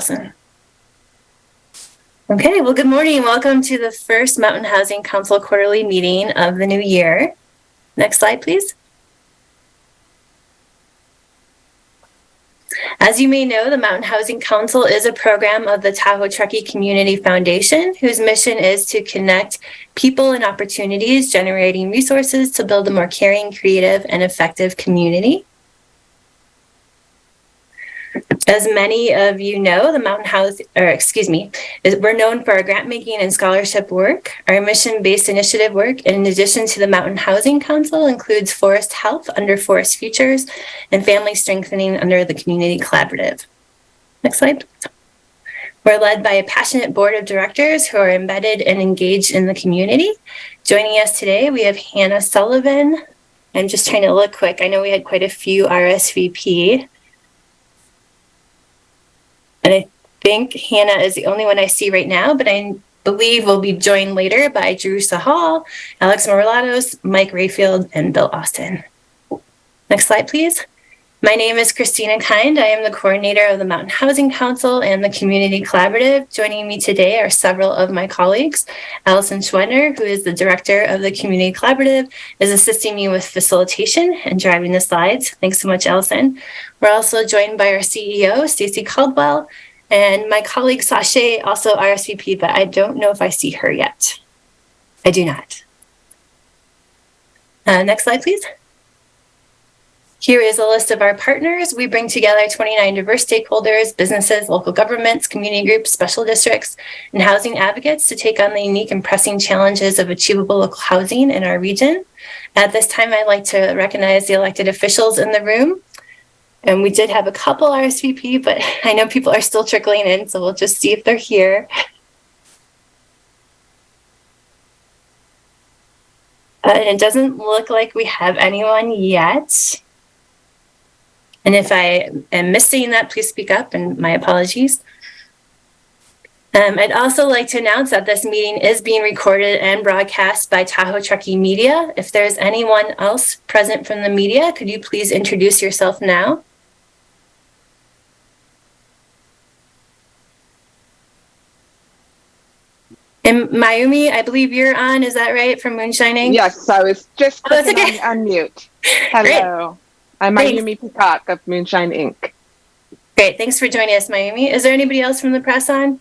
Awesome. Okay, well, good morning. Welcome to the first Mountain Housing Council quarterly meeting of the new year. Next slide, please. As you may know, the Mountain Housing Council is a program of the Tahoe Truckee Community Foundation, whose mission is to connect people and opportunities, generating resources to build a more caring, creative, and effective community. As many of you know, the we're known for our grant making and scholarship work. Our mission-based initiative work, in addition to the Mountain Housing Council, includes forest health under Forest Futures and family strengthening under the Community Collaborative. Next slide. We're led by a passionate board of directors who are embedded and engaged in the community. Joining us today, we have Hannah Sullivan. I'm just trying to look quick. I know we had quite a few RSVP. And I think Hannah is the only one I see right now, but I believe we'll be joined later by Drew Sahal, Alex Morlatos, Mike Rayfield, and Bill Austin. Next slide, please. My name is Christina Kind. I am the coordinator of the Mountain Housing Council and the Community Collaborative. Joining me today are several of my colleagues. Allison Schwender, who is the director of the Community Collaborative, is assisting me with facilitation and driving the slides. Thanks so much, Allison. We're also joined by our CEO, Stacey Caldwell, and my colleague, Sashay, also RSVP, but I don't know if I see her yet. I do not. Next slide, please. Here is a list of our partners. We bring together 29 diverse stakeholders, businesses, local governments, community groups, special districts, and housing advocates to take on the unique and pressing challenges of achievable local housing in our region. At this time, I'd like to recognize the elected officials in the room. And we did have a couple RSVP, but I know people are still trickling in, so we'll just see if they're here. And it doesn't look like we have anyone yet. And if I am missing that, please speak up, and my apologies. I'd also like to announce that this meeting is being recorded and broadcast by Tahoe Truckee Media. If there's anyone else present from the media, could you please introduce yourself now? And Mayumi, I believe you're on, is that right, from Moonshining? Yes, I was just clicking okay. on unmute. Hello, I'm Mayumi Peacock of Moonshine Inc. Great, thanks for joining us, Mayumi. Is there anybody else from the press on?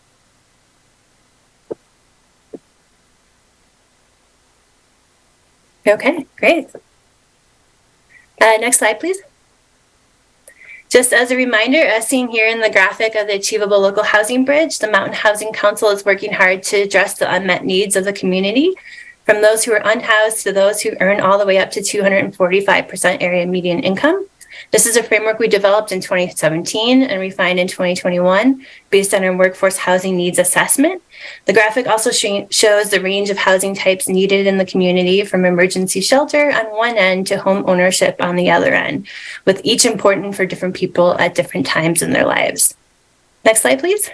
Okay, great. Next slide, please. Just as a reminder, as seen here in the graphic of the Achievable Local Housing Bridge, the Mountain Housing Council is working hard to address the unmet needs of the community, from those who are unhoused to those who earn all the way up to 245% area median income. This is a framework we developed in 2017 and refined in 2021 based on our workforce housing needs assessment. The graphic also shows the range of housing types needed in the community, from emergency shelter on one end to home ownership on the other end, with each important for different people at different times in their lives. Next slide, please.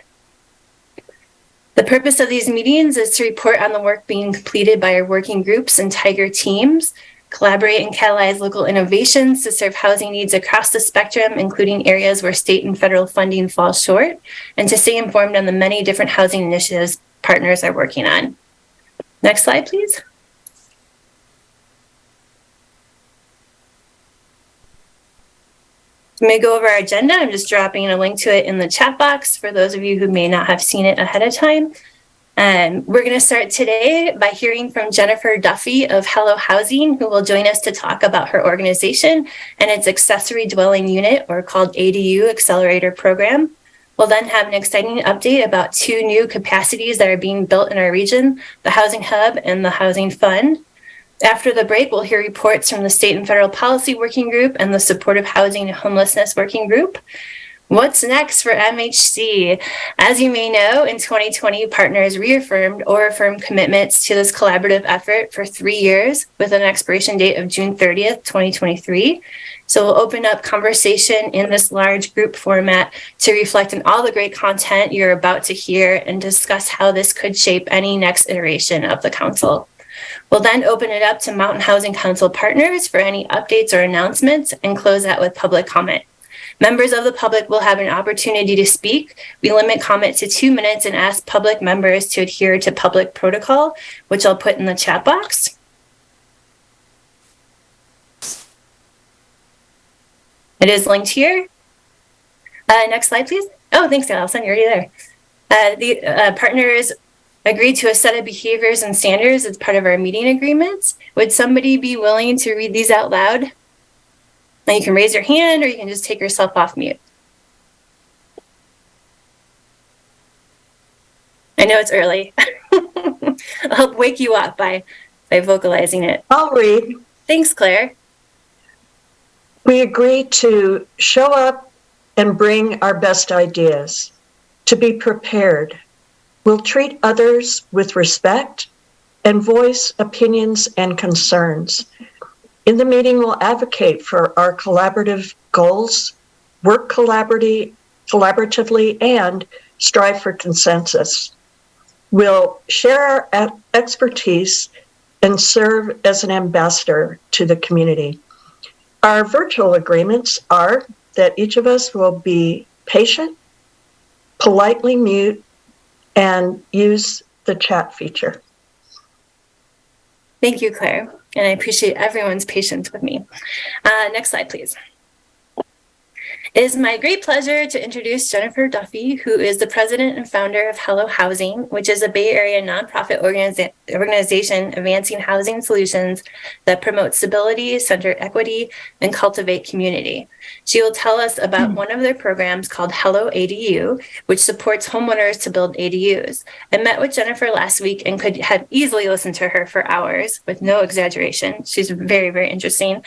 The purpose of these meetings is to report on the work being completed by our working groups and Tiger teams, collaborate and catalyze local innovations to serve housing needs across the spectrum, including areas where state and federal funding falls short, and to stay informed on the many different housing initiatives partners are working on. Next slide, please. Let me go over our agenda. I'm just dropping a link to it in the chat box for those of you who may not have seen it ahead of time. We're going to start today by hearing from Jennifer Duffy of Hello Housing, who will join us to talk about her organization and its accessory dwelling unit, or called ADU Accelerator Program. We'll then have an exciting update about two new capacities that are being built in our region, the Housing Hub and the Housing Fund. After the break, we'll hear reports from the State and Federal Policy Working Group and the Supportive Housing and Homelessness Working Group. What's next for MHC? As you may know, in 2020, partners reaffirmed or affirmed commitments to this collaborative effort for 3 years with an expiration date of June 30th, 2023. So we'll open up conversation in this large group format to reflect on all the great content you're about to hear and discuss how this could shape any next iteration of the council. We'll then open it up to Mountain Housing Council partners for any updates or announcements and close out with public comment. Members of the public will have an opportunity to speak. We limit comment to 2 minutes and ask public members to adhere to public protocol, which I'll put in the chat box. It is linked here. Next slide, please. Oh, thanks, Allison. You're already there. The partners agreed to a set of behaviors and standards as part of our meeting agreements. Would somebody be willing to read these out loud? Now you can raise your hand or you can just take yourself off mute. I know it's early. I'll help wake you up by vocalizing it. I'll read. Thanks, Claire. We agree to show up and bring our best ideas, to be prepared. We'll treat others with respect and voice opinions and concerns. In the meeting, we'll advocate for our collaborative goals, work collaboratively, and strive for consensus. We'll share our expertise and serve as an ambassador to the community. Our virtual agreements are that each of us will be patient, politely mute, and use the chat feature. Thank you, Claire. And I appreciate everyone's patience with me. Next slide, please. It is my great pleasure to introduce Jennifer Duffy, who is the president and founder of Hello Housing, which is a Bay Area nonprofit organization advancing housing solutions that promote stability, center equity, and cultivate community. She will tell us about one of their programs called Hello ADU, which supports homeowners to build ADUs. I met with Jennifer last week and could have easily listened to her for hours with no exaggeration. She's very, very interesting.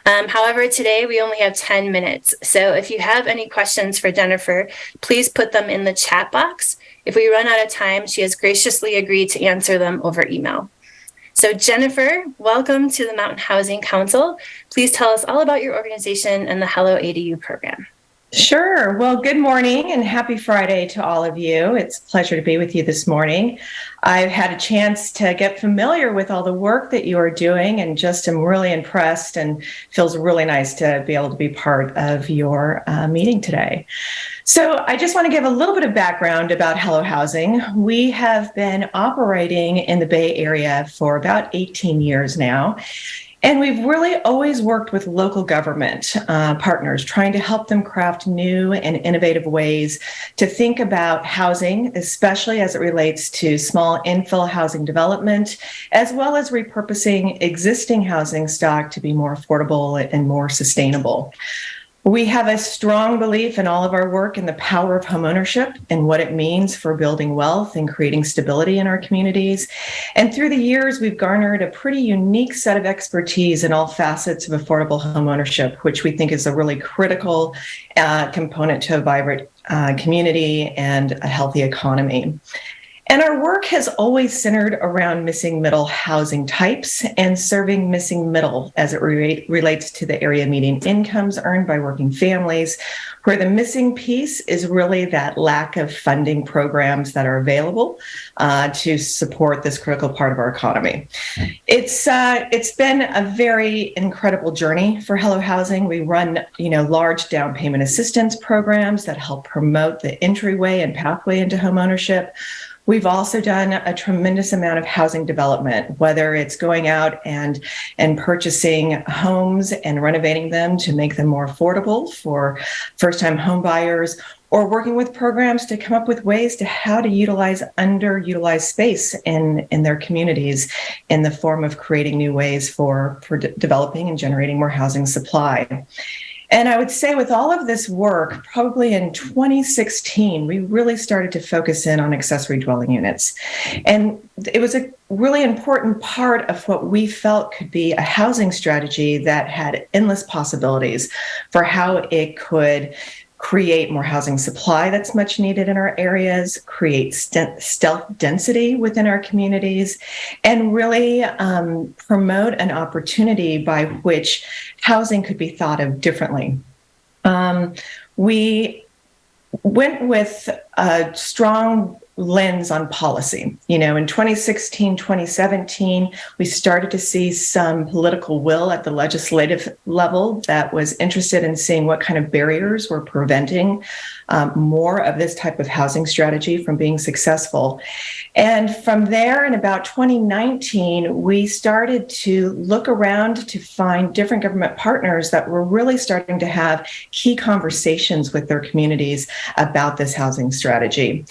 However, today we only have 10 minutes. So if you have any questions for Jennifer, please put them in the chat box. If we run out of time, she has graciously agreed to answer them over email. So Jennifer, welcome to the Mountain Housing Council. Please tell us all about your organization and the Hello ADU program. Sure. Well, good morning and happy Friday to all of you. It's a pleasure to be with you this morning. I've had a chance to get familiar with all the work that you are doing and just am really impressed, and feels really nice to be able to be part of your meeting today. So I just want to give a little bit of background about Hello Housing. We have been operating in the Bay Area for about 18 years now. And we've really always worked with local government partners, trying to help them craft new and innovative ways to think about housing, especially as it relates to small infill housing development, as well as repurposing existing housing stock to be more affordable and more sustainable. We have a strong belief in all of our work in the power of homeownership and what it means for building wealth and creating stability in our communities. And through the years, we've garnered a pretty unique set of expertise in all facets of affordable homeownership, which we think is a really critical component to a vibrant community and a healthy economy. And our work has always centered around missing middle housing types and serving missing middle as it relates to the area median incomes earned by working families, where the missing piece is really that lack of funding programs that are available to support this critical part of our economy. It's been a very incredible journey for Hello Housing. We run, large down payment assistance programs that help promote the entryway and pathway into homeownership. We've also done a tremendous amount of housing development, whether it's going out and purchasing homes and renovating them to make them more affordable for first-time home buyers, or working with programs to come up with ways to how to utilize underutilized space in their communities in the form of creating new ways for developing and generating more housing supply. And I would say with all of this work, probably in 2016, we really started to focus in on accessory dwelling units. And it was a really important part of what we felt could be a housing strategy that had endless possibilities for how it could create more housing supply that's much needed in our areas, create stealth density within our communities, and really promote an opportunity by which housing could be thought of differently. We went with a strong lens on policy. In 2016, 2017, we started to see some political will at the legislative level that was interested in seeing what kind of barriers were preventing more of this type of housing strategy from being successful. And from there, in about 2019, we started to look around to find different government partners that were really starting to have key conversations with their communities about this housing strategy.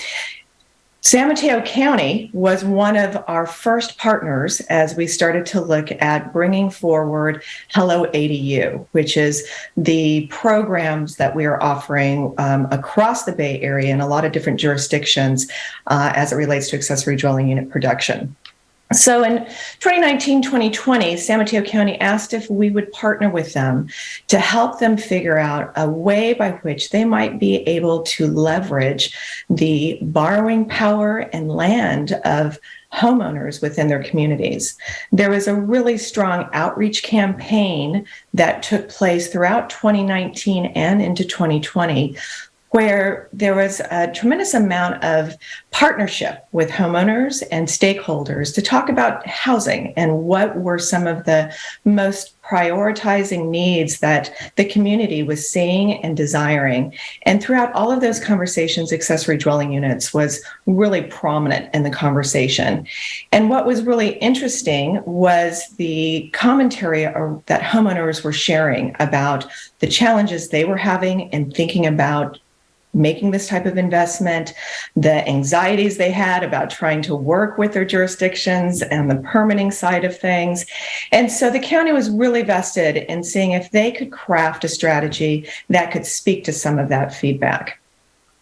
San Mateo County was one of our first partners as we started to look at bringing forward Hello ADU, which is the programs that we are offering across the Bay Area in a lot of different jurisdictions as it relates to accessory dwelling unit production. So in 2019, 2020, San Mateo County asked if we would partner with them to help them figure out a way by which they might be able to leverage the borrowing power and land of homeowners within their communities. There was a really strong outreach campaign that took place throughout 2019 and into 2020, where there was a tremendous amount of partnership with homeowners and stakeholders to talk about housing and what were some of the most prioritizing needs that the community was seeing and desiring. And throughout all of those conversations, accessory dwelling units was really prominent in the conversation. And what was really interesting was the commentary that homeowners were sharing about the challenges they were having and thinking about making this type of investment, the anxieties they had about trying to work with their jurisdictions and the permitting side of things. And so the county was really vested in seeing if they could craft a strategy that could speak to some of that feedback.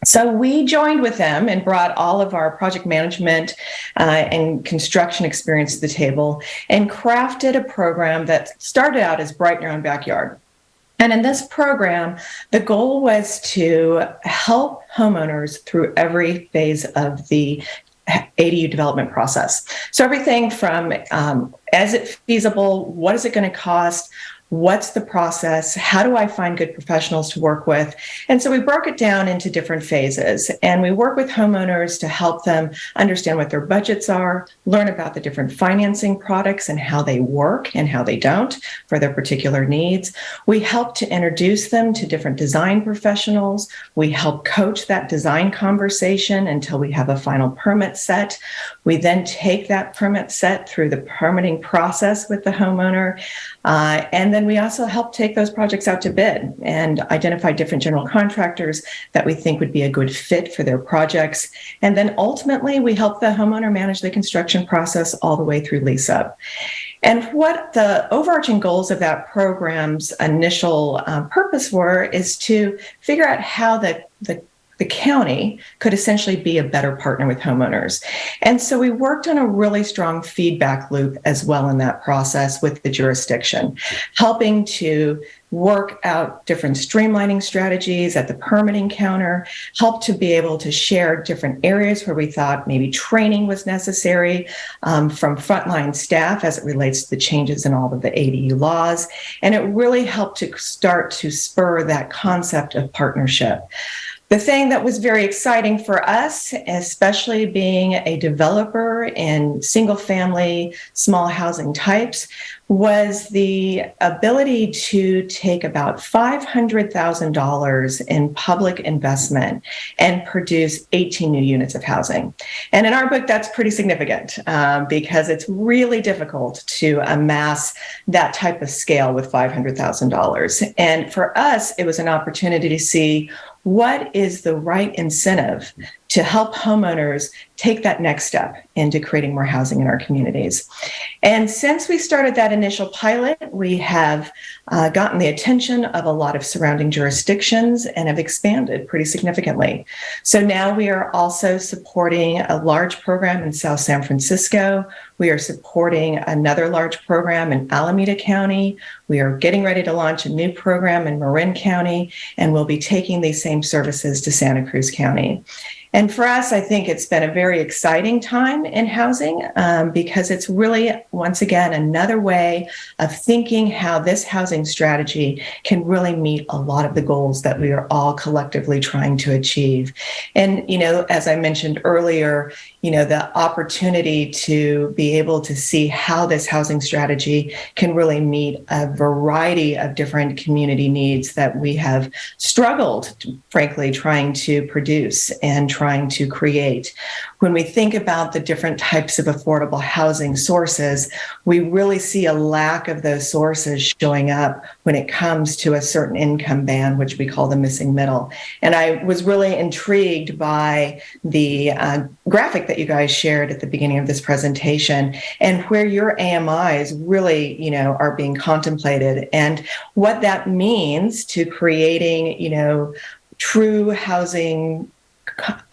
So we joined with them and brought all of our project management and construction experience to the table and crafted a program that started out as Brighten Your Own Backyard. And in this program, the goal was to help homeowners through every phase of the ADU development process. So everything from is it feasible? What is it going to cost? What's the process? How do I find good professionals to work with? And so we broke it down into different phases, and we work with homeowners to help them understand what their budgets are, learn about the different financing products and how they work and how they don't for their particular needs. We help to introduce them to different design professionals. We help coach that design conversation until we have a final permit set. We then take that permit set through the permitting process with the homeowner, and then we also help take those projects out to bid and identify different general contractors that we think would be a good fit for their projects. And then ultimately, we help the homeowner manage the construction process all the way through lease up. And what the overarching goals of that program's initial purpose were is to figure out how the county could essentially be a better partner with homeowners. And so we worked on a really strong feedback loop as well in that process with the jurisdiction, helping to work out different streamlining strategies at the permitting counter, help to be able to share different areas where we thought maybe training was necessary from frontline staff as it relates to the changes in all of the ADU laws. And it really helped to start to spur that concept of partnership. The thing that was very exciting for us, especially being a developer in single family, small housing types, was the ability to take about $500,000 in public investment and produce 18 new units of housing. And in our book, that's pretty significant because it's really difficult to amass that type of scale with $500,000. And for us, it was an opportunity to see what is the right incentive to help homeowners take that next step into creating more housing in our communities. And since we started that initial pilot, we have gotten the attention of a lot of surrounding jurisdictions and have expanded pretty significantly. So now we are also supporting a large program in South San Francisco. We are supporting another large program in Alameda County. We are getting ready to launch a new program in Marin County, and we'll be taking these same services to Santa Cruz County. And for us, I think it's been a very exciting time in housing because it's really, once again, another way of thinking how this housing strategy can really meet a lot of the goals that we are all collectively trying to achieve. And, as I mentioned earlier, the opportunity to be able to see how this housing strategy can really meet a variety of different community needs that we have struggled, frankly, trying to produce and trying to create. When we think about the different types of affordable housing sources, we really see a lack of those sources showing up when it comes to a certain income band, which we call the missing middle. And I was really intrigued by the graphic that you guys shared at the beginning of this presentation, and where your AMIs really, are being contemplated, and what that means to creating, true housing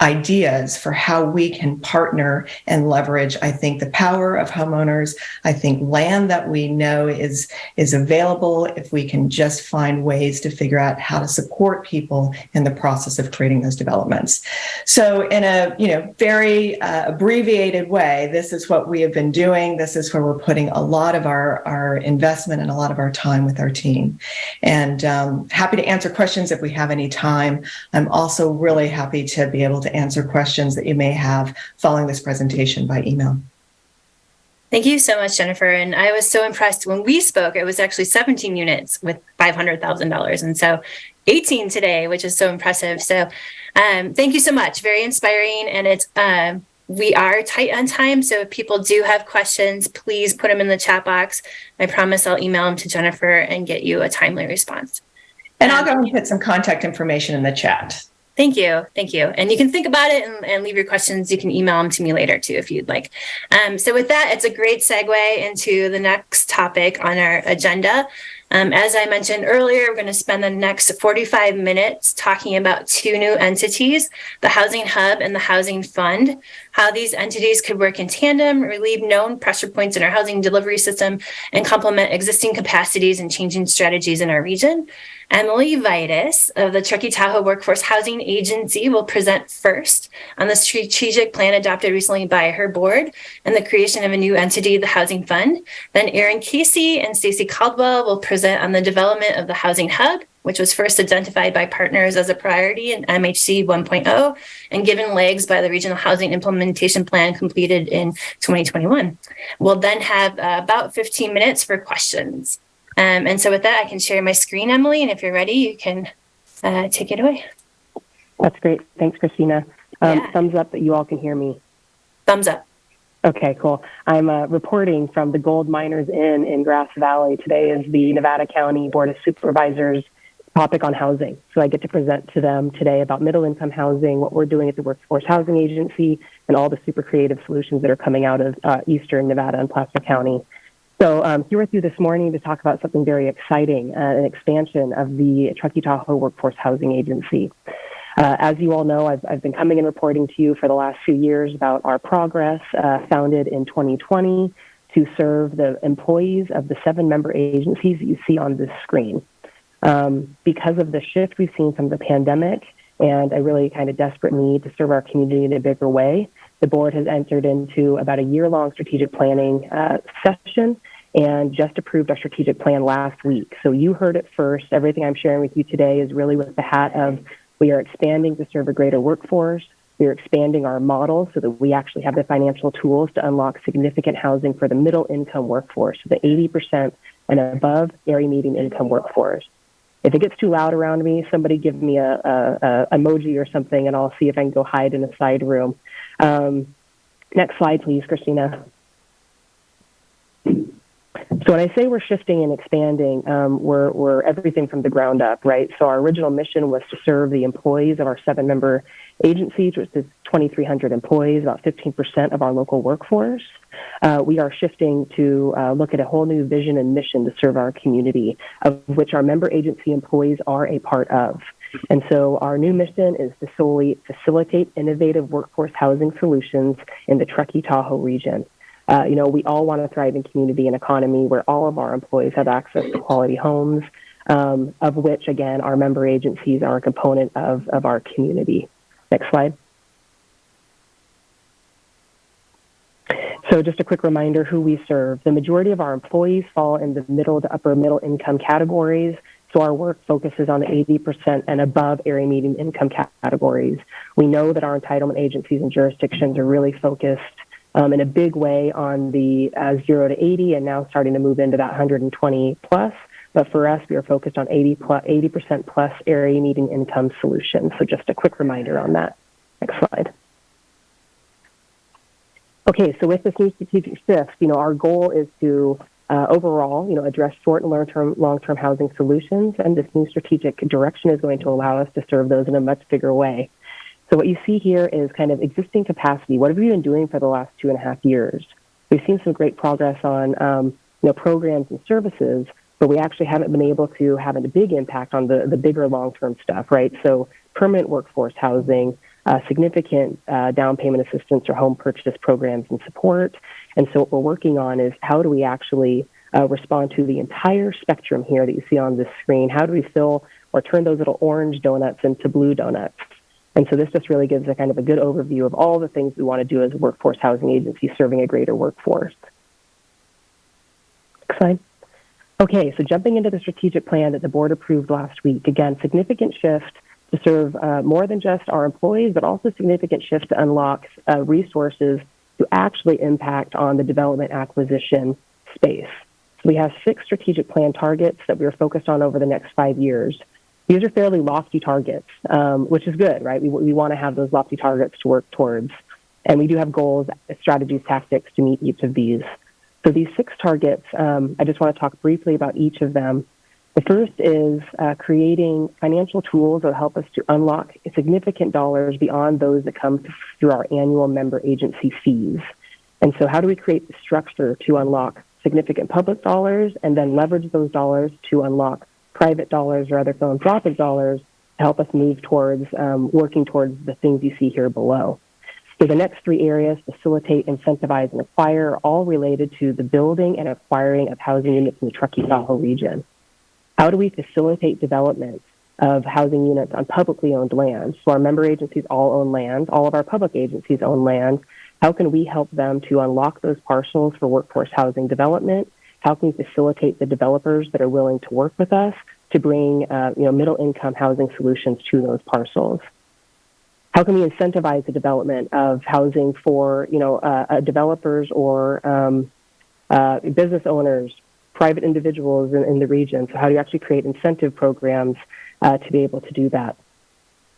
ideas for how we can partner and leverage, I think, the power of homeowners. I think land that we know is available if we can just find ways to figure out how to support people in the process of creating those developments. So in a very abbreviated way, this is what we have been doing. This is where we're putting a lot of our investment and a lot of our time with our team. And happy to answer questions if we have any time. I'm also really happy to be able to answer questions that you may have following this presentation by email. Thank you so much, Jennifer. And I was so impressed when we spoke. It was actually 17 units with $500,000. And so 18 today, which is so impressive. So thank you so much. Very inspiring. And it's we are tight on time. So if people do have questions, please put them in the chat box. I promise I'll email them to Jennifer and get you a timely response. And I'll go and put some contact information in the chat. Thank you. Thank you. And you can think about it and leave your questions. You can email them to me later too, if you'd like. So with that, it's a great segue into the next topic on our agenda. As I mentioned earlier, we're going to spend the next 45 minutes talking about two new entities, the Housing Hub and the Housing Fund, how these entities could work in tandem, relieve known pressure points in our housing delivery system, and complement existing capacities and changing strategies in our region. Emily Vitus of the Truckee Tahoe Workforce Housing Agency will present first on the strategic plan adopted recently by her board and the creation of a new entity, the Housing Fund. Then Erin Casey and Stacy Caldwell will present on the development of the Housing Hub, which was first identified by partners as a priority in MHC 1.0 and given legs by the Regional Housing Implementation Plan completed in 2021. We'll then have about 15 minutes for questions. And so with that, I can share my screen, Emily, and if you're ready, you can take it away. That's great. Thanks, Christina. Thumbs up that you all can hear me. Thumbs up. Okay, cool. I'm reporting from the Gold Miners Inn in Grass Valley. Today is the Nevada County Board of Supervisors topic on housing. So I get to present to them today about middle-income housing, what we're doing at the Workforce Housing Agency, and all the super creative solutions that are coming out of Eastern Nevada and Placer County. So here with you this morning to talk about something very exciting, an expansion of the Truckee Tahoe Workforce Housing Agency. As you all know, I've been coming and reporting to you for the last few years about our progress, founded in 2020 to serve the employees of the 7-member agencies that you see on this screen. Because of the shift we've seen from the pandemic and a really kind of desperate need to serve our community in a bigger way, the board has entered into about a year-long strategic planning session and just approved our strategic plan last week. So you heard it first. Everything I'm sharing with you today is really with the hat of we are expanding to serve a greater workforce. We are expanding our model so that we actually have the financial tools to unlock significant housing for the middle income workforce, the 80% and above area median income workforce. If it gets too loud around me, somebody give me a emoji or something, and I'll see if I can go hide in a side room. Next slide, please, Christina. So when I say we're shifting and expanding, we're everything from the ground up, right? So our original mission was to serve the employees of our 7-member agencies, which is 2,300 employees, about 15% of our local workforce. We are shifting to look at a whole new vision and mission to serve our community, of which our member agency employees are a part of. And so our new mission is to solely facilitate innovative workforce housing solutions in the Truckee Tahoe region. We all want to thrive in community and economy where all of our employees have access to quality homes, of which, again, our member agencies are a component of our community. Next slide. So just a quick reminder who we serve. The majority of our employees fall in the middle to upper middle income categories. So our work focuses on the 80% and above area median income categories. We know that our entitlement agencies and jurisdictions are really focused in a big way on the 0 to 80 and now starting to move into that 120 plus. But for us, we are focused on 80% plus area median income solutions. So just a quick reminder on that. Next slide. Okay, so with this new strategic shift, our goal is to overall, address short and long-term housing solutions, and this new strategic direction is going to allow us to serve those in a much bigger way. So what you see here is kind of existing capacity. What have we been doing for the last 2.5 years? We've seen some great progress on, programs and services, but we actually haven't been able to have a big impact on the bigger long-term stuff, right? So permanent workforce housing, significant down payment assistance or home purchase programs and support. And so what we're working on is how do we actually respond to the entire spectrum here that you see on this screen? How do we fill or turn those little orange donuts into blue donuts? And so this just really gives a kind of a good overview of all the things we want to do as a workforce housing agency serving a greater workforce. Next slide. Okay, so jumping into the strategic plan that the board approved last week, again, significant shift to serve more than just our employees, but also significant shift to unlock resources to actually impact on the development acquisition space. So we have 6 strategic plan targets that we're focused on over the next 5 years. These are fairly lofty targets, which is good, right? We want to have those lofty targets to work towards. And we do have goals, strategies, tactics to meet each of these. So these 6 targets, I just want to talk briefly about each of them. The first is creating financial tools that help us to unlock significant dollars beyond those that come through our annual member agency fees. And so how do we create the structure to unlock significant public dollars and then leverage those dollars to unlock private dollars or other philanthropic dollars to help us move towards working towards the things you see here below. So the next 3 areas, facilitate, incentivize, and acquire, are all related to the building and acquiring of housing units in the Truckee Tahoe region. How do we facilitate development of housing units on publicly owned land? So our member agencies all own land. All of our public agencies own land. How can we help them to unlock those parcels for workforce housing development? How can we facilitate the developers that are willing to work with us to bring middle-income housing solutions to those parcels? How can we incentivize the development of housing for developers or business owners, private individuals in the region? So how do you actually create incentive programs to be able to do that?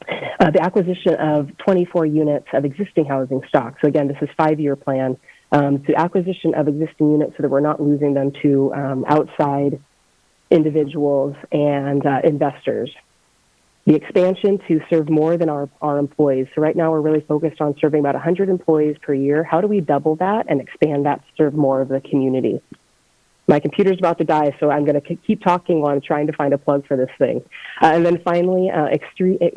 The acquisition of 24 units of existing housing stock. So again, this is 5-year plan. The acquisition of existing units so that we're not losing them to outside individuals and investors. The expansion to serve more than our employees. So right now we're really focused on serving about 100 employees per year. How do we double that and expand that to serve more of the community? My computer's about to die, so I'm going to keep talking while I'm trying to find a plug for this thing. And then finally,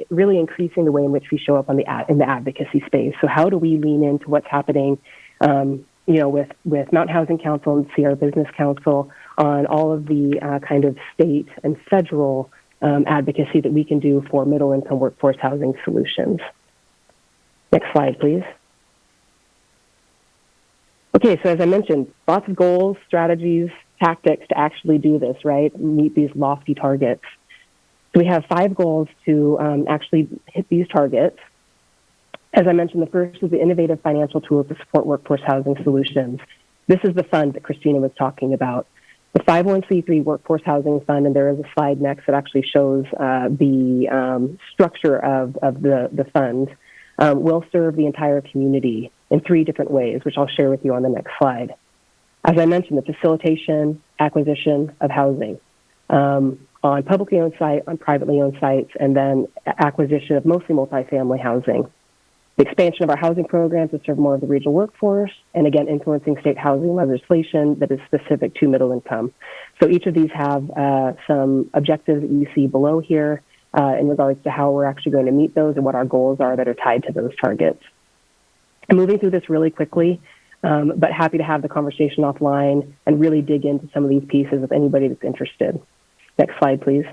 really increasing the way in which we show up in the advocacy space. So how do we lean into what's happening, with Mountain Housing Council and Sierra Business Council on all of the kind of state and federal advocacy that we can do for middle-income workforce housing solutions. Next slide, please. Okay, so as I mentioned, lots of goals, strategies, tactics to actually do this, right? Meet these lofty targets. So we have 5 goals to actually hit these targets. As I mentioned, the first is the innovative financial tools to support workforce housing solutions. This is the fund that Christina was talking about. The 501c3 Workforce Housing Fund, and there is a slide next that actually shows the structure of the fund, will serve the entire community in 3 different ways, which I'll share with you on the next slide. As I mentioned, the facilitation, acquisition of housing on publicly owned sites, on privately owned sites, and then acquisition of mostly multifamily housing. The expansion of our housing programs to serve more of the regional workforce, and again, influencing state housing legislation that is specific to middle income. So each of these have some objectives that you see below here in regards to how we're actually going to meet those and what our goals are that are tied to those targets. I'm moving through this really quickly, but happy to have the conversation offline and really dig into some of these pieces with anybody that's interested. Next slide, please.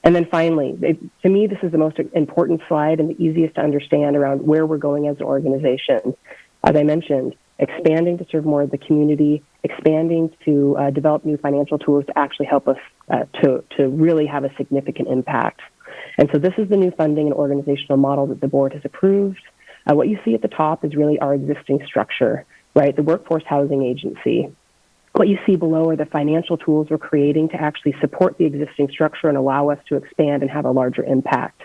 And then finally, to me, this is the most important slide and the easiest to understand around where we're going as an organization. As I mentioned, expanding to serve more of the community, expanding to develop new financial tools to actually help us to really have a significant impact. And so this is the new funding and organizational model that the board has approved. What you see at the top is really our existing structure, right? The Workforce Housing Agency. What you see below are the financial tools we're creating to actually support the existing structure and allow us to expand and have a larger impact.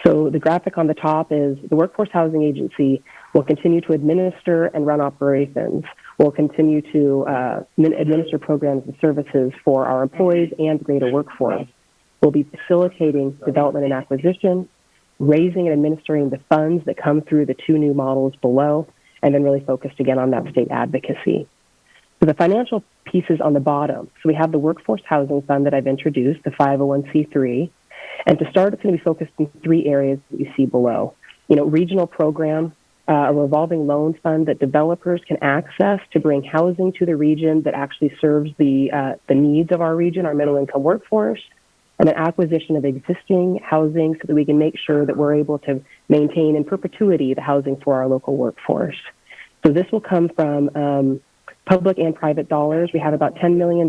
So the graphic on the top is the Workforce Housing Agency will continue to administer and run operations. We'll continue to administer programs and services for our employees and the greater workforce. We'll be facilitating development and acquisition, raising and administering the funds that come through the two new models below, and then really focused again on that state advocacy. So the financial pieces on the bottom. So we have the Workforce Housing Fund that I've introduced, the 501c3. And to start, it's going to be focused in three areas that you see below. Regional program, a revolving loan fund that developers can access to bring housing to the region that actually serves the needs of our region, our middle-income workforce, and then acquisition of existing housing so that we can make sure that we're able to maintain in perpetuity the housing for our local workforce. So this will come from public and private dollars. We have about $10 million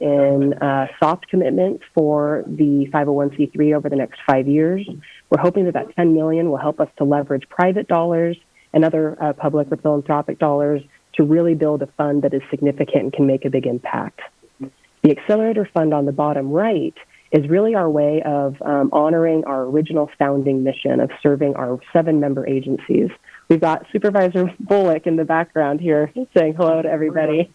in soft commitments for the 501c3 over the next 5 years. We're hoping that $10 million will help us to leverage private dollars and other public or philanthropic dollars to really build a fund that is significant and can make a big impact. The Accelerator Fund on the bottom right is really our way of honoring our original founding mission of serving our 7 member agencies. We've got Supervisor Bullock in the background here saying hello to everybody.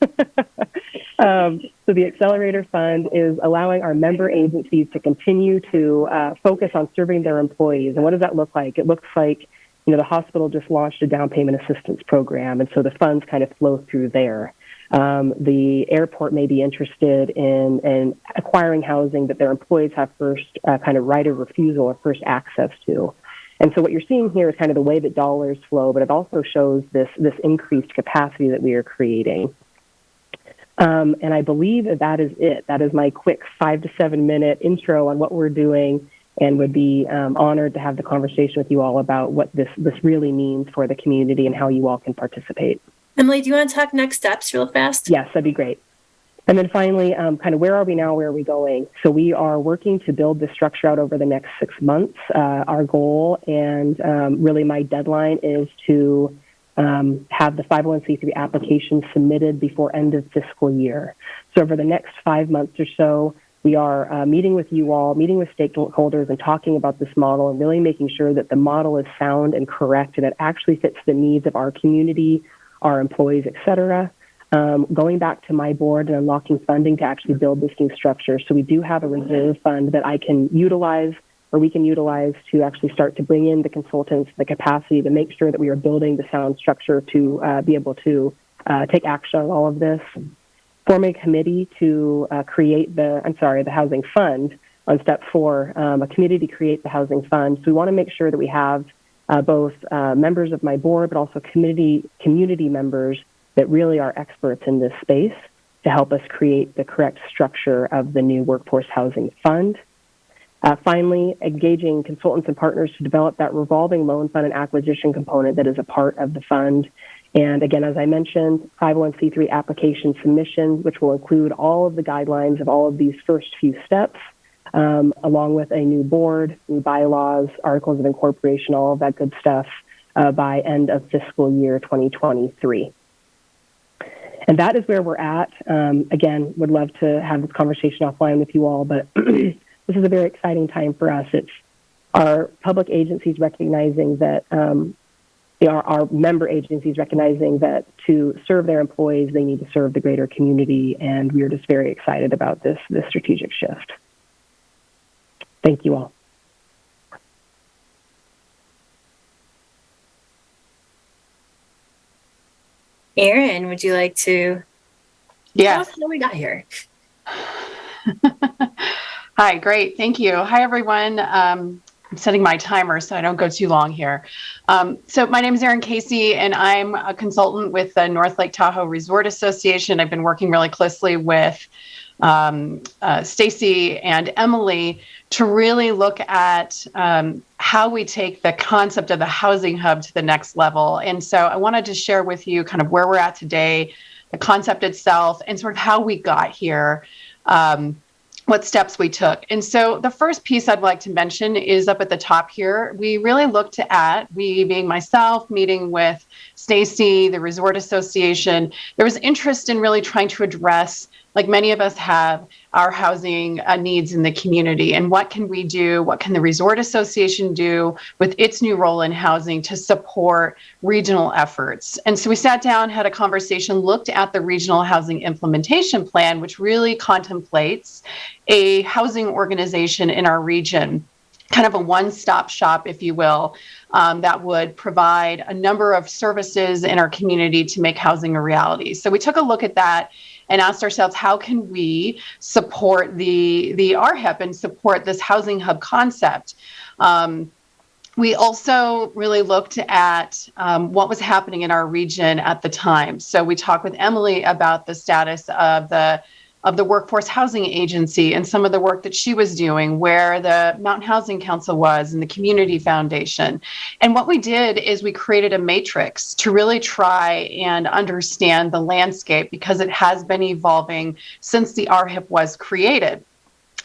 So the Accelerator Fund is allowing our member agencies to continue to focus on serving their employees. And what does that look like? It looks like, the hospital just launched a down payment assistance program, and so the funds kind of flow through there. The airport may be interested in acquiring housing that their employees have first kind of right of refusal or first access to. And so what you're seeing here is kind of the way that dollars flow, but it also shows this increased capacity that we are creating. And I believe that is it. That is my quick 5 to 7 minute intro on what we're doing, and would be honored to have the conversation with you all about what this really means for the community and how you all can participate. Emily, do you want to talk next steps real fast? Yes, that'd be great. And then finally, kind of where are we now? Where are we going? So we are working to build this structure out over the next 6 months. Our goal and really my deadline is to have the 501c3 application submitted before end of fiscal year. So over the next 5 months or so, we are meeting with you all, meeting with stakeholders and talking about this model and really making sure that the model is sound and correct and it actually fits the needs of our community, our employees, et cetera. Going back to my board and unlocking funding to actually build this new structure. So we do have a reserve fund that I can utilize, or we can utilize to actually start to bring in the consultants, the capacity to make sure that we are building the sound structure to be able to take action on all of this. Form a committee to create the housing fund on step 4, a committee to create the housing fund. So we want to make sure that we have both members of my board, but also community members that really are experts in this space to help us create the correct structure of the new Workforce Housing Fund. Finally, engaging consultants and partners to develop that revolving loan fund and acquisition component that is a part of the fund. And again, as I mentioned, 501c3 application submission, which will include all of the guidelines of all of these first few steps, along with a new board, new bylaws, articles of incorporation, all of that good stuff by end of fiscal year 2023. And that is where we're at. Again, would love to have this conversation offline with you all, but this is a very exciting time for us. It's our public agencies recognizing that, our member agencies recognizing that to serve their employees, they need to serve the greater community, and we're just very excited about this strategic shift. Thank you all. Erin, would you like to tell us how we got here? Hi, great. Thank you. Hi, everyone. I'm setting my timer so I don't go too long here. So my name is Erin Casey, and I'm a consultant with the North Lake Tahoe Resort Association. I've been working really closely with Stacy and Emily to really look at how we take the concept of the housing hub to the next level. And so I wanted to share with you kind of where we're at today, the concept itself, and sort of how we got here. What steps we took. And so the first piece I'd like to mention is up at the top here. We really looked at, we being myself, meeting with Stacy, the Resort Association, there was interest in really trying to address, like many of us have, our housing needs in the community. And what can we do? What can the Resort Association do with its new role in housing to support regional efforts? And so we sat down, had a conversation, looked at the Regional Housing Implementation Plan, which really contemplates a housing organization in our region, kind of a one-stop shop, if you will, that would provide a number of services in our community to make housing a reality. So we took a look at that and asked ourselves, how can we support the RHIP and support this housing hub concept? We also really looked at what was happening in our region at the time. So we talked with Emily about the status of the Workforce Housing Agency and some of the work that she was doing, where the Mountain Housing Council was and the Community Foundation. And what we did is we created a matrix to really try and understand the landscape, because it has been evolving since the RHIP was created.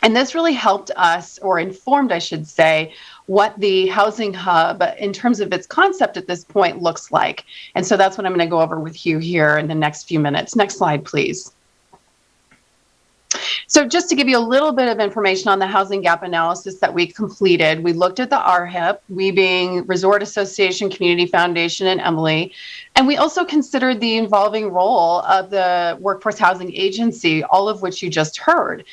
And this really helped us, or informed, I should say, what the housing hub in terms of its concept at this point looks like. And so that's what I'm going to go over with you here in the next few minutes. Next slide, please. So just to give you a little bit of information on the housing gap analysis that we completed, we looked at the RHIP, we being Resort Association, Community Foundation, and Emily, and we also considered the evolving role of the Workforce Housing Agency, all of which you just heard.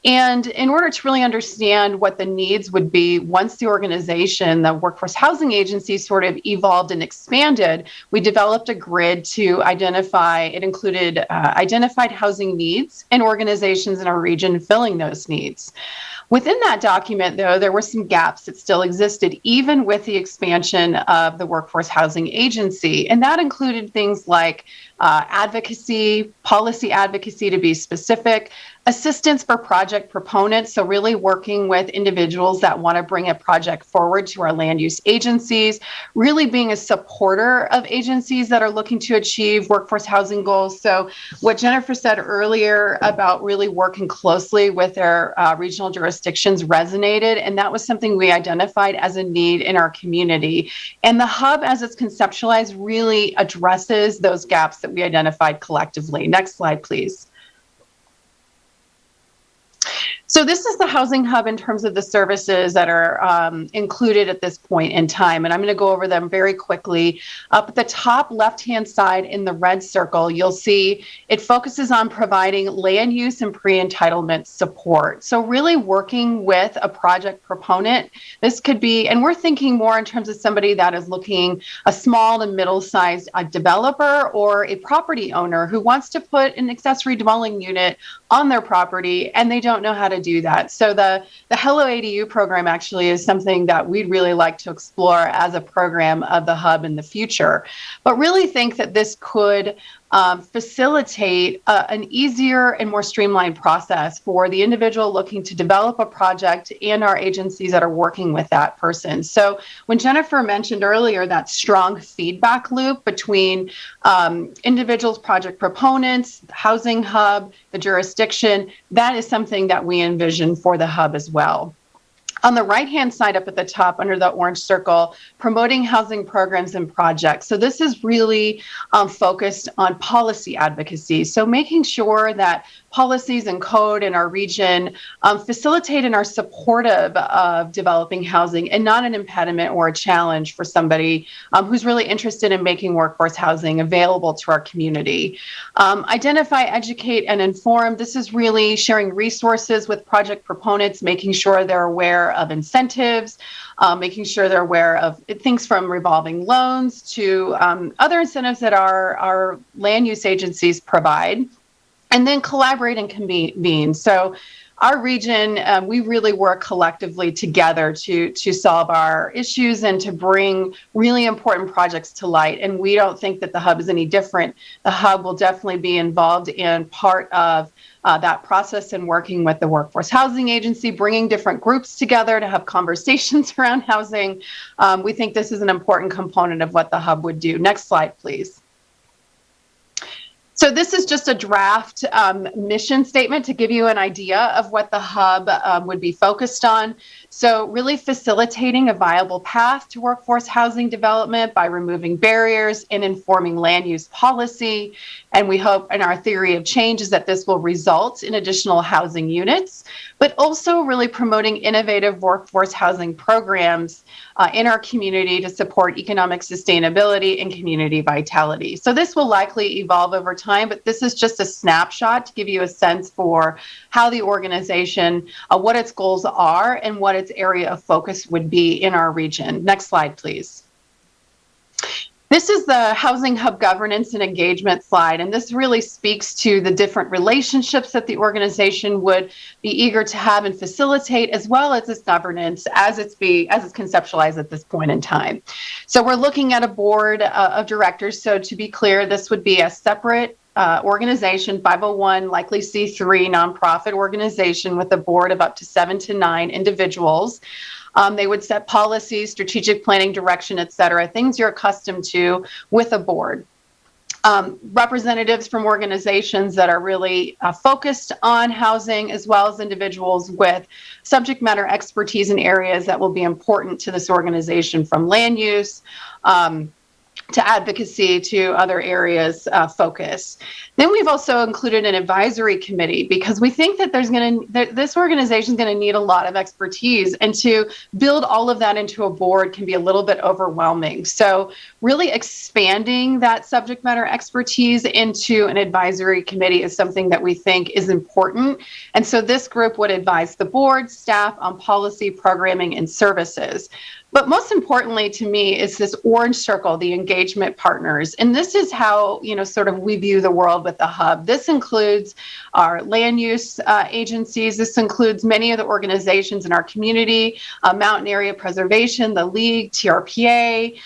And in order to really understand what the needs would be once the organization, the Workforce Housing Agency, sort of evolved and expanded, we developed a grid to identify, it included identified housing needs and organizations in our region filling those needs. Within that document, though, there were some gaps that still existed, even with the expansion of the Workforce Housing Agency. And that included things like advocacy, policy advocacy to be specific, assistance for project proponents, so really working with individuals that want to bring a project forward to our land use agencies, really being a supporter of agencies that are looking to achieve workforce housing goals. So what Jennifer said earlier about really working closely with their regional jurisdictions resonated, and that was something we identified as a need in our community. And the hub, as it's conceptualized, really addresses those gaps that we identified collectively. Next slide, please. So this is the housing hub in terms of the services that are included at this point in time. And I'm going to go over them very quickly. Up at the top left-hand side in the red circle, you'll see it focuses on providing land use and pre-entitlement support. So really working with a project proponent. This could be, and we're thinking more in terms of somebody that is looking, a small to middle-sized developer or a property owner who wants to put an accessory dwelling unit on their property and they don't know how to do that. So the Hello ADU program actually is something that we'd really like to explore as a program of the hub in the future, but really think that this could facilitate an easier and more streamlined process for the individual looking to develop a project and our agencies that are working with that person. So when Jennifer mentioned earlier that strong feedback loop between individuals, project proponents, the housing hub, the jurisdiction, that is something that we envision for the hub as well. On the right-hand side up at the top under the orange circle, promoting housing programs and projects. So this is really focused on policy advocacy. So making sure that policies and code in our region facilitate and are supportive of developing housing and not an impediment or a challenge for somebody who's really interested in making workforce housing available to our community. Identify, educate, and inform. This is really sharing resources with project proponents, making sure they're aware of incentives, making sure they're aware of things from revolving loans to other incentives that our land use agencies provide, and then collaborate and convene. So our region, we really work collectively together to solve our issues and to bring really important projects to light. And we don't think that the hub is any different. The hub will definitely be involved in part of that process and working with the Workforce Housing Agency, bringing different groups together to have conversations around housing. We think this is an important component of what the hub would do. Next slide, please. So this is just a draft mission statement to give you an idea of what the hub would be focused on. So really facilitating a viable path to workforce housing development by removing barriers and informing land use policy. And we hope, and our theory of change is that this will result in additional housing units, but also really promoting innovative workforce housing programs in our community to support economic sustainability and community vitality. So this will likely evolve over time, but this is just a snapshot to give you a sense for how the organization, what its goals are, and what its area of focus would be in our region. Next slide, please. This is the Housing Hub governance and engagement slide, and this really speaks to the different relationships that the organization would be eager to have and facilitate, as well as its governance as it's conceptualized at this point in time. So we're looking at a board of directors. So to be clear, this would be a separate organization, 501, likely C3 nonprofit organization with a board of up to 7 to 9 individuals. They would set policies, strategic planning, direction, et cetera, things you're accustomed to with a board. Representatives from organizations that are really focused on housing, as well as individuals with subject matter expertise in areas that will be important to this organization, from land use to advocacy to other areas focus. Then we've also included an advisory committee because we think that this organization is going to need a lot of expertise, and to build all of that into a board can be a little bit overwhelming. So really expanding that subject matter expertise into an advisory committee is something that we think is important. And so this group would advise the board, staff on policy, programming, and services. But most importantly to me is this orange circle, the engagement partners. And this is how, sort of we view the world with the hub. This includes our land use agencies. This includes many of the organizations in our community, Mountain Area Preservation, the League, TRPA,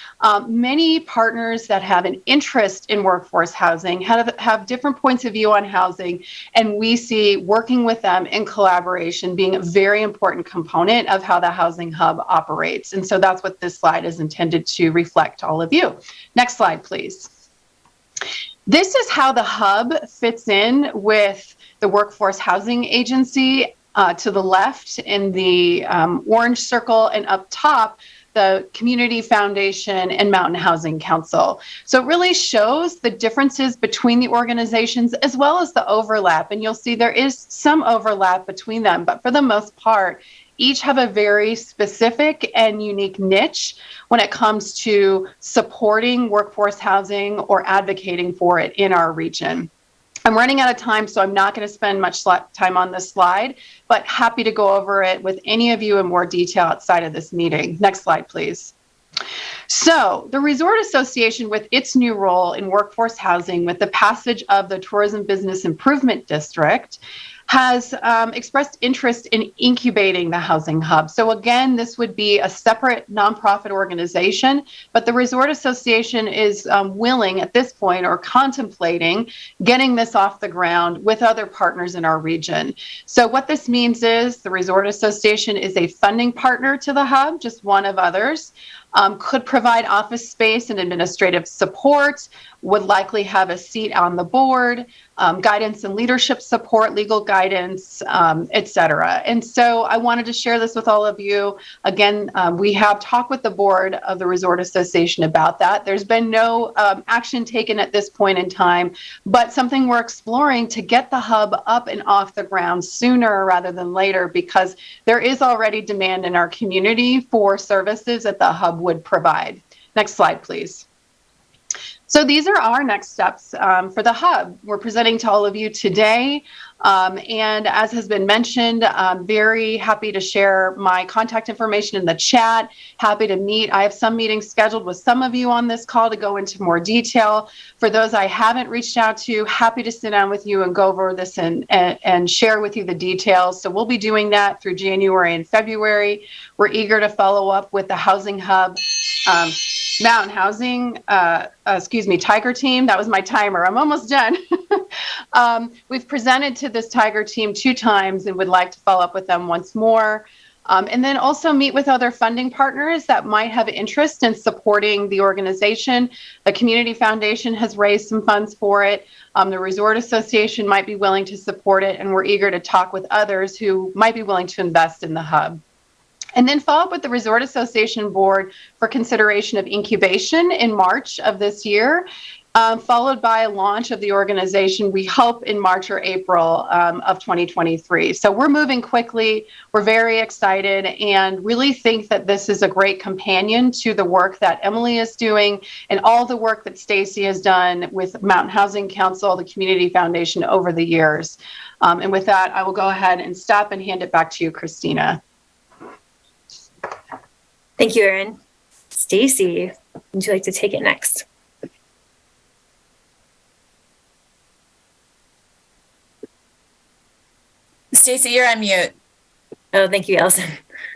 many partners that have an interest in workforce housing, have different points of view on housing. And we see working with them in collaboration being a very important component of how the Housing Hub operates. And so that's what this slide is intended to reflect to all of you. Next slide, please. This is how the hub fits in with the Workforce Housing Agency to the left in the orange circle, and up top, the Community Foundation and Mountain Housing Council. So it really shows the differences between the organizations as well as the overlap. And you'll see there is some overlap between them, but for the most part, each have a very specific and unique niche when it comes to supporting workforce housing or advocating for it in our region. I'm running out of time, so I'm not going to spend much time on this slide, but happy to go over it with any of you in more detail outside of this meeting. Next slide, please. So the Resort Association, with its new role in workforce housing with the passage of the Tourism Business Improvement District, has expressed interest in incubating the Housing Hub. So again, this would be a separate nonprofit organization, but the Resort Association is willing at this point, or contemplating, getting this off the ground with other partners in our region. So what this means is the Resort Association is a funding partner to the Hub, just one of others. Could provide office space and administrative support, would likely have a seat on the board, guidance and leadership support, legal guidance, et cetera. And so I wanted to share this with all of you. Again, we have talked with the board of the Resort Association about that. There's been no action taken at this point in time, but something we're exploring to get the hub up and off the ground sooner rather than later, because there is already demand in our community for services that the hub would provide. Next slide, please. So these are our next steps for the hub. We're presenting to all of you today. And as has been mentioned, I'm very happy to share my contact information in the chat. Happy to meet. I have some meetings scheduled with some of you on this call to go into more detail. For those I haven't reached out to, happy to sit down with you and go over this and share with you the details. So we'll be doing that through January and February. We're eager to follow up with the Housing Hub Mountain Housing, Tiger Team. That was my timer. I'm almost done. We've presented to this Tiger Team 2 times and would like to follow up with them once more. And then also meet with other funding partners that might have interest in supporting the organization. The Community Foundation has raised some funds for it. The Resort Association might be willing to support it, and we're eager to talk with others who might be willing to invest in the hub. And then follow up with the Resort Association Board for consideration of incubation in March of this year, followed by a launch of the organization, we hope in March or April of 2023. So we're moving quickly. We're very excited and really think that this is a great companion to the work that Emily is doing and all the work that Stacy has done with Mountain Housing Council, the Community Foundation over the years. And with that, I will go ahead and stop and hand it back to you, Christina. Thank you, Erin. Stacy, would you like to take it next? Stacy, you're on mute. Oh, thank you, Allison.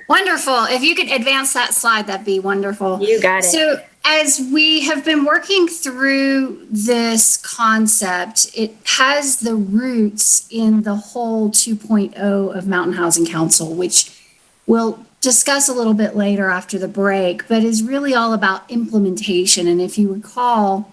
Wonderful. If you could advance that slide, that'd be wonderful. You got it. So as we have been working through this concept, it has the roots in the whole 2.0 of Mountain Housing Council, which we'll discuss a little bit later after the break, but is really all about implementation. And if you recall,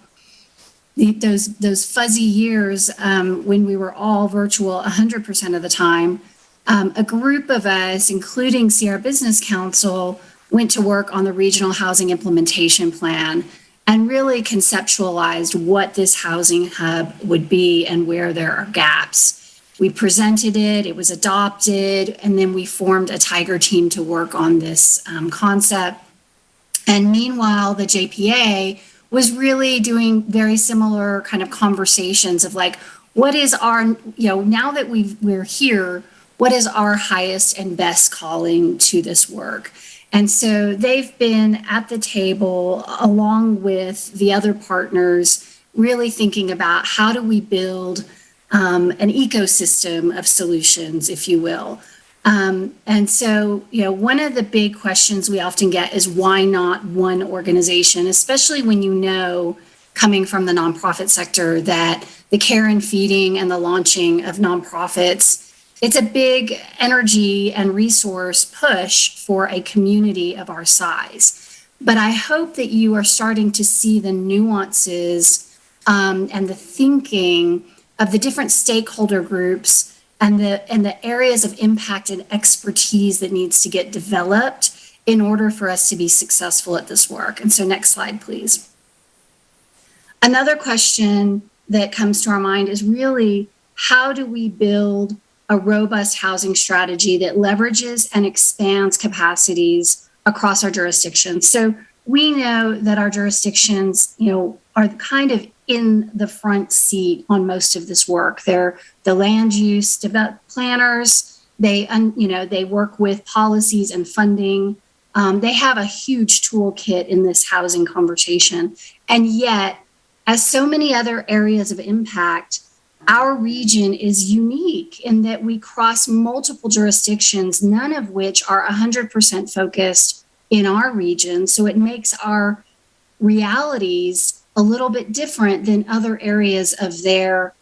those fuzzy years when we were all virtual 100% of the time, a group of us, including Sierra Business Council, went to work on the Regional Housing Implementation Plan and really conceptualized what this housing hub would be and where there are gaps. We presented it, it was adopted, and then we formed a Tiger team to work on this concept. And meanwhile, the JPA was really doing very similar kind of conversations of like, what is our, now that we're here, what is our highest and best calling to this work? And so they've been at the table along with the other partners, really thinking about how do we build an ecosystem of solutions, if you will. And so, one of the big questions we often get is why not one organization, especially when coming from the nonprofit sector, that the care and feeding and the launching of nonprofits, it's a big energy and resource push for a community of our size. But I hope that you are starting to see the nuances and the thinking of the different stakeholder groups and the areas of impact and expertise that needs to get developed in order for us to be successful at this work. And so next slide, please. Another question that comes to our mind is really, how do we build a robust housing strategy that leverages and expands capacities across our jurisdictions? So we know that our jurisdictions, are kind of in the front seat on most of this work. They're the land use planners. They work with policies and funding. They have a huge toolkit in this housing conversation. And yet, as so many other areas of impact, our region is unique in that we cross multiple jurisdictions, none of which are 100% focused in our region. So it makes our realities a little bit different than other areas of their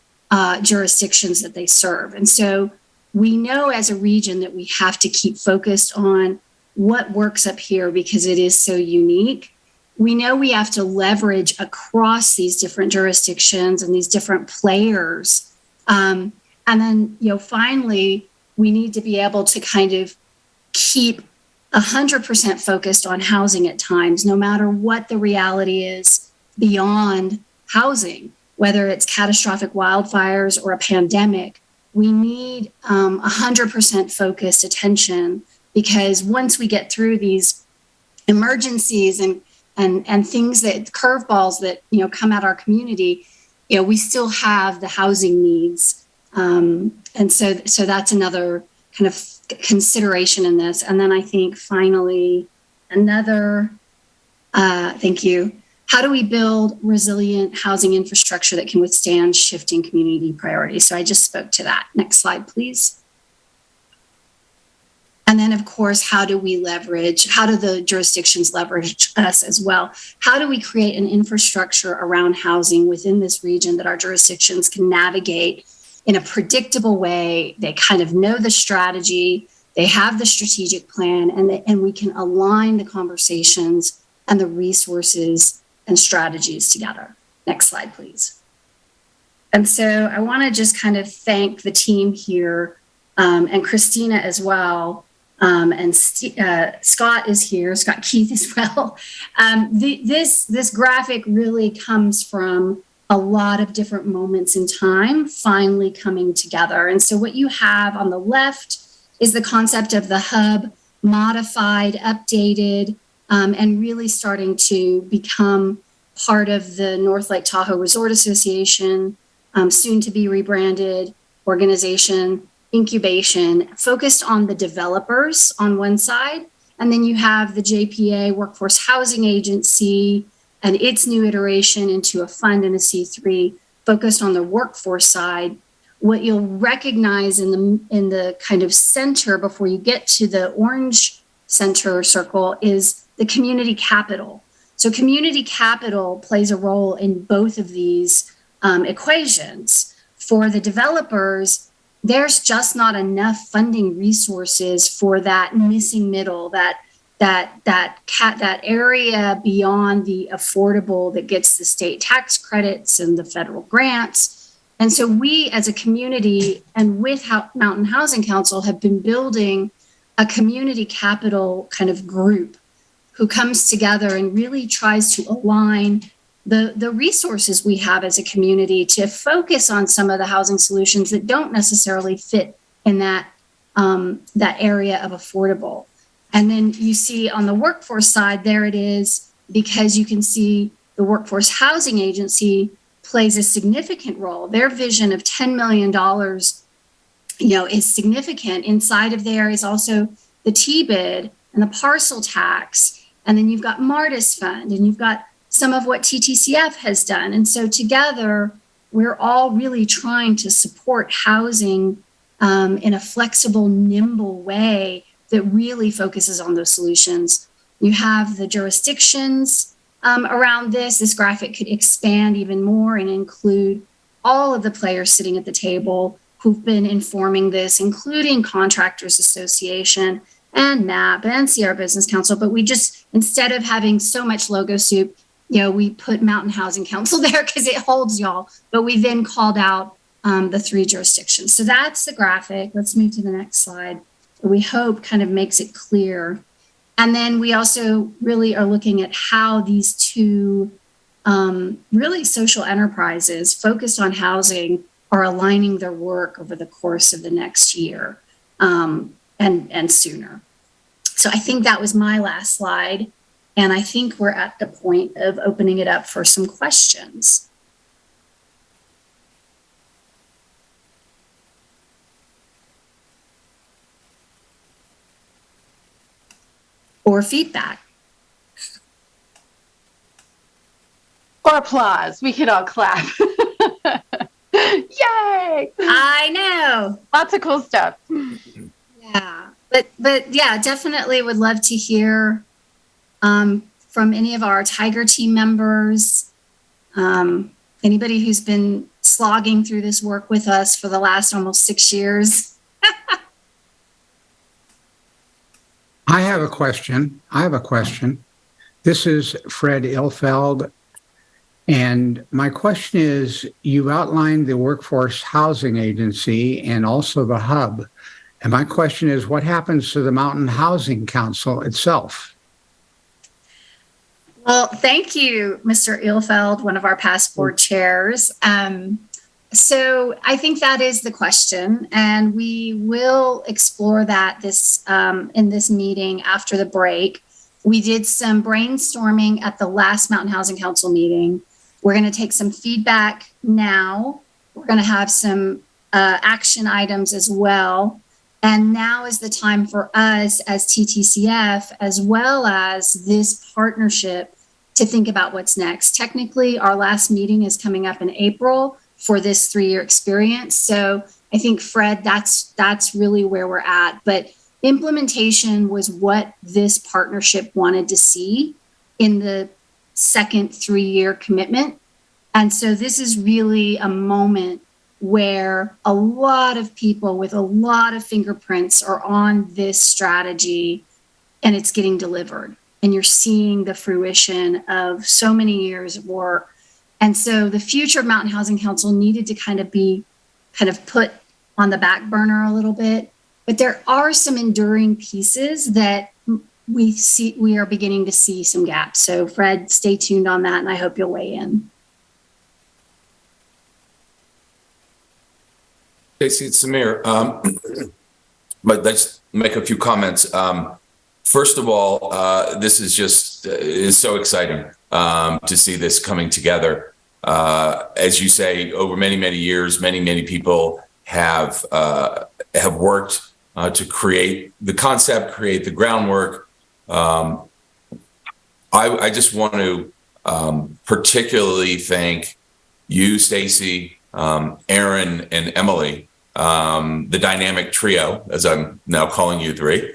jurisdictions that they serve. And so we know as a region that we have to keep focused on what works up here because it is so unique. We know we have to leverage across these different jurisdictions and these different players. And then, finally, we need to be able to kind of keep 100% focused on housing at times, no matter what the reality is beyond housing, whether it's catastrophic wildfires or a pandemic. We need 100% focused attention, because once we get through these emergencies and and things that curveballs that, come at our community, we still have the housing needs. And so that's another kind of consideration in this. And then I think finally, thank you. How do we build resilient housing infrastructure that can withstand shifting community priorities? So I just spoke to that. Next slide, please. And then, of course, how do the jurisdictions leverage us as well? How do we create an infrastructure around housing within this region that our jurisdictions can navigate in a predictable way? They kind of know the strategy, they have the strategic plan, and we can align the conversations and the resources and strategies together. Next slide, please. And so I want to just kind of thank the team here, and Christina as well. And Scott is here, Scott Keith as well. This graphic really comes from a lot of different moments in time finally coming together. And so what you have on the left is the concept of the hub modified, updated, and really starting to become part of the North Lake Tahoe Resort Association, soon to be rebranded organization, incubation, focused on the developers on one side. And then you have the JPA, Workforce Housing Agency, and its new iteration into a fund and a C3 focused on the workforce side. What you'll recognize in the kind of center before you get to the orange center circle is the community capital. So community capital plays a role in both of these equations. For the developers, there's just not enough funding resources for that missing middle, that area beyond the affordable that gets the state tax credits and the federal grants. And so we as a community and with Mountain Housing Council have been building a community capital kind of group who comes together and really tries to align the resources we have as a community to focus on some of the housing solutions that don't necessarily fit in that area of affordable. And then you see on the workforce side, there it is, because you can see the Workforce Housing Agency plays a significant role. Their vision of $10 million, is significant. Inside of there is also the T-bid and the parcel tax. And then you've got MARTIS Fund, and you've got some of what TTCF has done. And so together, we're all really trying to support housing in a flexible, nimble way that really focuses on those solutions. You have the jurisdictions around this. This graphic could expand even more and include all of the players sitting at the table who've been informing this, including Contractors Association and NAP and Sierra Business Council. But we just, instead of having so much logo soup, we put Mountain Housing Council there because it holds y'all. But we then called out the 3 jurisdictions. So that's the graphic. Let's move to the next slide. We hope kind of makes it clear. And then we also really are looking at how these 2 really social enterprises focused on housing are aligning their work over the course of the next year and sooner. So I think that was my last slide. And I think we're at the point of opening it up for some questions. Or feedback. Or applause. We could all clap. Yay! I know. Lots of cool stuff. Yeah. But yeah, definitely would love to hear from any of our Tiger team members, anybody who's been slogging through this work with us for the last almost 6 years. I have a question. This is Fred Ilfeld. And my question is, you outlined the Workforce Housing Agency and also the hub. And my question is, what happens to the Mountain Housing Council itself? Well, thank you, Mr. Ilfeld, one of our past board chairs. So I think that is the question, and we will explore that in this meeting after the break. We did some brainstorming at the last Mountain Housing Council meeting. We're going to take some feedback now. We're going to have some action items as well. And now is the time for us as TTCF, as well as this partnership, to think about what's next. Technically, our last meeting is coming up in April for this 3-year experience. So I think, Fred, that's really where we're at. But implementation was what this partnership wanted to see in the second 3-year commitment. And so this is really a moment where a lot of people with a lot of fingerprints are on this strategy, and it's getting delivered. And you're seeing the fruition of so many years of work. And so the future of Mountain Housing Council needed to kind of be put on the back burner a little bit. But there are some enduring pieces that we are beginning to see some gaps. So Fred, stay tuned on that, and I hope you'll weigh in. Stacey, it's Samir. But let's make a few comments. First of all, this is just is so exciting to see this coming together. As you say, over many, many years, many people have worked to create the concept, create the groundwork. I just want to particularly thank you, Stacey, Aaron, and Emily, the dynamic trio, as I'm now calling you three,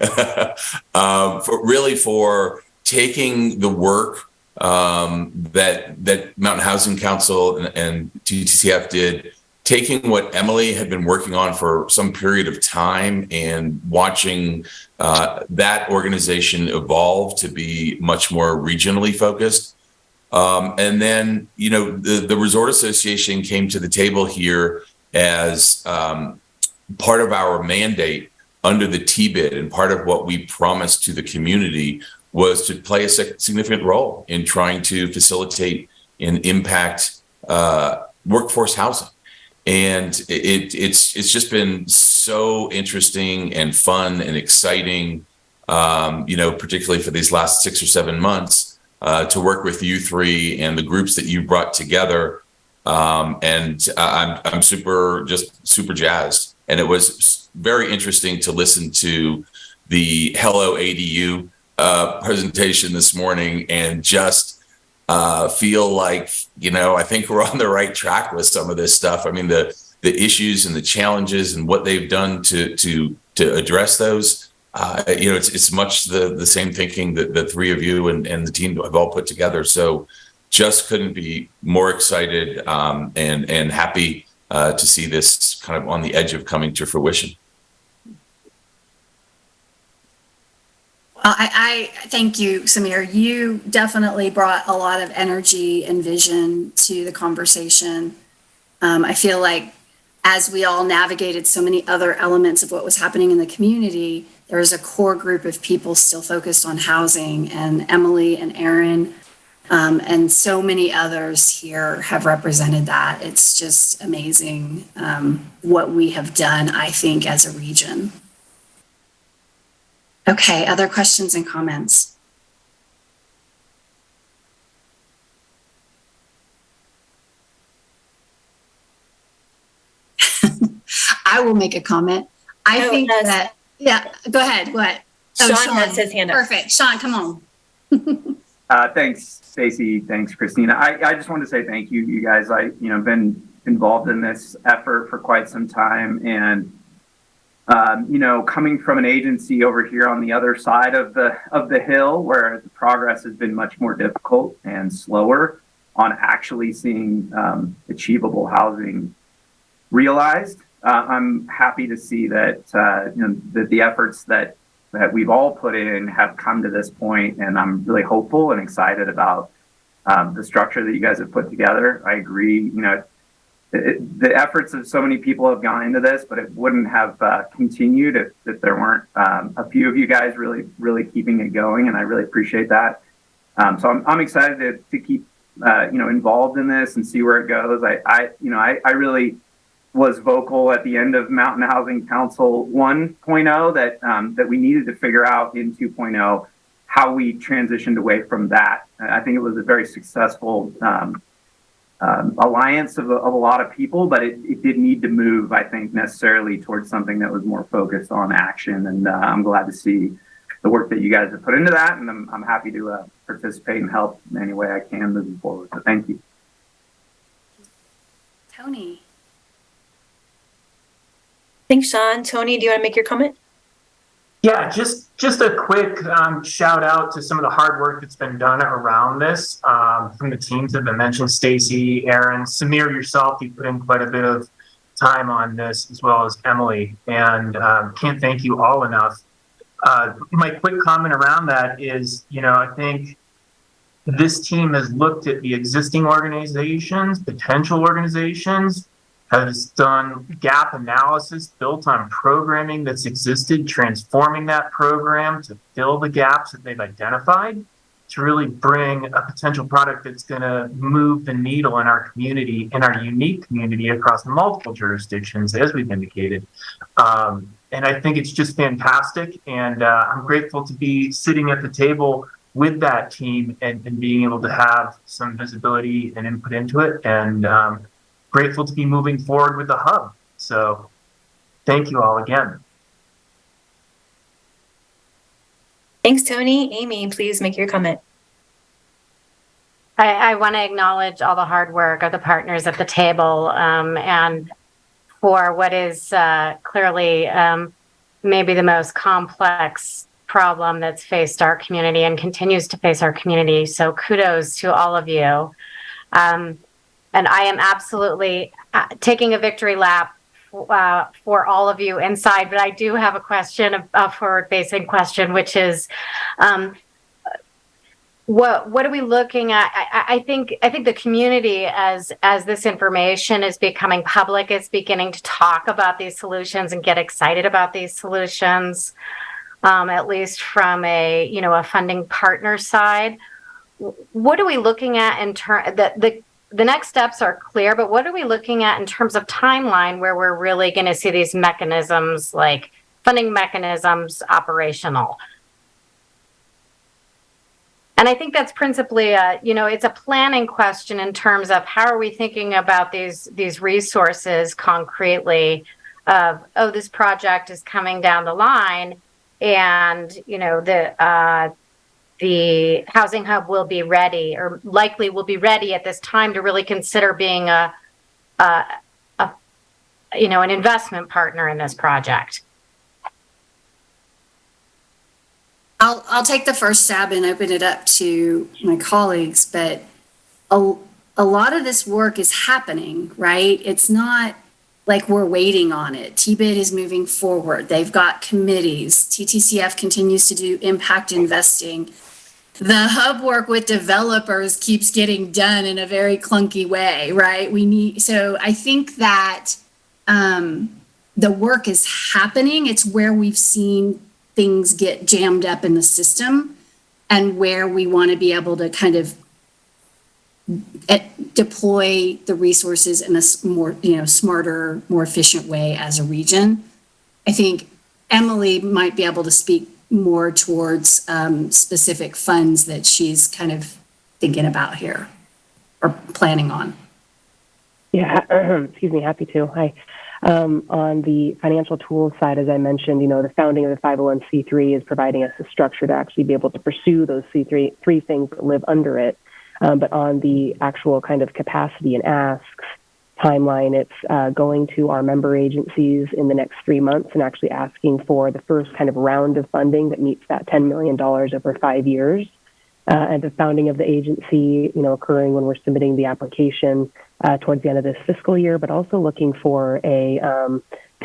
for taking the work that Mountain Housing Council and TTCF did, taking what Emily had been working on for some period of time and watching that organization evolve to be much more regionally focused. And then, the Resort Association came to the table here as part of our mandate under the T-bid, and part of what we promised to the community was to play a significant role in trying to facilitate and impact workforce housing. And it's just been so interesting and fun and exciting, particularly for these last 6 or 7 months, to work with you three and the groups that you brought together. And I'm super jazzed. And it was very interesting to listen to the Hello ADU presentation this morning and just feel like, I think we're on the right track with some of this stuff. I mean, the issues and the challenges and what they've done to address those, it's much the same thinking that the three of you and the team have all put together. So just couldn't be more excited and happy to see this kind of on the edge of coming to fruition. Well, I thank you, Samir. You definitely brought a lot of energy and vision to the conversation. I feel like as we all navigated so many other elements of what was happening in the community, there was a core group of people still focused on housing, and Emily and Aaron and so many others here have represented that. It's just amazing what we have done, I think, as a region. Okay, other questions and comments? I will make a comment. I think that, go ahead. What? Sean has his hand up. Perfect. Sean, come on. Thanks, Stacey. Thanks, Christina. I just wanted to say thank you, you guys. Been involved in this effort for quite some time, and coming from an agency over here on the other side of the hill, where the progress has been much more difficult and slower on actually seeing achievable housing realized. I'm happy to see that that the efforts that we've all put in have come to this point, and I'm really hopeful and excited about the structure that you guys have put together. I agree. The efforts of so many people have gone into this, but it wouldn't have continued if there weren't a few of you guys really keeping it going, and I really appreciate that. So I'm excited to keep involved in this and see where it goes. I really was vocal at the end of Mountain Housing Council 1.0 that we needed to figure out in 2.0 how we transitioned away from that. I think it was a very successful alliance of a lot of people, but it did need to move, I think, necessarily towards something that was more focused on action. And I'm glad to see the work that you guys have put into that, and I'm happy to participate and help in any way I can moving forward. So thank you. Tony. Thanks, Sean. Tony, do you want to make your comment? Yeah, just a quick shout out to some of the hard work that's been done around this from the teams that have been mentioned. Stacy, Aaron, Samir, yourself, you put in quite a bit of time on this, as well as Emily, and can't thank you all enough. My quick comment around that is, I think this team has looked at the existing organizations, potential organizations, has done gap analysis built on programming that's existed, transforming that program to fill the gaps that they've identified, to really bring a potential product that's going to move the needle in our community, in our unique community across multiple jurisdictions, as we've indicated. And I think it's just fantastic. And I'm grateful to be sitting at the table with that team and being able to have some visibility and input into it. And grateful to be moving forward with the hub. So thank you all again. Thanks, Tony. Amy, please make your comment. I want to acknowledge all the hard work of the partners at the table and for what is clearly maybe the most complex problem that's faced our community and continues to face our community. So kudos to all of you. And I am absolutely taking a victory lap for all of you inside. But I do have a question, a forward-facing question, which is, what are we looking at? I think the community, as this information is becoming public, is beginning to talk about these solutions and get excited about these solutions. At least from a funding partner side. What are we looking at in terms the next steps are clear, but what are we looking at in terms of timeline where we're really going to see these mechanisms, like funding mechanisms, operational? And I think that's principally it's a planning question in terms of how are we thinking about these resources concretely of, this project is coming down the line, and the housing hub will be ready, or likely will be ready at this time to really consider being an investment partner in this project. I'll take the first stab and open it up to my colleagues, but a lot of this work is happening, right? It's not like we're waiting on it. TBID is moving forward. They've got committees. TTCF continues to do impact investing. The hub work with developers keeps getting done in a very clunky way, right? So I think that the work is happening. It's where we've seen things get jammed up in the system and where we want to be able to kind of deploy the resources in a more, smarter, more efficient way as a region. I think Emily might be able to speak more towards specific funds that she's kind of thinking about here or planning on. Yeah, excuse me, happy to. Hi. On the financial tools side, as I mentioned, the founding of the 501c3 is providing us a structure to actually be able to pursue those three things that live under it. But on the actual kind of capacity and asks timeline, it's going to our member agencies in the next 3 months and actually asking for the first kind of round of funding that meets that $10 million over 5 years. And the founding of the agency, occurring when we're submitting the application towards the end of this fiscal year, but also looking for a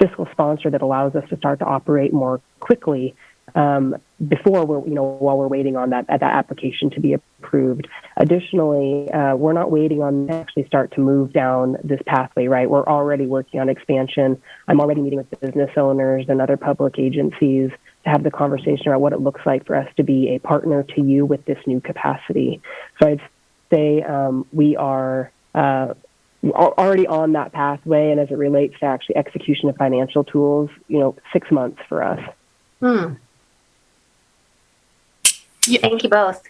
fiscal sponsor that allows us to start to operate more quickly before we're, while we're waiting on that application to be approved. Additionally, we're not waiting on to actually start to move down this pathway, right? We're already working on expansion. I'm already meeting with business owners and other public agencies to have the conversation around what it looks like for us to be a partner to you with this new capacity. So I'd say we are already on that pathway, and as it relates to actually execution of financial tools, 6 months for us. Thank you both.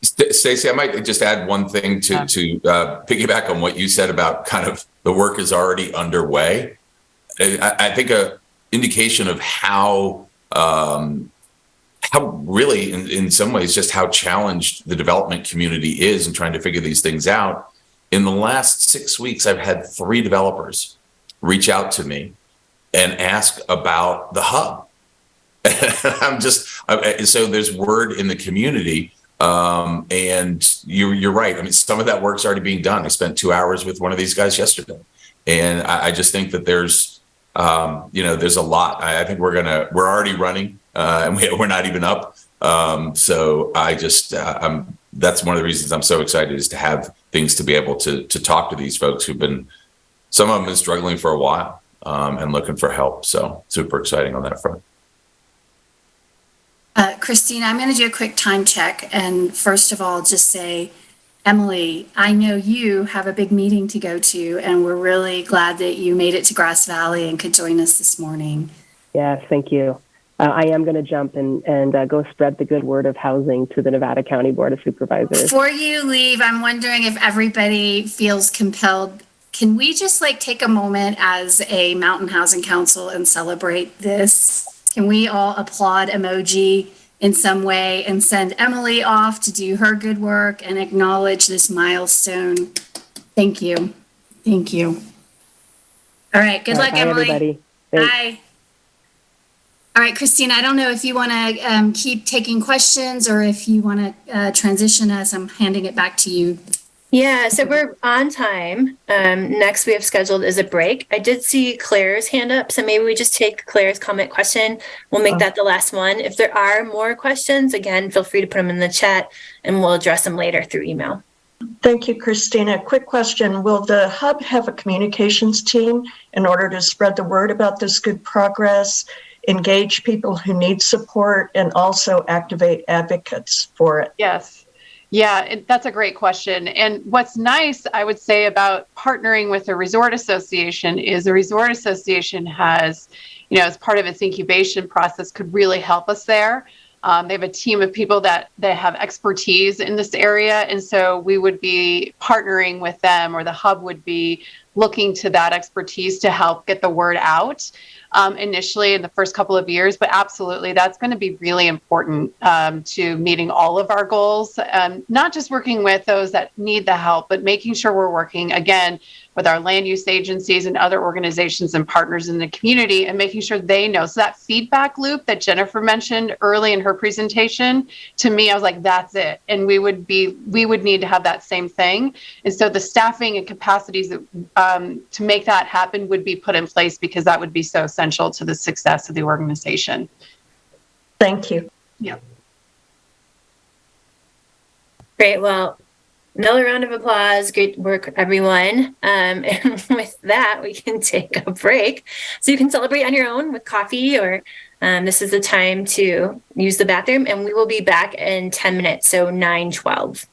Stacey, I might just add one thing to piggyback on what you said about kind of the work is already underway. I think a indication of how really, in some ways, just how challenged the development community is in trying to figure these things out. In the last 6 weeks, I've had 3 developers reach out to me and ask about the hub. So there's word in the community. And you're right. I mean, some of that work's already being done. I spent 2 hours with one of these guys yesterday, and I just think that there's a lot. I think we're already running, and we're not even up. So that's one of the reasons I'm so excited, is to have things to be able to talk to these folks some of them have been struggling for a while, and looking for help. So super exciting on that front. Christine, I'm going to do a quick time check. And first of all, just say, Emily, I know you have a big meeting to go to, and we're really glad that you made it to Grass Valley and could join us this morning. Yes, thank you. I am going to jump and go spread the good word of housing to the Nevada County Board of Supervisors. Before you leave, I'm wondering if everybody feels compelled. Can we just take a moment as a Mountain Housing Council and celebrate this? Can we all applaud emoji in some way and send Emily off to do her good work and acknowledge this milestone? Thank you. Thank you. All right. Good luck, bye, Emily. Everybody. Bye. All right, Christine, I don't know if you want to keep taking questions or if you want to transition us. I'm handing it back to you. Yeah, so we're on time. Next we have scheduled is a break. I did see Claire's hand up, so maybe we just take Claire's comment question. We'll make that the last one. If there are more questions, again, feel free to put them in the chat and we'll address them later through email. Thank you, Christina. Quick question. Will the hub have a communications team in order to spread the word about this good progress, engage people who need support, and also activate advocates for it? Yes. Yeah, that's a great question. And what's nice, I would say, about partnering with a resort association is the resort association has, as part of its incubation process, could really help us there. They have a team of people that have expertise in this area. And so we would be partnering with them, or the hub would be looking to that expertise to help get the word out. Initially in the first couple of years, but absolutely that's going to be really important to meeting all of our goals, not just working with those that need the help, but making sure we're working again with our land use agencies and other organizations and partners in the community, and making sure they know. So that feedback loop that Jennifer mentioned early in her presentation, to me, I was like, that's it. And we would need to have that same thing. And so the staffing and capacities that, to make that happen would be put in place, because that would be so essential to the success of the organization. Thank you. Yeah. Great. Well, another round of applause. Great work, everyone. And with that, we can take a break. So you can celebrate on your own with coffee, or this is the time to use the bathroom. And we will be back in 10 minutes, so 9:12.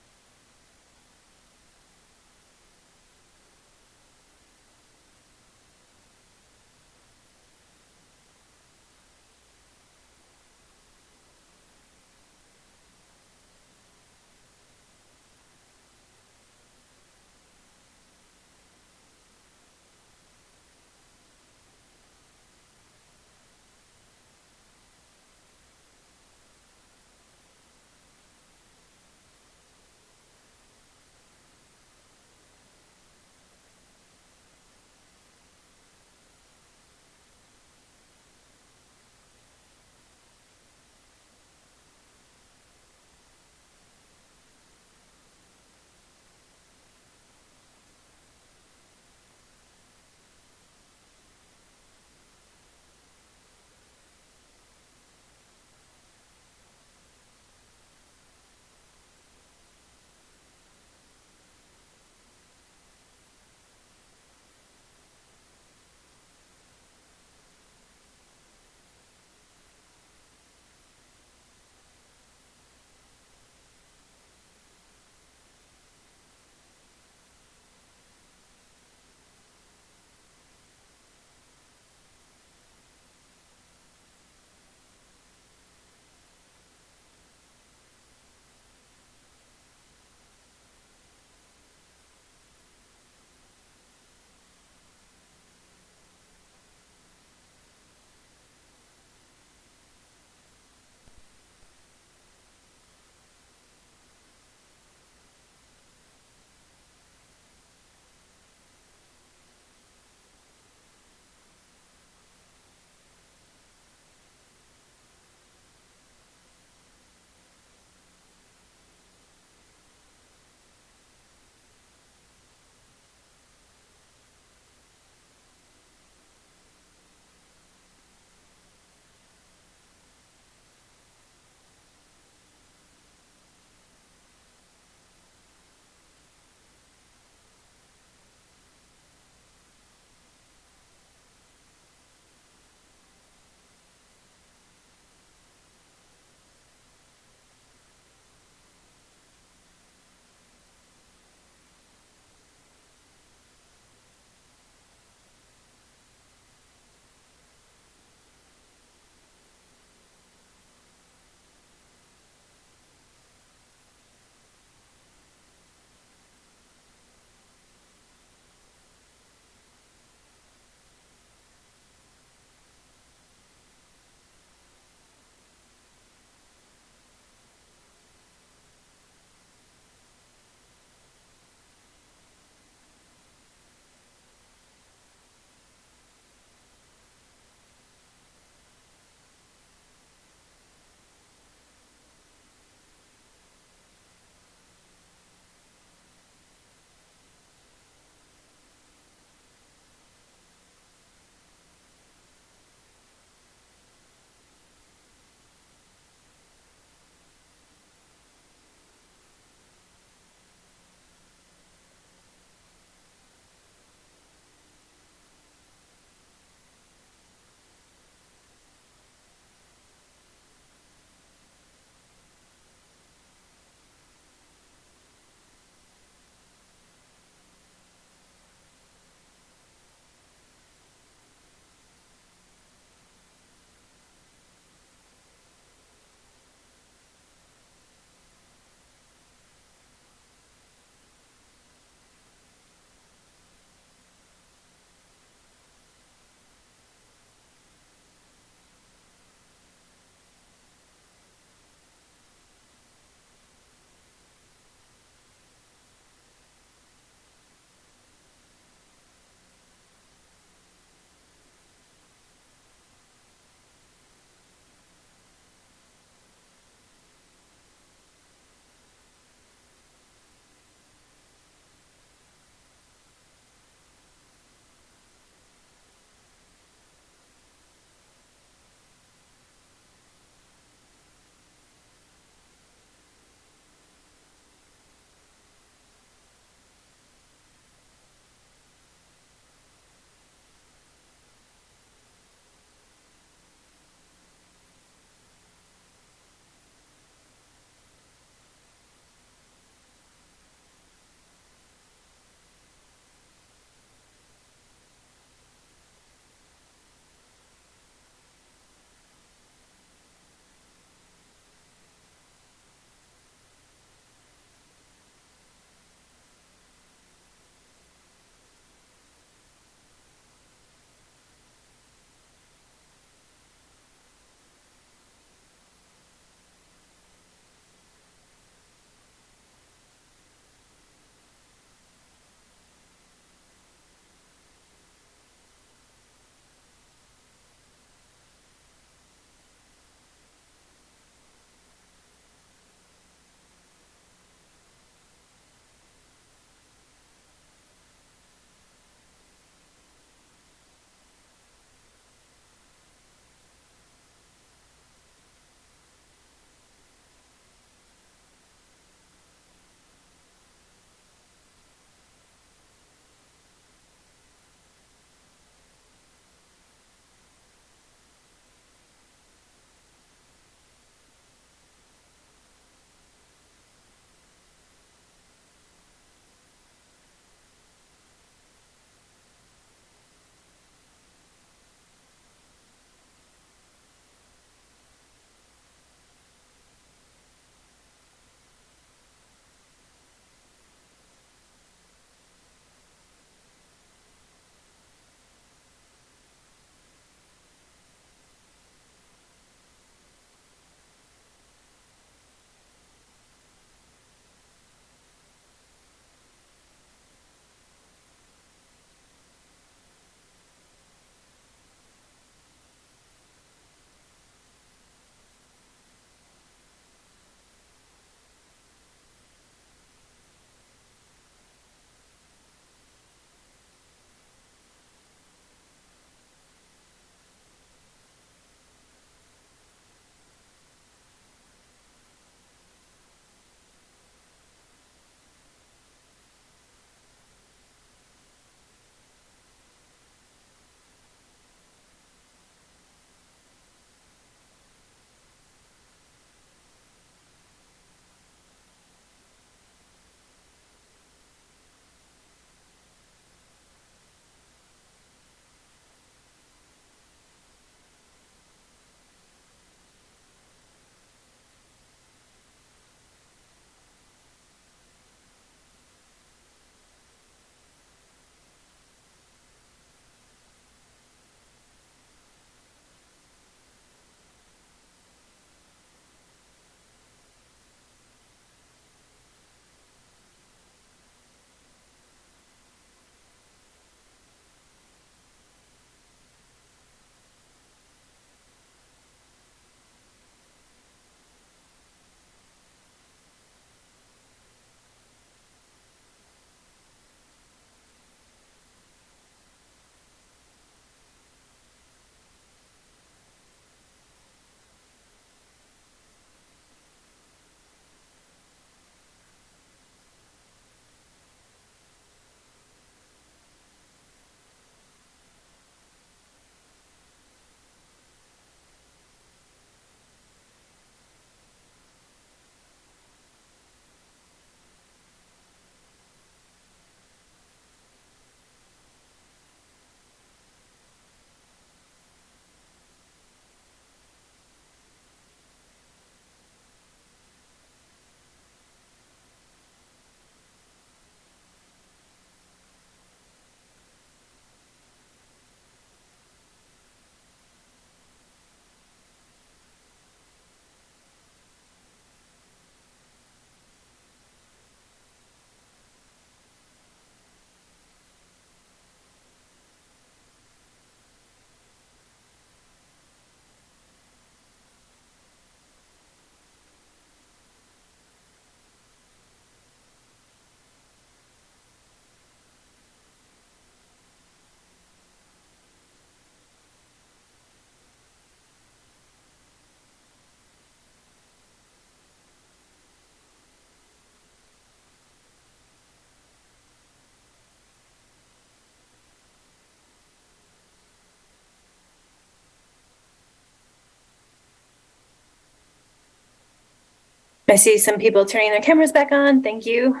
I see some people turning their cameras back on. Thank you.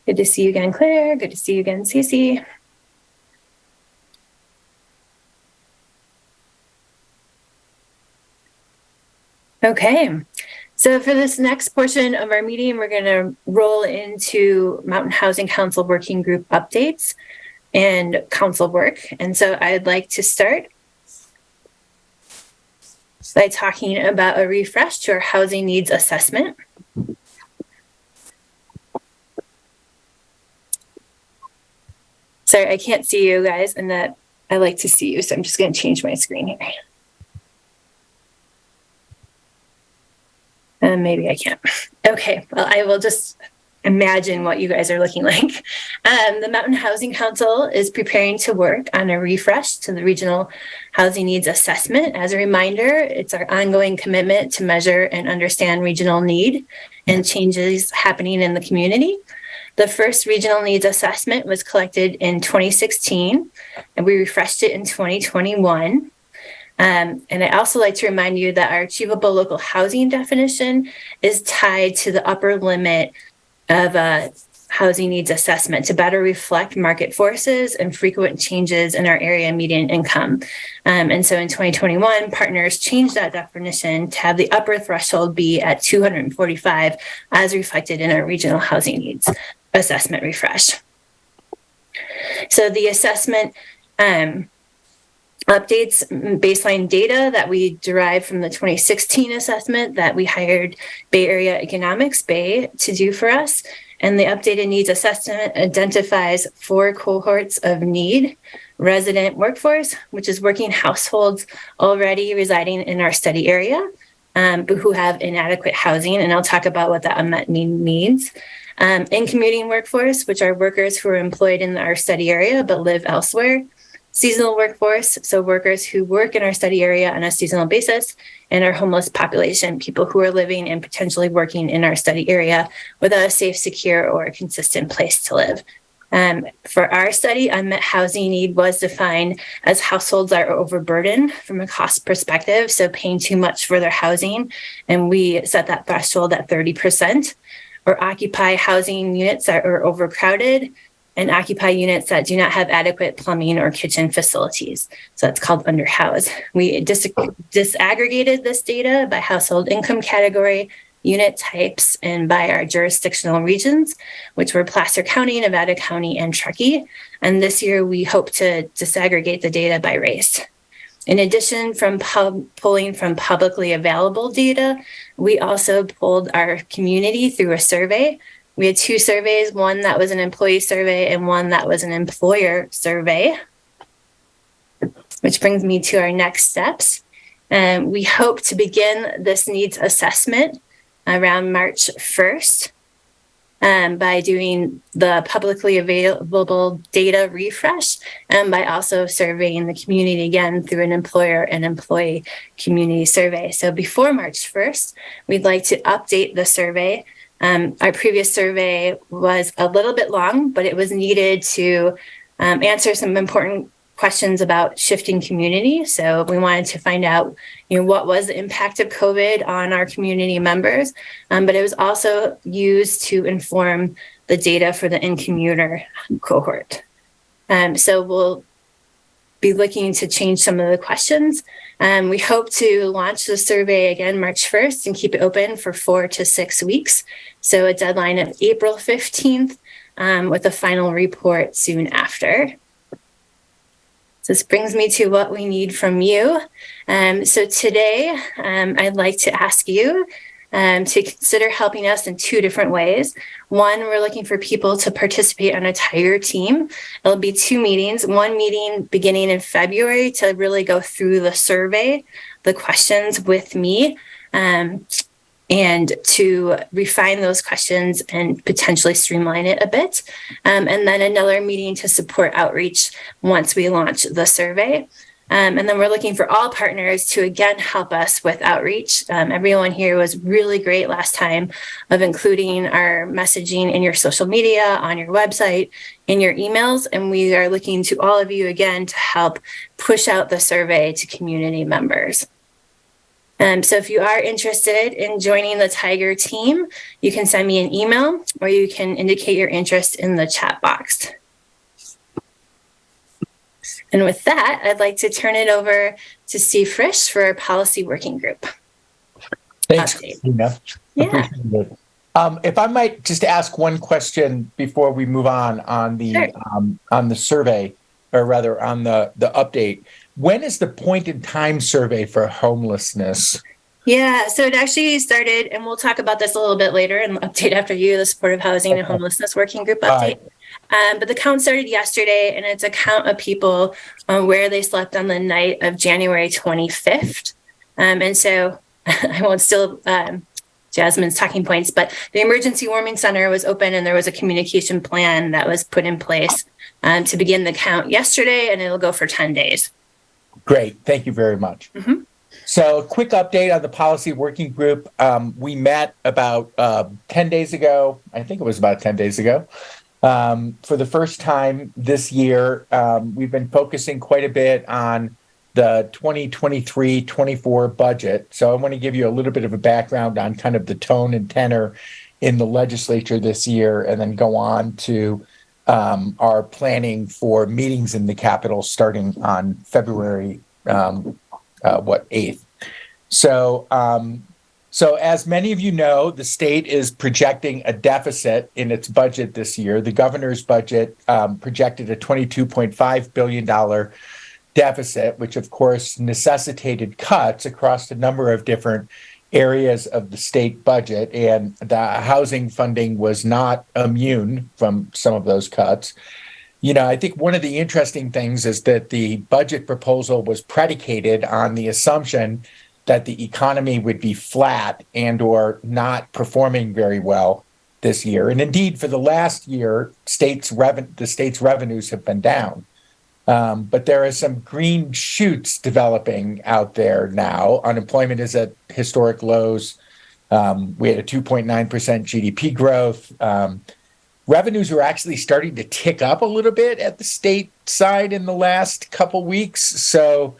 Good to see you again, Claire. Good to see you again, Cece. Okay, so for this next portion of our meeting, we're going to roll into Mountain Housing Council Working Group updates and council work. And so I'd like to start by talking about a refresh to our housing needs assessment. Sorry, I can't see you guys, and that I like to see you, so I'm just going to change my screen here. Maybe I can't. Okay, well, I will just imagine what you guys are looking like. The Mountain Housing Council is preparing to work on a refresh to the Regional Housing Needs Assessment. As a reminder, it's our ongoing commitment to measure and understand regional need and changes happening in the community. The first regional needs assessment was collected in 2016, and we refreshed it in 2021. And I also like to remind you that our achievable local housing definition is tied to the upper limit of a housing needs assessment to better reflect market forces and frequent changes in our area median income. And so in 2021, partners changed that definition to have the upper threshold be at 245 as reflected in our regional housing needs assessment refresh. So the assessment updates baseline data that we derived from the 2016 assessment that we hired Bay Area Economics, Bay, to do for us. And the updated needs assessment identifies 4 cohorts of need: resident workforce, which is working households already residing in our study area, who have inadequate housing. And I'll talk about what that unmet need means. In commuting workforce, which are workers who are employed in our study area but live elsewhere. Seasonal workforce, so workers who work in our study area on a seasonal basis, and our homeless population, people who are living and potentially working in our study area without a safe, secure, or consistent place to live. For our study, unmet housing need was defined as households that are overburdened from a cost perspective, so paying too much for their housing, and we set that threshold at 30%, or occupy housing units that are overcrowded, and occupy units that do not have adequate plumbing or kitchen facilities. So that's called underhoused. We disaggregated this data by household income category, unit types, and by our jurisdictional regions, which were Placer County, Nevada County, and Truckee. And this year, we hope to disaggregate the data by race. In addition, from pulling from publicly available data, we also pulled our community through a survey. We had 2 surveys, one that was an employee survey and one that was an employer survey, which brings me to our next steps. We hope to begin this needs assessment around March 1st by doing the publicly available data refresh and by also surveying the community again through an employer and employee community survey. So before March 1st, we'd like to update the survey. Our previous survey was a little bit long, but it was needed to answer some important questions about shifting community. So we wanted to find out, what was the impact of COVID on our community members, but it was also used to inform the data for the in-commuter cohort. So we'll be looking to change some of the questions. We hope to launch the survey again March 1st and keep it open for 4 to 6 weeks. So a deadline of April 15th with a final report soon after. So this brings me to what we need from you. So today, I'd like to ask you to consider helping us in 2 different ways. One, we're looking for people to participate on a tiger team. It'll be 2 meetings, one meeting beginning in February to really go through the survey, the questions with me, and to refine those questions and potentially streamline it a bit. And then another meeting to support outreach once we launch the survey. And then we're looking for all partners to, again, help us with outreach. Everyone here was really great last time of including our messaging in your social media, on your website, in your emails. And we are looking to all of you, again, to help push out the survey to community members. So if you are interested in joining the Tiger team, you can send me an email or you can indicate your interest in the chat box. And with that, I'd like to turn it over to Steve Frisch for our policy working group. Thanks, Christina. Yeah. Appreciate it. If I might just ask one question before we move on the survey, or rather on the update. When is the point in time survey for homelessness? Yeah, so it actually started, and we'll talk about this a little bit later in the update after you, the supportive housing and homelessness working group update. But the count started yesterday, and it's a count of people where they slept on the night of January 25th. And so I won't steal Jasmine's talking points, but the emergency warming center was open and there was a communication plan that was put in place to begin the count yesterday, and it'll go for 10 days. Great, thank you very much. Mm-hmm. So a quick update on the policy working group. We met about 10 days ago. I think it was about 10 days ago. For the first time this year, we've been focusing quite a bit on the 2023-24 budget. So I want to give you a little bit of a background on kind of the tone and tenor in the legislature this year, and then go on to our planning for meetings in the Capitol starting on February 8th. So as many of you know, the state is projecting a deficit in its budget this year. The governor's budget projected a $22.5 billion deficit, which of course necessitated cuts across a number of different areas of the state budget. And the housing funding was not immune from some of those cuts. You know, I think one of the interesting things is that the budget proposal was predicated on the assumption that the economy would be flat and or not performing very well this year. And indeed, for the last year, the state's revenues have been down. But there are some green shoots developing out there now. Unemployment is at historic lows. We had a 2.9% GDP growth. Revenues are actually starting to tick up a little bit at the state side in the last couple weeks. So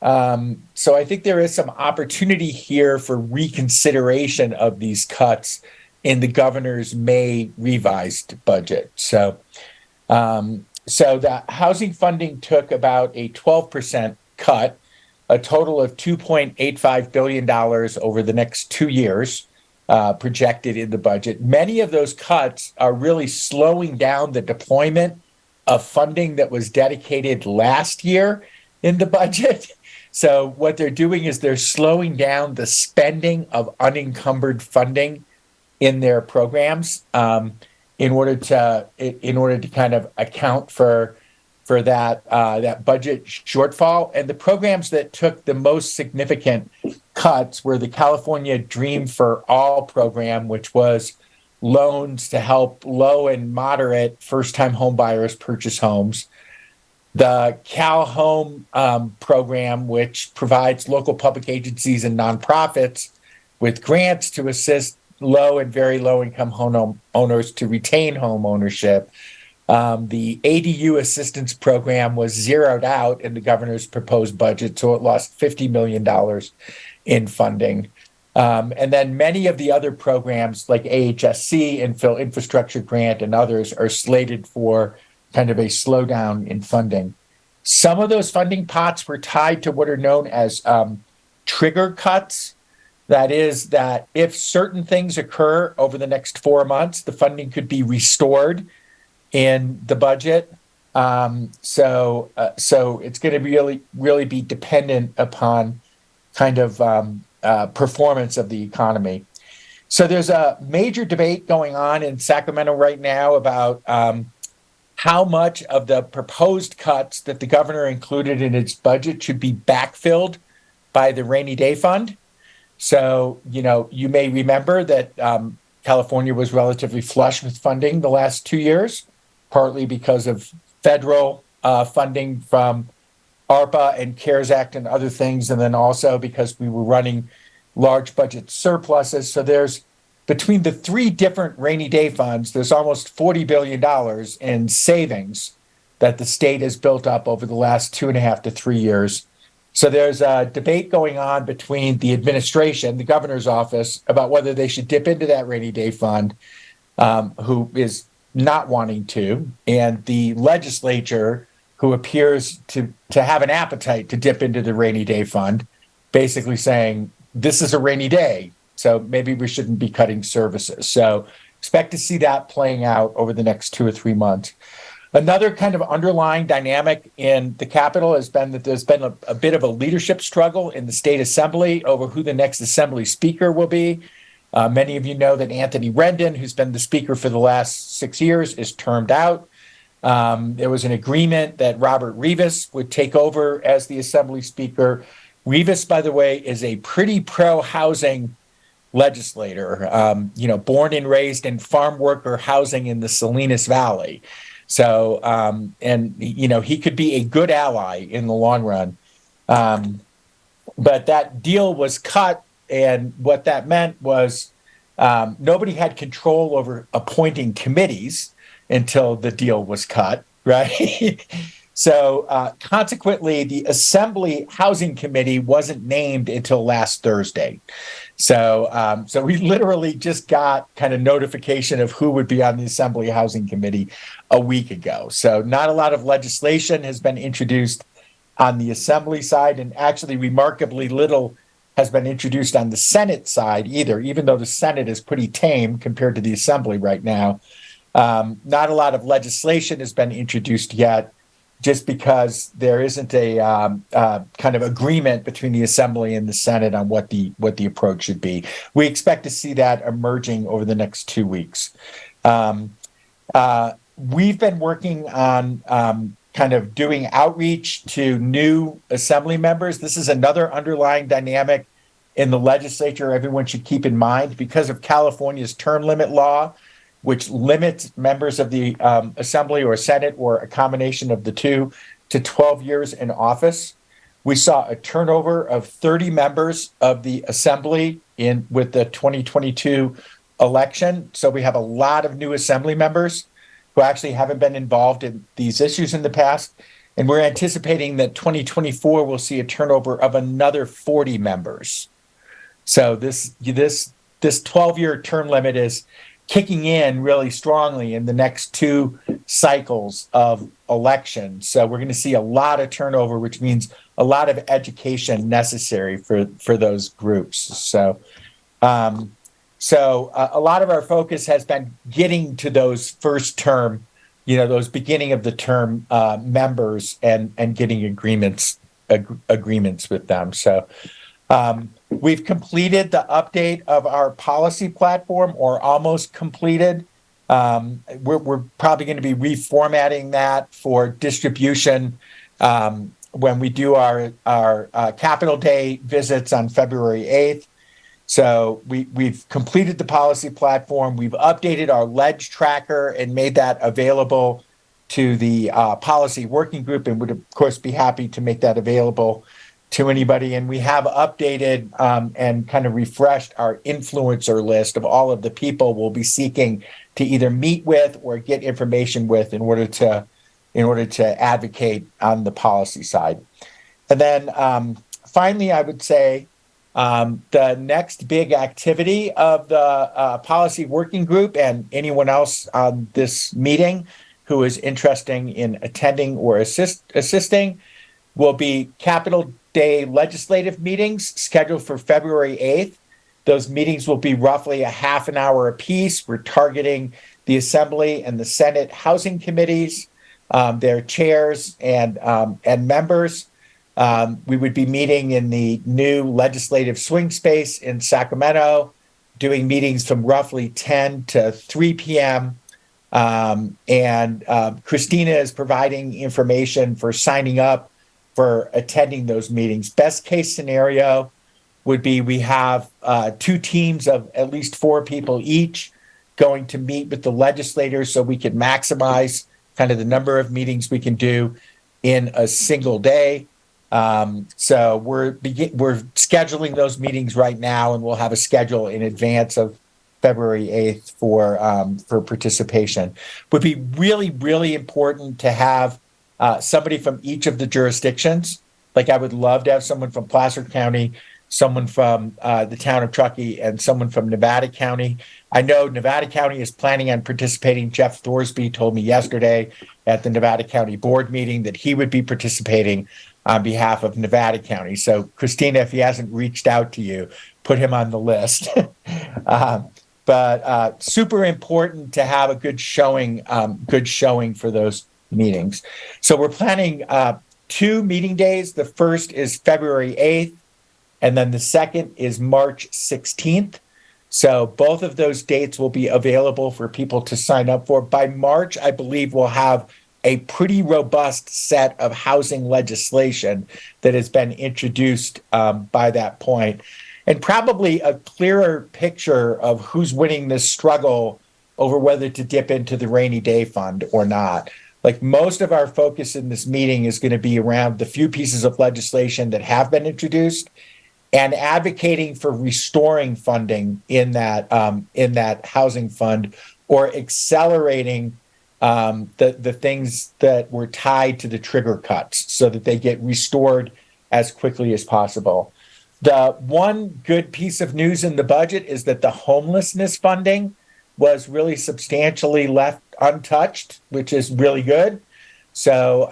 I think there is some opportunity here for reconsideration of these cuts in the governor's May revised budget. So the housing funding took about a 12% cut, a total of $2.85 billion over the next 2 years projected in the budget. Many of those cuts are really slowing down the deployment of funding that was dedicated last year in the budget. So what they're doing is they're slowing down the spending of unencumbered funding in their programs in order to kind of account for that budget shortfall. And the programs that took the most significant cuts were the California Dream for All program, which was loans to help low and moderate first-time home buyers purchase homes. The Cal Home program, which provides local public agencies and nonprofits with grants to assist low and very low-income homeowners to retain home ownership. The ADU assistance program was zeroed out in the governor's proposed budget, so it lost $50 million in funding. And then many of the other programs like AHSC, Infill Infrastructure Grant, and others are slated for kind of a slowdown in funding. Some of those funding pots were tied to what are known as trigger cuts. That is, that if certain things occur over the next 4 months, the funding could be restored in the budget. So it's going to really be dependent upon kind of performance of the economy. So there's a major debate going on in Sacramento right now about how much of the proposed cuts that the governor included in its budget should be backfilled by the rainy day fund. So, you know, you may remember that California was relatively flush with funding the last 2 years, partly because of federal funding from ARPA and CARES Act and other things, and then also because we were running large budget surpluses. So there's, between the three different rainy day funds, there's almost $40 billion in savings that the state has built up over the last 2.5 to 3 years. So there's a debate going on between the administration, the governor's office, about whether they should dip into that rainy day fund, who is not wanting to, and the legislature, who appears to have an appetite to dip into the rainy day fund, basically saying this is a rainy day, so maybe we shouldn't be cutting services. So expect to see that playing out over the next 2 or 3 months. Another kind of underlying dynamic in the Capitol has been that there's been a bit of a leadership struggle in the state assembly over who the next assembly speaker will be. Many of you know that Anthony Rendon, who's been the speaker for the last 6 years, is termed out. There was an agreement that Robert Rivas would take over as the assembly speaker. Rivas, by the way, is a pretty pro-housing legislator, born and raised in farm worker housing in the Salinas Valley. So, he could be a good ally in the long run. But that deal was cut, and what that meant was nobody had control over appointing committees until the deal was cut, right? So, consequently, the Assembly Housing Committee wasn't named until last Thursday. So we literally just got kind of notification of who would be on the Assembly Housing Committee a week ago. So not a lot of legislation has been introduced on the Assembly side, and actually remarkably little has been introduced on the Senate side either, even though the Senate is pretty tame compared to the Assembly right now. Not a lot of legislation has been introduced yet, just because there isn't a kind of agreement between the Assembly and the Senate on what the approach should be. We expect to see that emerging over the next 2 weeks. We've been working on kind of doing outreach to new Assembly members. This is another underlying dynamic in the legislature everyone should keep in mind. Because of California's term limit law, which limits members of the Assembly or Senate or a combination of the two to 12 years in office. We saw a turnover of 30 members of the Assembly with the 2022 election. So we have a lot of new Assembly members who actually haven't been involved in these issues in the past. And we're anticipating that 2024 will see a turnover of another 40 members. So this 12-year term limit is kicking in really strongly in the next 2 cycles of elections. So we're going to see a lot of turnover, which means a lot of education necessary for those groups. So a lot of our focus has been getting to those first term, those beginning of the term members and getting agreements with them. So we've completed the update of our policy platform, or almost completed. We're probably going to be reformatting that for distribution when we do our Capitol Day visits on February 8th. So we've completed the policy platform. We've updated our ledge tracker and made that available to the policy working group, and would, of course, be happy to make that available to anybody. And we have updated and kind of refreshed our influencer list of all of the people we'll be seeking to either meet with or get information with in order to advocate on the policy side. And then finally, I would say the next big activity of the policy working group, and anyone else on this meeting who is interested in attending or assisting, will be Capitol Day legislative meetings scheduled for February 8th. Those meetings will be roughly a half an hour apiece. We're targeting the Assembly and the Senate Housing Committees, their chairs and members. We would be meeting in the new legislative swing space in Sacramento, doing meetings from roughly 10 to 3 p.m. Christina is providing information for signing up for attending those meetings. Best case scenario would be we have 2 teams of at least 4 people each going to meet with the legislators, so we can maximize kind of the number of meetings we can do in a single day. So we're scheduling those meetings right now, and we'll have a schedule in advance of February 8th for participation. Would be really, really important to have somebody from each of the jurisdictions Like I would love to have someone from Placer County, someone from the town of Truckee, and someone from Nevada County. I know Nevada County is planning on participating. Jeff Thorsby told me yesterday at the Nevada County board meeting that he would be participating on behalf of Nevada County. So Christina, if he hasn't reached out to you, put him on the list. But super important to have a good showing for those meetings. So we're planning 2 meeting days. The first is February 8th, and then the second is March 16th. So both of those dates will be available for people to sign up for. By March, I believe we'll have a pretty robust set of housing legislation that has been introduced by that point, and probably a clearer picture of who's winning this struggle over whether to dip into the rainy day fund or not. Like most of our focus in this meeting is going to be around the few pieces of legislation that have been introduced and advocating for restoring funding in that housing fund, or accelerating the things that were tied to the trigger cuts so that they get restored as quickly as possible. The one good piece of news in the budget is that the homelessness funding was really substantially left untouched, which is really good. So,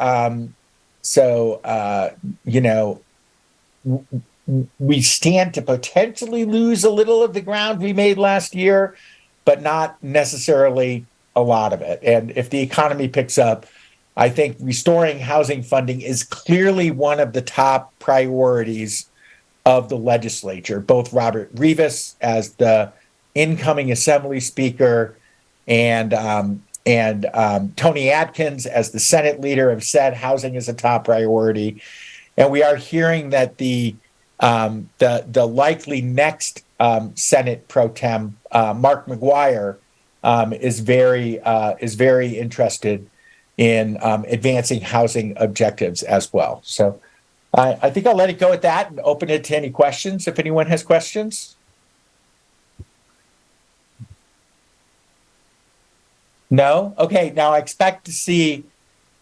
we stand to potentially lose a little of the ground we made last year, but not necessarily a lot of it. And if the economy picks up, I think restoring housing funding is clearly one of the top priorities of the legislature. Both Robert Rivas as the incoming Assembly Speaker and Tony Atkins as the Senate leader have said housing is a top priority. And we are hearing that the likely next Senate pro tem, Mark McGuire, is very interested in advancing housing objectives as well. So I think I'll let it go at that and open it to any questions if anyone has questions. No? Okay, now I expect to see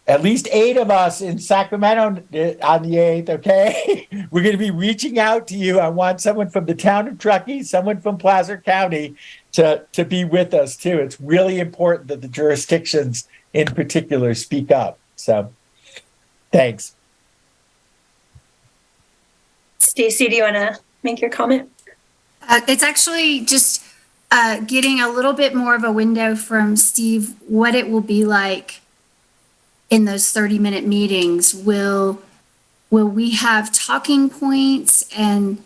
at least 8 of us in Sacramento on the 8th, okay? We're going to be reaching out to you. I want someone from the town of Truckee, someone from Placer County to be with us too. It's really important that the jurisdictions in particular speak up. So thanks. Stacy, do you want to make your comment? It's actually just getting a little bit more of a window from Steve, what it will be like in those 30-minute meetings. Will we have talking points? And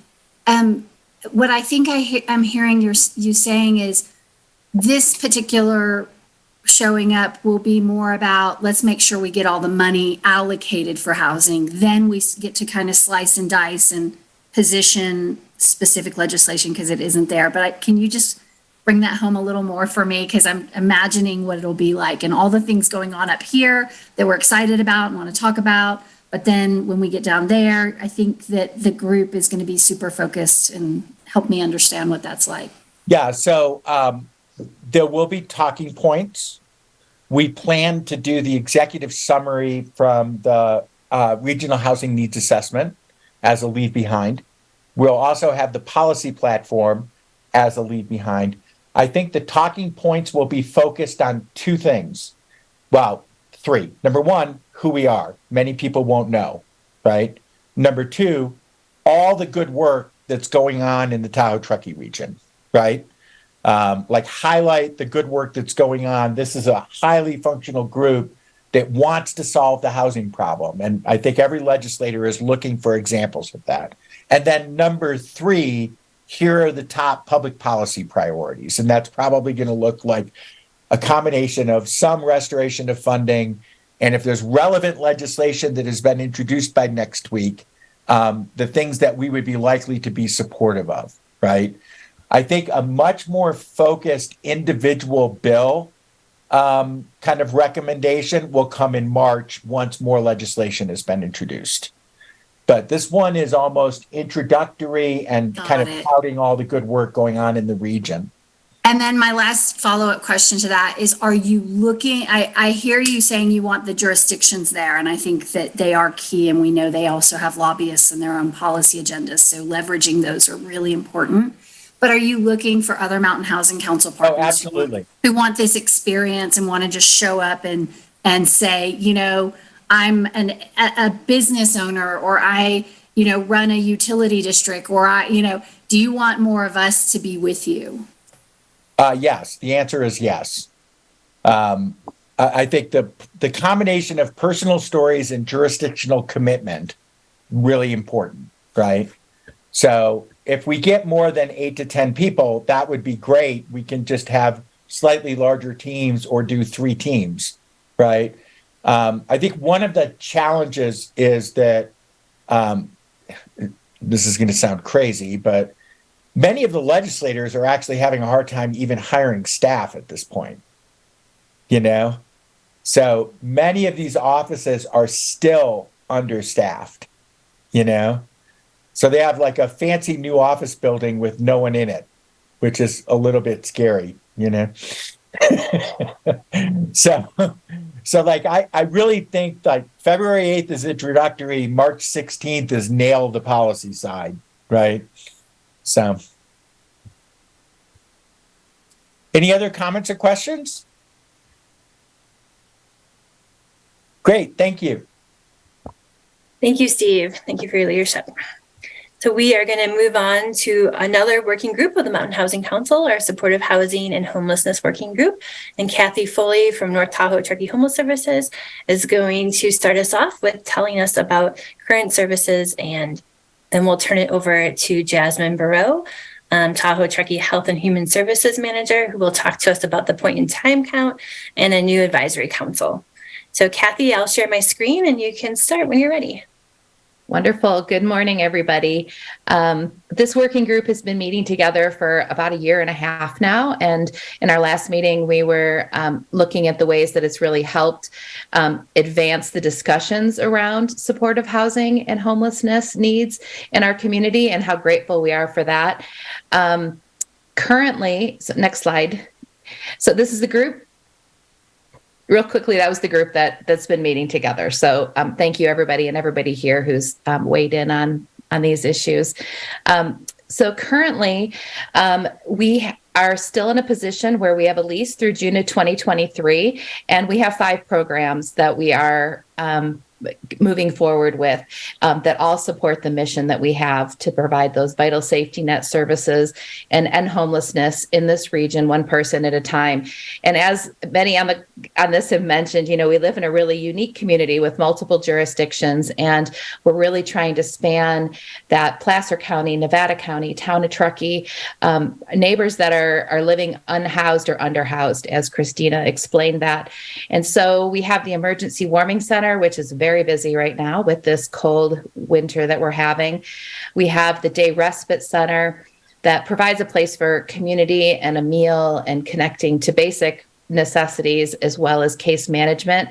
what I think I'm hearing you saying is this particular showing up will be more about, let's make sure we get all the money allocated for housing. Then we get to kind of slice and dice and position specific legislation because it isn't there. But can you just bring that home a little more for me? Because I'm imagining what it'll be like and all the things going on up here that we're excited about and want to talk about. But then when we get down there, I think that the group is going to be super focused and help me understand what that's like. Yeah, so there will be talking points. We plan to do the executive summary from the Regional Housing Needs Assessment as a leave behind. We'll also have the policy platform as a leave behind. I think the talking points will be focused on 2 things. Well, 3. Number 1, who we are. Many people won't know, right? Number 2, all the good work that's going on in the Tahoe Truckee region, right? Like highlight the good work that's going on. This is a highly functional group that wants to solve the housing problem. And I think every legislator is looking for examples of that. And then number 3, here are the top public policy priorities. And that's probably going to look like a combination of some restoration of funding. And if there's relevant legislation that has been introduced by next week, the things that we would be likely to be supportive of, right? I think a much more focused individual bill kind of recommendation will come in March once more legislation has been introduced. But this one is almost introductory and kind of touting all the good work going on in the region. And then my last follow-up question to that is, are you looking, I hear you saying you want the jurisdictions there, and I think that they are key, and we know they also have lobbyists and their own policy agendas, so leveraging those are really important. But are you looking for other Mountain Housing Council partners absolutely. who want this experience and want to just show up and say, you know, I'm a business owner, or I, you know, run a utility district, or I, you know, do you want more of us to be with you? Yes, the answer is yes. I think the combination of personal stories and jurisdictional commitment really important, right? So if we get more than 8 to 10 people, that would be great. We can just have slightly larger teams or do 3 teams, right? I think one of the challenges is that this is going to sound crazy, but many of the legislators are actually having a hard time even hiring staff at this point, you know? So many of these offices are still understaffed, you know? So they have like a fancy new office building with no one in it, which is a little bit scary, you know? So like, I really think like February 8th is introductory, March 16th is nail the policy side, right? So, any other comments or questions? Great, thank you. Thank you, Steve. Thank you for your leadership. So we are going to move on to another working group of the Mountain Housing Council, our supportive housing and homelessness working group. And Kathy Foley from North Tahoe Truckee Homeless Services is going to start us off with telling us about current services, and then we'll turn it over to Jasmine Barreau, Tahoe Truckee Health and Human Services Manager, who will talk to us about the point in time count and a new advisory council. So Kathy, I'll share my screen and you can start when you're ready. Wonderful. Good morning, everybody. This working group has been meeting together for about 1.5 years now. And in our last meeting, we were looking at the ways that it's really helped advance the discussions around supportive housing and homelessness needs in our community, and how grateful we are for that. Currently, so next slide. So this is the group. Real quickly, that was the group that's been meeting together. So thank you, everybody, and everybody here who's weighed in on these issues. So currently, we are still in a position where we have a lease through June of 2023, and we have 5 programs that we are moving forward with that all support the mission that we have to provide those vital safety net services and end homelessness in this region, one person at a time. And as many on this have mentioned, you know, we live in a really unique community with multiple jurisdictions, and we're really trying to span that Placer County, Nevada County, town of Truckee, neighbors that are living unhoused or underhoused, as Christina explained that. And so we have the Emergency Warming Center, which is very busy right now with this cold winter that we're having. We have the Day Respite Center that provides a place for community and a meal and connecting to basic necessities, as well as case management.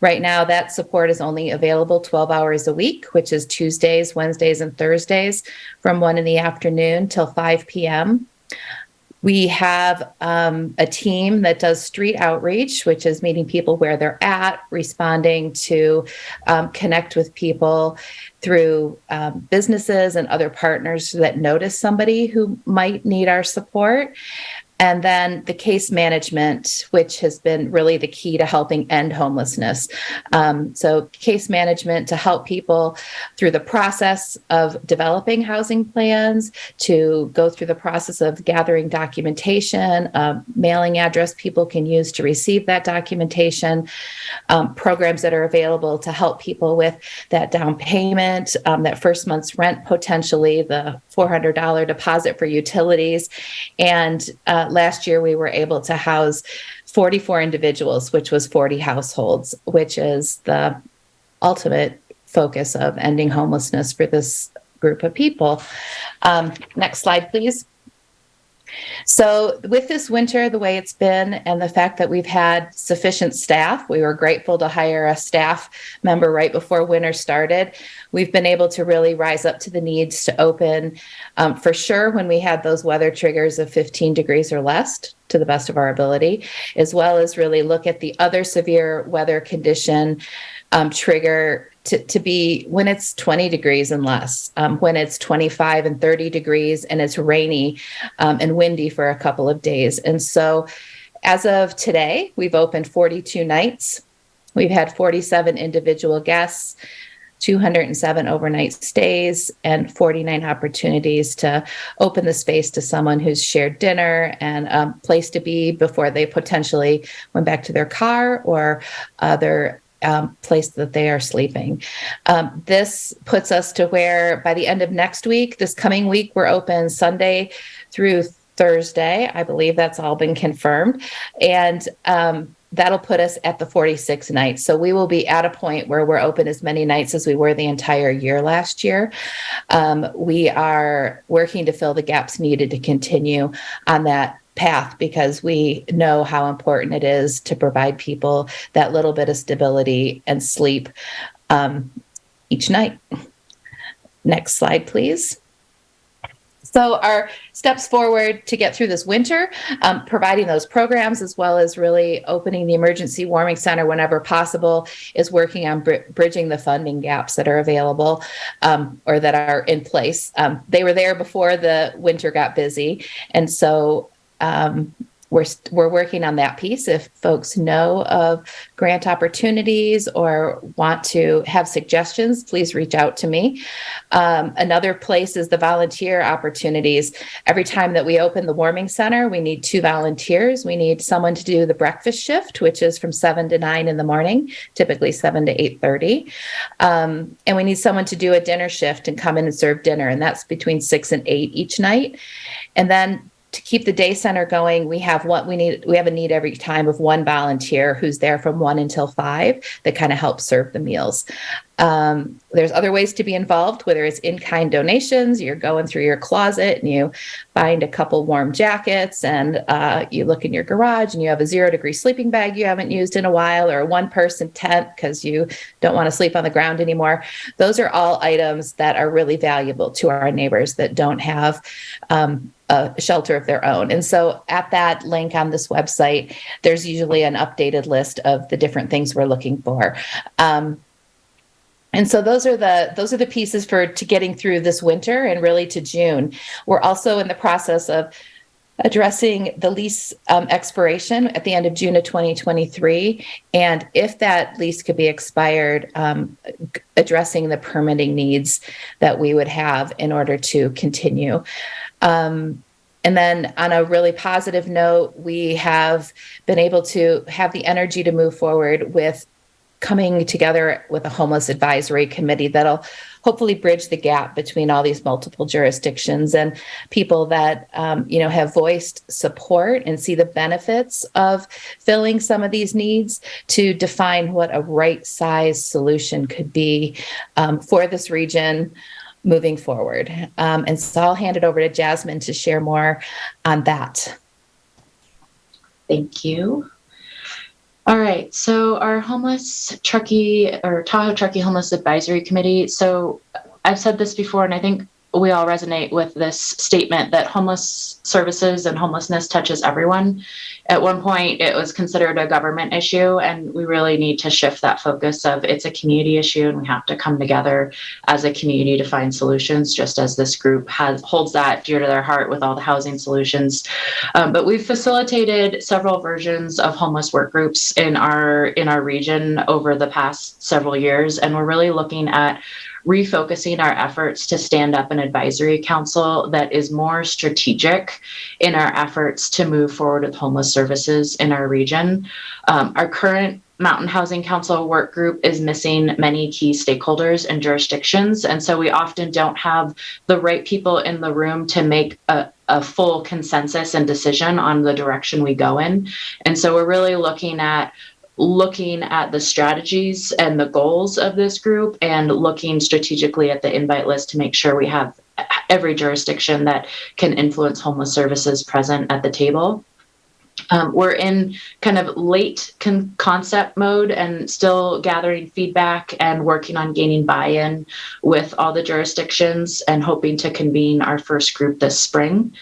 Right now, that support is only available 12 hours a week, which is Tuesdays, Wednesdays, and Thursdays from 1 p.m. till 5 p.m. We have a team that does street outreach, which is meeting people where they're at, responding to connect with people through businesses and other partners that notice somebody who might need our support. And then the case management, which has been really the key to helping end homelessness. So case management to help people through the process of developing housing plans, to go through the process of gathering documentation, mailing address people can use to receive that documentation, programs that are available to help people with that down payment, that first month's rent, potentially the $400 deposit for utilities. And last year, we were able to house 44 individuals, which was 40 households, which is the ultimate focus of ending homelessness for this group of people. Next slide, please. So with this winter, the way it's been, and the fact that we've had sufficient staff, we were grateful to hire a staff member right before winter started. We've been able to really rise up to the needs to open for sure when we had those weather triggers of 15 degrees or less, to the best of our ability, as well as really look at the other severe weather condition trigger to be when it's 20 degrees and less, when it's 25 and 30 degrees and it's rainy and windy for a couple of days. And so as of today, we've opened 42 nights. We've had 47 individual guests, 207 overnight stays, and 49 opportunities to open the space to someone who's shared dinner and a place to be before they potentially went back to their car or other place that they are sleeping. This puts us to where by the end of next week, this coming week, we're open Sunday through Thursday. I believe that's all been confirmed. And that'll put us at the 46 nights. So we will be at a point where we're open as many nights as we were the entire year last year. We are working to fill the gaps needed to continue on that path because we know how important it is to provide people that little bit of stability and sleep each night. Next slide, please. So our steps forward to get through this winter, providing those programs as well as really opening the emergency warming center whenever possible, is working on bridging the funding gaps that are available or that are in place. They were there before the winter got busy. And so we're working on that piece. If folks know of grant opportunities or want to have suggestions, please reach out to me. Another place is the volunteer opportunities. Every time that we open the warming center, we need 2 volunteers. We need someone to do the breakfast shift, which is from 7 to 9 in the morning, typically 7 to 8:30. And we need someone to do a dinner shift and come in and serve dinner. And that's between 6 and 8 each night. And then to keep the day center going, we have a need every time of 1 volunteer who's there from 1 until 5 that kind of helps serve the meals. There's other ways to be involved, whether it's in-kind donations, you're going through your closet and you find a couple warm jackets and you look in your garage and you have a 0-degree sleeping bag you haven't used in a while, or a 1-person tent because you don't want to sleep on the ground anymore. Those are all items that are really valuable to our neighbors that don't have a shelter of their own. And so at that link on this website, there's usually an updated list of the different things we're looking for. And so those are the pieces to getting through this winter and really to June. We're also in the process of addressing the lease expiration at the end of June of 2023. And if that lease could be expired, addressing the permitting needs that we would have in order to continue. And then on a really positive note, we have been able to have the energy to move forward with coming together with a homeless advisory committee that'll hopefully bridge the gap between all these multiple jurisdictions and people that have voiced support and see the benefits of filling some of these needs to define what a right size solution could be for this region moving forward. And so I'll hand it over to Jasmine to share more on that. Thank you. All right, so our homeless Truckee or Tahoe Truckee Homeless Advisory Committee. So I've said this before, and I think we all resonate with this statement that homeless services and homelessness touches everyone. At one point, it was considered a government issue, and we really need to shift that focus of it's a community issue, and we have to come together as a community to find solutions, just as this group holds that dear to their heart with all the housing solutions. But we've facilitated several versions of homeless work groups in our region over the past several years, and we're really looking at refocusing our efforts to stand up an advisory council that is more strategic in our efforts to move forward with homeless services in our region. Our current Mountain Housing Council work group is missing many key stakeholders and jurisdictions, and so we often don't have the right people in the room to make a full consensus and decision on the direction we go in. And so we're really looking at the strategies and the goals of this group and looking strategically at the invite list to make sure we have every jurisdiction that can influence homeless services present at the table. We're in kind of late concept mode and still gathering feedback and working on gaining buy-in with all the jurisdictions and hoping to convene our first group this spring.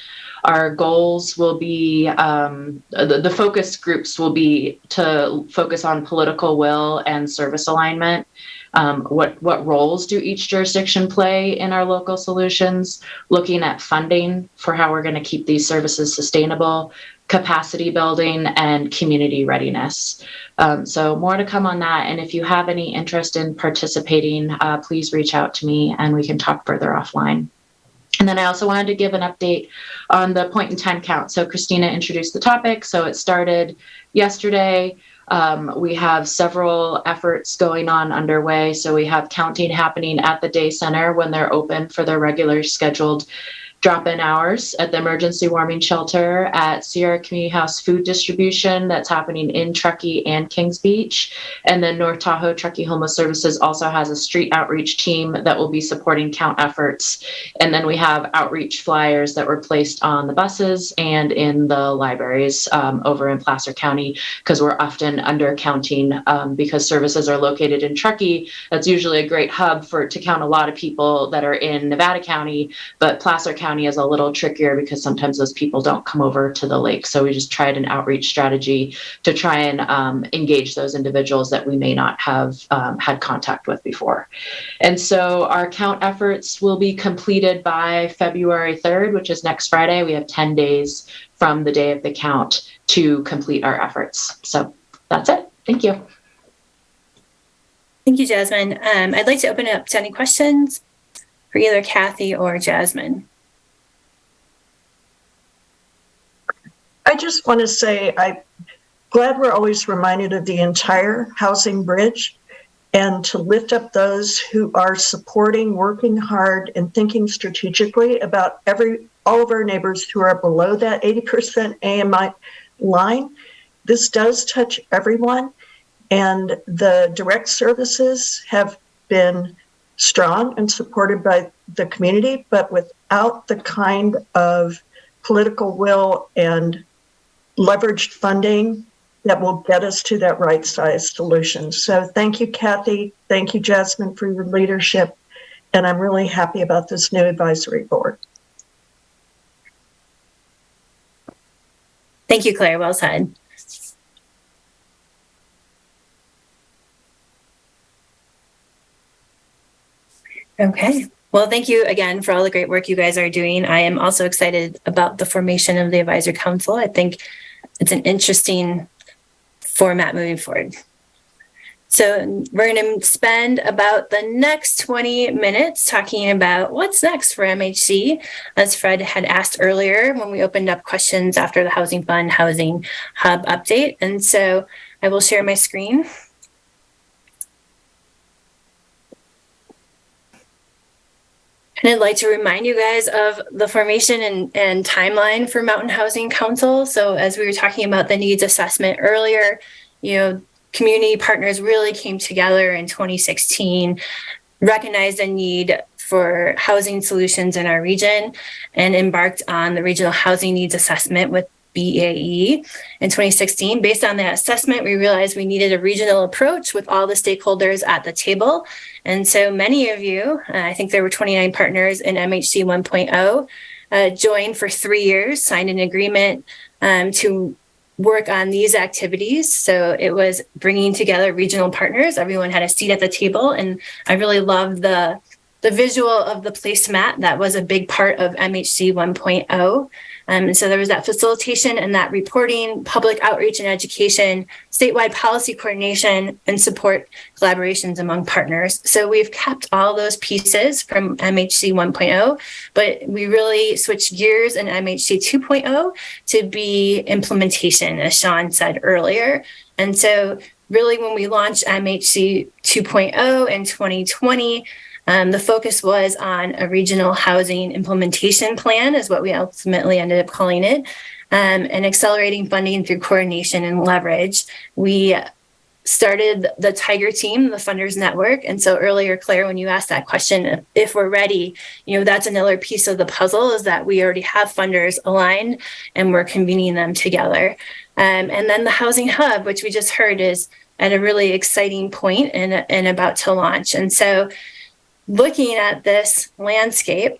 Our goals will be, the focus groups will be to focus on political will and service alignment. What roles do each jurisdiction play in our local solutions? Looking at funding for how we're going to keep these services sustainable, capacity building, and community readiness. So more to come on that. And if you have any interest in participating, please reach out to me and we can talk further offline. And then I also wanted to give an update on the point in time count. So Christina introduced the topic. So it started yesterday. We have several efforts going on underway. So we have counting happening at the day center when they're open for their regular scheduled drop-in hours, at the emergency warming shelter, at Sierra Community House food distribution that's happening in Truckee and Kings Beach. And then North Tahoe Truckee Homeless Services also has a street outreach team that will be supporting count efforts. And then we have outreach flyers that were placed on the buses and in the libraries over in Placer County, because we're often undercounting because services are located in Truckee. That's usually a great hub to count a lot of people that are in Nevada County, but Placer County is a little trickier because sometimes those people don't come over to the lake. So we just tried an outreach strategy to try and engage those individuals that we may not have had contact with before. And so our count efforts will be completed by February 3rd, which is next Friday. We have 10 days from the day of the count to complete our efforts. So that's it. Thank you. Thank you, Jasmine. I'd like to open it up to any questions for either Kathy or Jasmine. I just want to say I'm glad we're always reminded of the entire housing bridge and to lift up those who are supporting, working hard, and thinking strategically about all of our neighbors who are below that 80% AMI line. This does touch everyone, and the direct services have been strong and supported by the community, but without the kind of political will and leveraged funding that will get us to that right size solution. So thank you, Kathy. Thank you, Jasmine, for your leadership. And I'm really happy about this new advisory board. Thank you, Claire. Well said. Okay. Well, thank you again for all the great work you guys are doing. I am also excited about the formation of the Advisory Council. I think it's an interesting format moving forward. So we're going to spend about the next 20 minutes talking about what's next for MHC, as Fred had asked earlier when we opened up questions after the Housing Fund Housing Hub update. And so I will share my screen. And I'd like to remind you guys of the formation and timeline for Mountain Housing Council. So as we were talking about the needs assessment earlier, community partners really came together in 2016, recognized a need for housing solutions in our region, and embarked on the Regional Housing Needs Assessment with BAE in 2016. Based on that assessment, we realized we needed a regional approach with all the stakeholders at the table. And so many of you, I think there were 29 partners in MHC 1.0, joined for 3 years, signed an agreement to work on these activities. So it was bringing together regional partners. Everyone had a seat at the table. And I really loved the visual of the placemat. That was a big part of MHC 1.0. And so there was that facilitation and that reporting, public outreach and education, statewide policy coordination, and support collaborations among partners. So we've kept all those pieces from MHC 1.0, but we really switched gears in MHC 2.0 to be implementation, as Sean said earlier. And so really when we launched MHC 2.0 in 2020, the focus was on a regional housing implementation plan, is what we ultimately ended up calling it, and accelerating funding through coordination and leverage. We started the Tiger team, the Funders Network. And so earlier, Claire, when you asked that question, if we're ready, that's another piece of the puzzle, is that we already have funders aligned and we're convening them together. And then the Housing Hub, which we just heard, is at a really exciting point and about to launch. And so looking at this landscape,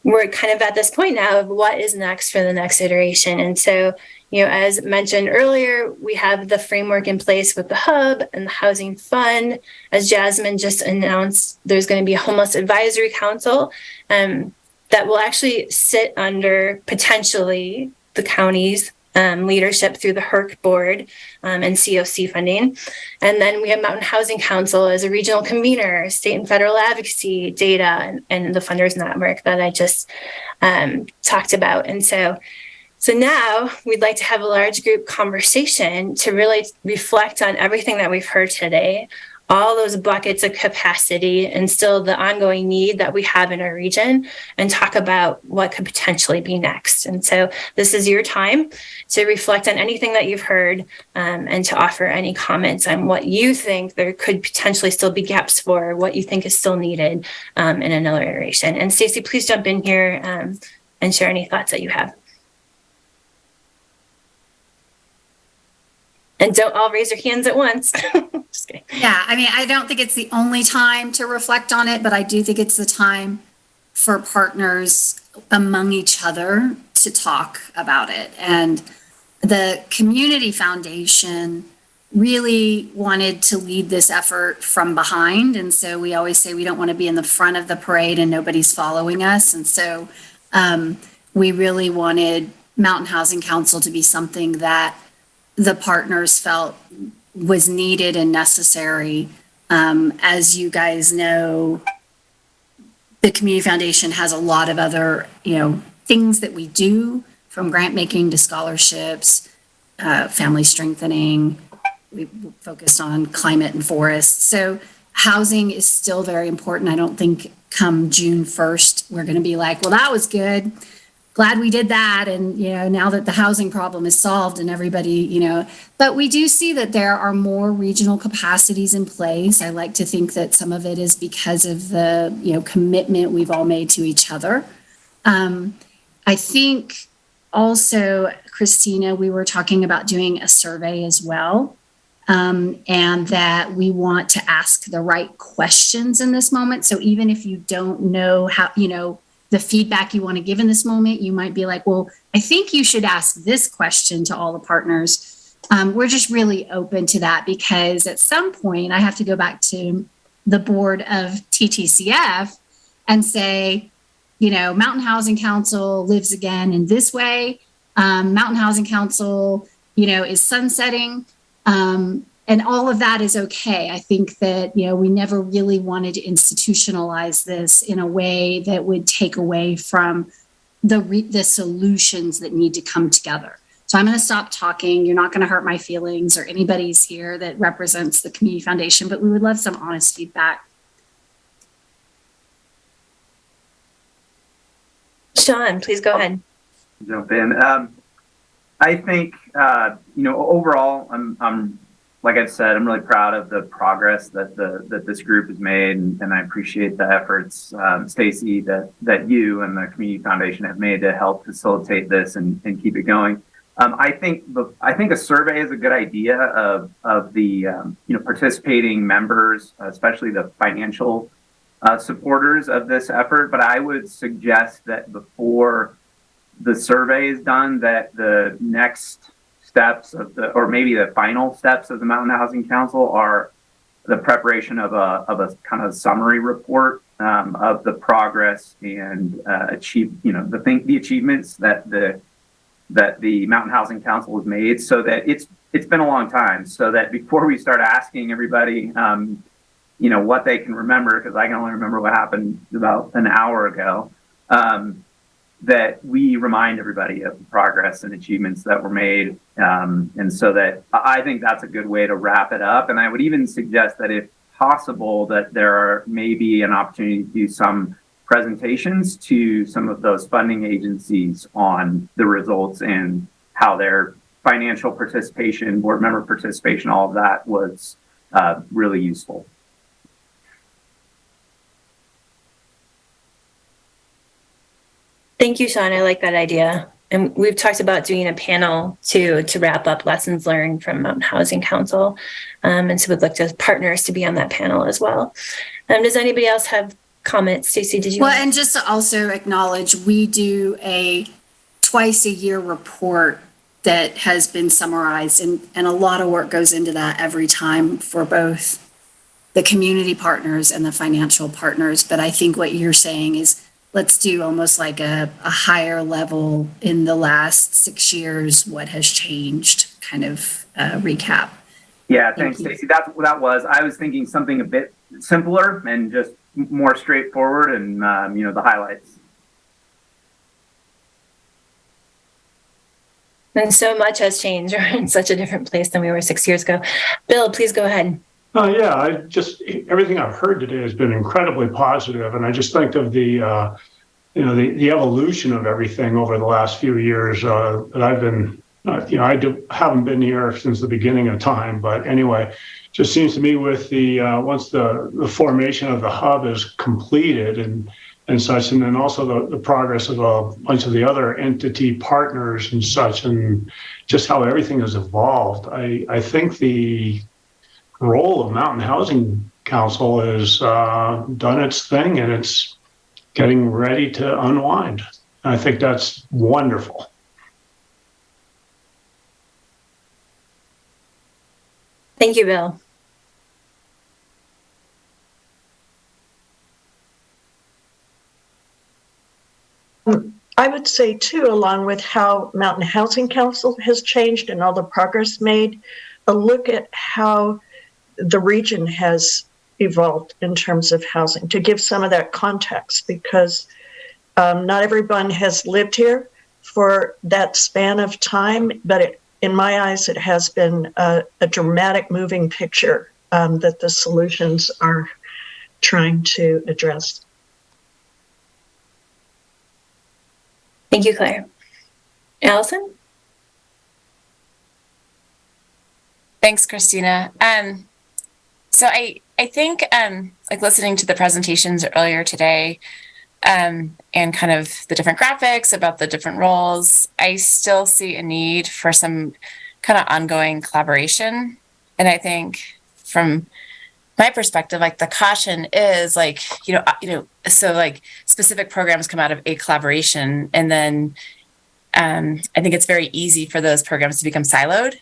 we're kind of at this point now of what is next for the next iteration. And so, as mentioned earlier, we have the framework in place with the hub and the housing fund. As Jasmine just announced, there's going to be a homeless advisory council that will actually sit under potentially the county's leadership through the HERC board and COC funding. And then we have Mountain Housing Council as a regional convener, state and federal advocacy, data, and the Funders Network that I just talked about. And so now we'd like to have a large group conversation to really reflect on everything that we've heard today, all those buckets of capacity and still the ongoing need that we have in our region, and talk about what could potentially be next. And so this is your time to reflect on anything that you've heard and to offer any comments on what you think there could potentially still be gaps for, what you think is still needed in another iteration. And Stacey, please jump in here and share any thoughts that you have. And don't all raise your hands at once. Just kidding. Yeah, I mean, I don't think it's the only time to reflect on it, but I do think it's the time for partners among each other to talk about it. And the Community Foundation really wanted to lead this effort from behind. And so we always say we don't want to be in the front of the parade and nobody's following us. And so we really wanted Mountain Housing Council to be something that the partners felt was needed and necessary. As you guys know, the Community Foundation has a lot of other, things that we do, from grant making to scholarships, family strengthening. We focused on climate and forests. So housing is still very important. I don't think come June 1st, we're going to be like, well, that was good. Glad we did that. And, now that the housing problem is solved and everybody, but we do see that there are more regional capacities in place. I like to think that some of it is because of the, commitment we've all made to each other. I think also, Christina, we were talking about doing a survey as well. And that we want to ask the right questions in this moment. So even if you don't know how, the feedback you want to give in this moment, you might be like, well, I think you should ask this question to all the partners. We're just really open to that, because at some point I have to go back to the board of TTCF and say, Mountain Housing Council lives again in this way. Mountain Housing Council, is sunsetting. And all of that is okay. I think that, we never really wanted to institutionalize this in a way that would take away from the solutions that need to come together. So I'm going to stop talking. You're not going to hurt my feelings or anybody's here that represents the Community Foundation, but we would love some honest feedback. Sean, please go ahead. Jump in. I think, overall, I'm like I've said, I'm really proud of the progress that this group has made, and I appreciate the efforts, Stacey, that you and the Community Foundation have made to help facilitate this and keep it going. I think a survey is a good idea of the participating members, especially the financial supporters of this effort. But I would suggest that before the survey is done, that the next steps or maybe the final steps of the Mountain Housing Council are the preparation of a kind of summary report of the progress and the achievements that the Mountain Housing Council has made, so that it's been a long time, so that before we start asking everybody what they can remember, because I can only remember what happened about an hour ago, that we remind everybody of the progress and achievements that were made. And so that I think that's a good way to wrap it up. And I would even suggest that if possible, that there may be an opportunity to do some presentations to some of those funding agencies on the results and how they're financial participation, board member participation, all of that was really useful. Thank you, Sean. I like that idea. And we've talked about doing a panel to wrap up lessons learned from Mountain Housing Council. And so we'd look to partners to be on that panel as well. Does anybody else have comments? Stacey, did you? Well, and just to also acknowledge, we do a twice a year report that has been summarized, and a lot of work goes into that every time for both the community partners and the financial partners. But I think what you're saying is let's do almost like a higher level in the last 6 years, what has changed kind of recap. Yeah, thanks, Stacey. That's what that was. I was thinking something a bit simpler and just more straightforward and, the highlights. And so much has changed. We're in such a different place than we were 6 years ago. Bill, please go ahead. Everything I've heard today has been incredibly positive, and I just think of the evolution of everything over the last few years that I've been, haven't been here since the beginning of time, but anyway, just seems to me with the once the formation of the hub is completed and such, and then also the progress of a bunch of the other entity partners and such, and just how everything has evolved, I think the role of Mountain Housing Council has done its thing, and it's getting ready to unwind. I think that's wonderful. Thank you, Bill. I would say too, along with how Mountain Housing Council has changed and all the progress made, a look at how the region has evolved in terms of housing, to give some of that context, because not everyone has lived here for that span of time, but in my eyes, it has been a dramatic moving picture that the solutions are trying to address. Thank you, Claire. Allison? Thanks, Christina. So I think like listening to the presentations earlier today and kind of the different graphics about the different roles, I still see a need for some kind of ongoing collaboration. And I think from my perspective, like the caution is like, so like specific programs come out of a collaboration, and then I think it's very easy for those programs to become siloed.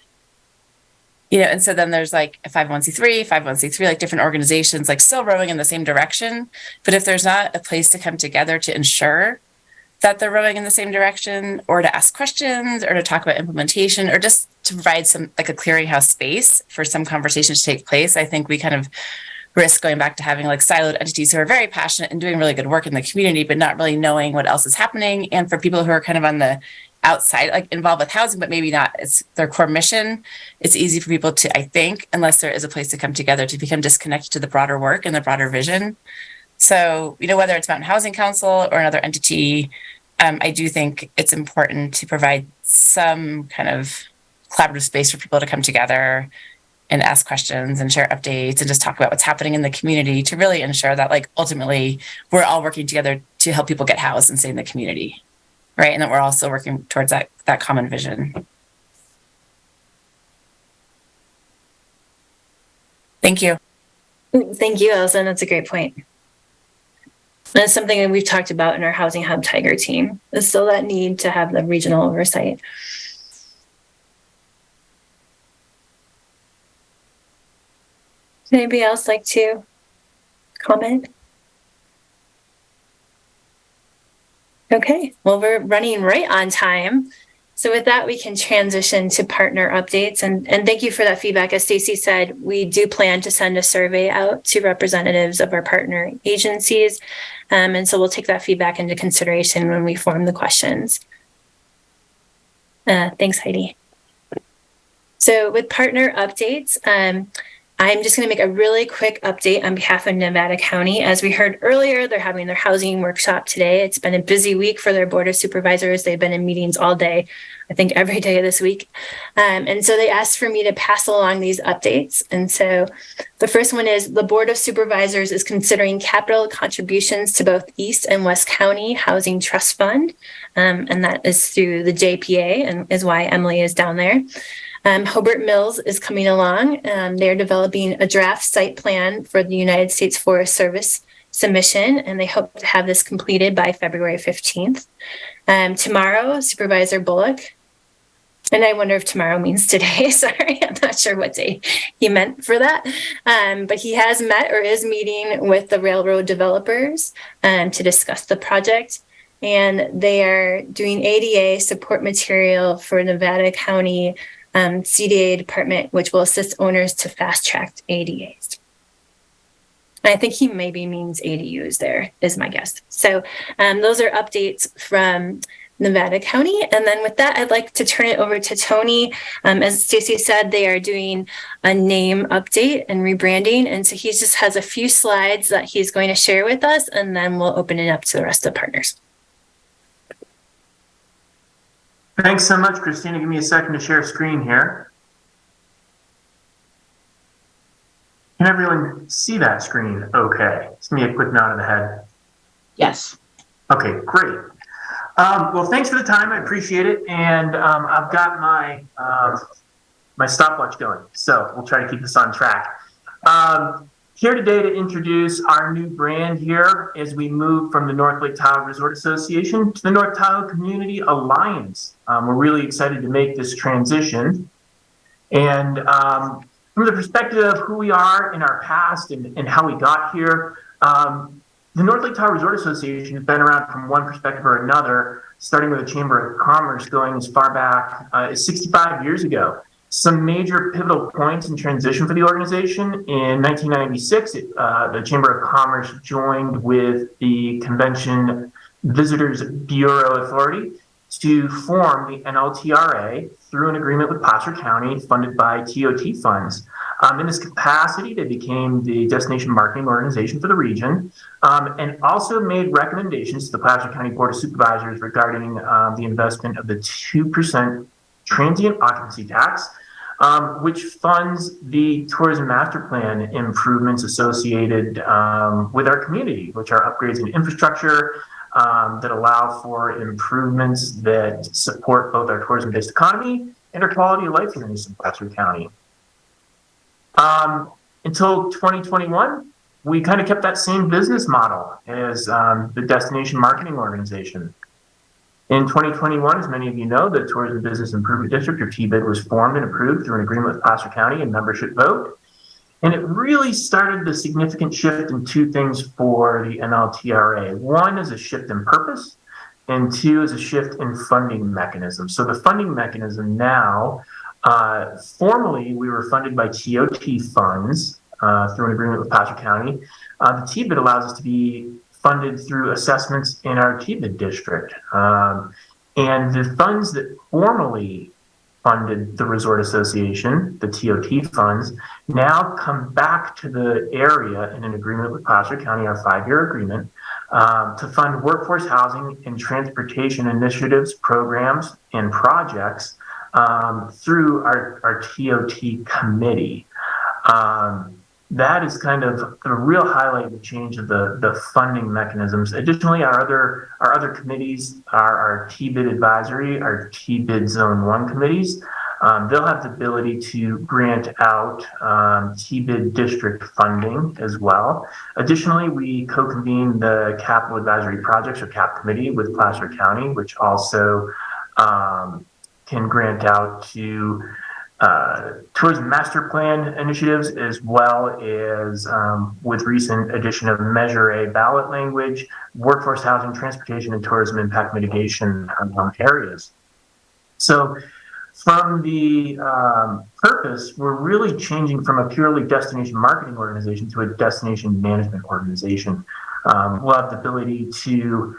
And so then there's like a 501c3, like different organizations, like still rowing in the same direction. But if there's not a place to come together to ensure that they're rowing in the same direction, or to ask questions, or to talk about implementation, or just to provide some like a clearinghouse space for some conversations to take place, I think we kind of risk going back to having like siloed entities who are very passionate and doing really good work in the community, but not really knowing what else is happening. And for people who are kind of on the outside, like involved with housing, but maybe not it's their core mission, it's easy for people to, I think, unless there is a place to come together, to become disconnected to the broader work and the broader vision. So, whether it's Mountain Housing Council or another entity, I do think it's important to provide some kind of collaborative space for people to come together and ask questions and share updates and just talk about what's happening in the community, to really ensure that like ultimately we're all working together to help people get housed and stay in the community. Right. And that we're also working towards that common vision. Thank you. Thank you, Allison. That's a great point. That's something that we've talked about in our Housing Hub Tiger team, is still that need to have the regional oversight. Does anybody else like to comment? Okay, well, we're running right on time. So with that, we can transition to partner updates. And thank you for that feedback. As Stacey said, we do plan to send a survey out to representatives of our partner agencies. And so we'll take that feedback into consideration when we form the questions. Thanks, Heidi. So with partner updates, I'm just going to make a really quick update on behalf of Nevada County. As we heard earlier, they're having their housing workshop today. It's been a busy week for their Board of Supervisors. They've been in meetings all day, I think every day this week. And so they asked for me to pass along these updates. And so the first one is the Board of Supervisors is considering capital contributions to both East and West County Housing Trust Fund. And that is through the JPA and is why Emily is down there. Hobart Mills is coming along. They're developing a draft site plan for the United States Forest Service submission, and they hope to have this completed by February 15th. Tomorrow, Supervisor Bullock, and I wonder if tomorrow means today. Sorry, I'm not sure what day he meant for that. But he has met or is meeting with the railroad developers to discuss the project. And they are doing ADA support material for Nevada County CDA department, which will assist owners to fast track ADAs. I think he maybe means ADUs there is my guess. So those are updates from Nevada County. And then with that, I'd like to turn it over to Tony. As Stacy said, they are doing a name update and rebranding. And so he just has a few slides that he's going to share with us, and then we'll open it up to the rest of the partners. Thanks so much, Christina. Give me a second to share screen here. Can everyone see that screen okay? Just give me a quick nod of the head. Yes. Okay, great. Well, thanks for the time. I appreciate it. And I've got my my stopwatch going, so we'll try to keep this on track. Here today to introduce our new brand here as we move from the North Lake Tahoe Resort Association to the North Tahoe Community Alliance. We're really excited to make this transition. And from the perspective of who we are in our past and how we got here, the North Lake Tahoe Resort Association has been around from one perspective or another, starting with the Chamber of Commerce going as far back as 65 years ago. Some major pivotal points in transition for the organization. In 1996, the Chamber of Commerce joined with the Convention Visitors Bureau Authority to form the NLTRA through an agreement with Placer County funded by TOT funds. In this capacity, they became the destination marketing organization for the region and also made recommendations to the Placer County Board of Supervisors regarding the investment of the 2% transient occupancy tax, which funds the tourism master plan improvements associated with our community, which are upgrades in infrastructure that allow for improvements that support both our tourism-based economy and our quality of life here in Eastern Placer County. Until 2021, we kind of kept that same business model as the destination marketing organization. In 2021, as many of you know, the Tourism Business Improvement District, or TBID, was formed and approved through an agreement with Placer County and membership vote. And it really started the significant shift in two things for the NLTRA. One is a shift in purpose, and two is a shift in funding mechanism. So the funding mechanism now, formerly we were funded by TOT funds through an agreement with Placer County. The TBID allows us to be funded through assessments in our TBID district. And the funds that formerly funded the Resort Association, the TOT funds, now come back to the area in an agreement with Placer County, our 5-year agreement, to fund workforce housing and transportation initiatives, programs, and projects through our TOT committee. That is kind of the real highlight of the change of the funding mechanisms. Additionally, our other committees are our TBID advisory, our TBID Zone 1 committees. They'll have the ability to grant out TBID district funding as well. Additionally, we co-convene the Capital Advisory Projects, or CAP committee, with Placer County, which also can grant out to tourism master plan initiatives, as well as with recent addition of Measure A ballot language, workforce housing, transportation, and tourism impact mitigation areas. So from the purpose, we're really changing from a purely destination marketing organization to a destination management organization. We'll have the ability to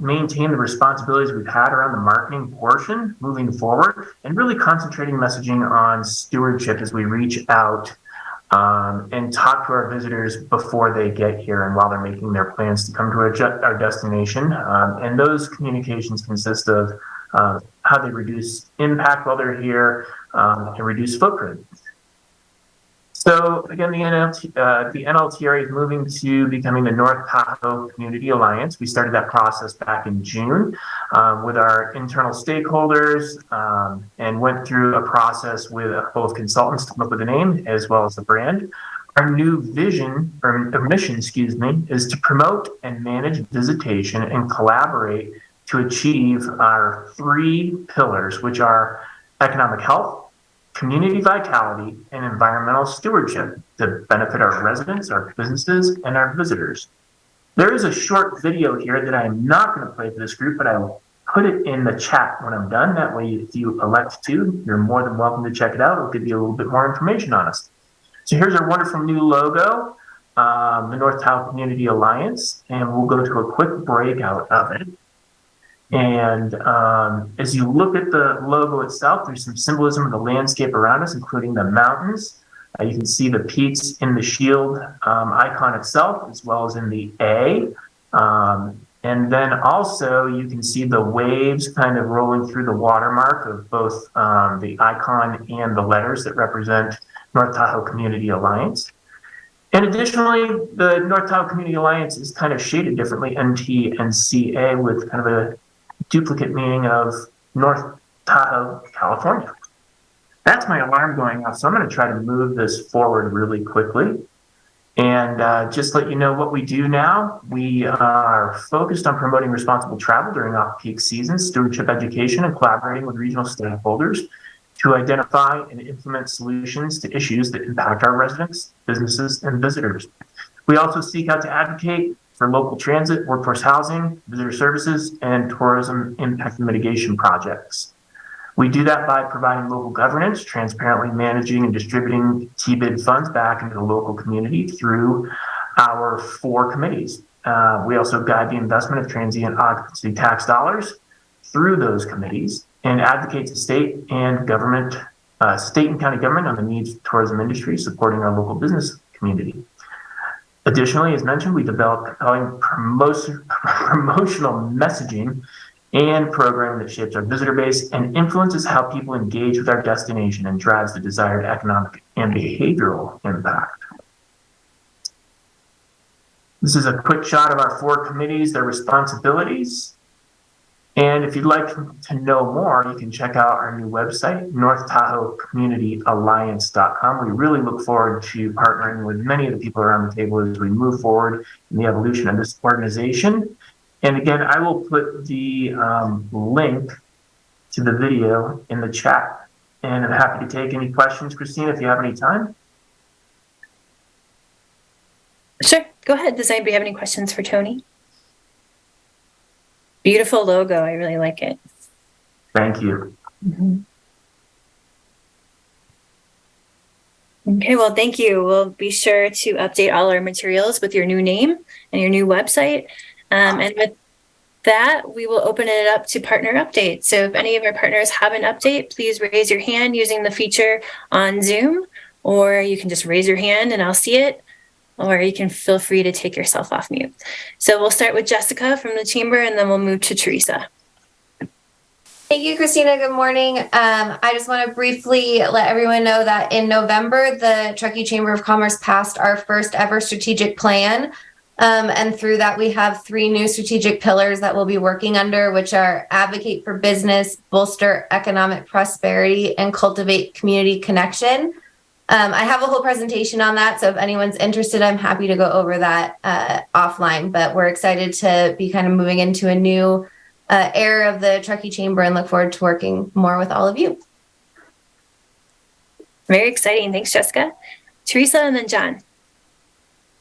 maintain the responsibilities we've had around the marketing portion moving forward, and really concentrating messaging on stewardship as we reach out and talk to our visitors before they get here and while they're making their plans to come to our destination. And those communications consist of how they reduce impact while they're here and reduce footprint. So again, the NLTRA is moving to becoming the North Tahoe Community Alliance. We started that process back in June with our internal stakeholders and went through a process with both consultants to come up with a name as well as the brand. Our new vision or mission, is to promote and manage visitation and collaborate to achieve our 3 pillars, which are economic health, community vitality, and environmental stewardship to benefit our residents, our businesses, and our visitors. There is a short video here that I'm not going to play for this group, but I will put it in the chat when I'm done. That way, if you elect to, you're more than welcome to check it out. It'll give you a little bit more information on us. So here's our wonderful new logo, the North Tahoe Community Alliance, and we'll go to a quick breakout of it. And as you look at the logo itself, there's some symbolism of the landscape around us, including the mountains. You can see the peaks in the shield icon itself, as well as in the A. And then also you can see the waves kind of rolling through the watermark of both the icon and the letters that represent North Tahoe Community Alliance. And additionally, the North Tahoe Community Alliance is kind of shaded differently, NT and CA, with kind of a duplicate meaning of North Tahoe, California. That's my alarm going off, so I'm going to try to move this forward really quickly. And just let you know what we do now. We are focused on promoting responsible travel during off-peak seasons, stewardship education, and collaborating with regional stakeholders to identify and implement solutions to issues that impact our residents, businesses, and visitors. We also seek out to advocate for local transit, workforce housing, visitor services, and tourism impact mitigation projects. We do that by providing local governance, transparently managing and distributing TBID funds back into the local community through our 4 committees. We also guide the investment of transient occupancy tax dollars through those committees and advocate to state and county government on the needs of the tourism industry, supporting our local business community. Additionally, as mentioned, we develop compelling promotional messaging and programming that shapes our visitor base and influences how people engage with our destination and drives the desired economic and behavioral impact. This is a quick shot of our 4 committees, their responsibilities. And if you'd like to know more, you can check out our new website, NorthTahoeCommunityAlliance.com. We really look forward to partnering with many of the people around the table as we move forward in the evolution of this organization. And again, I will put the link to the video in the chat. And I'm happy to take any questions, Christina, if you have any time. Sure, go ahead. Does anybody have any questions for Tony? Beautiful logo. I really like it. Thank you. Mm-hmm. Okay, well, thank you. We'll be sure to update all our materials with your new name and your new website. And with that, we will open it up to partner updates. So if any of our partners have an update, please raise your hand using the feature on Zoom, or you can just raise your hand and I'll see it, or you can feel free to take yourself off mute. So we'll start with Jessica from the Chamber, and then we'll move to Teresa. Thank you, Christina. Good morning. I just want to briefly let everyone know that in November, the Truckee Chamber of Commerce passed our first ever strategic plan. And through that, we have 3 new strategic pillars that we'll be working under, which are advocate for business, bolster economic prosperity, and cultivate community connection. I have a whole presentation on that, so if anyone's interested, I'm happy to go over that offline. But we're excited to be kind of moving into a new era of the Truckee Chamber and look forward to working more with all of you. Very exciting. Thanks, Jessica. Teresa, and then John.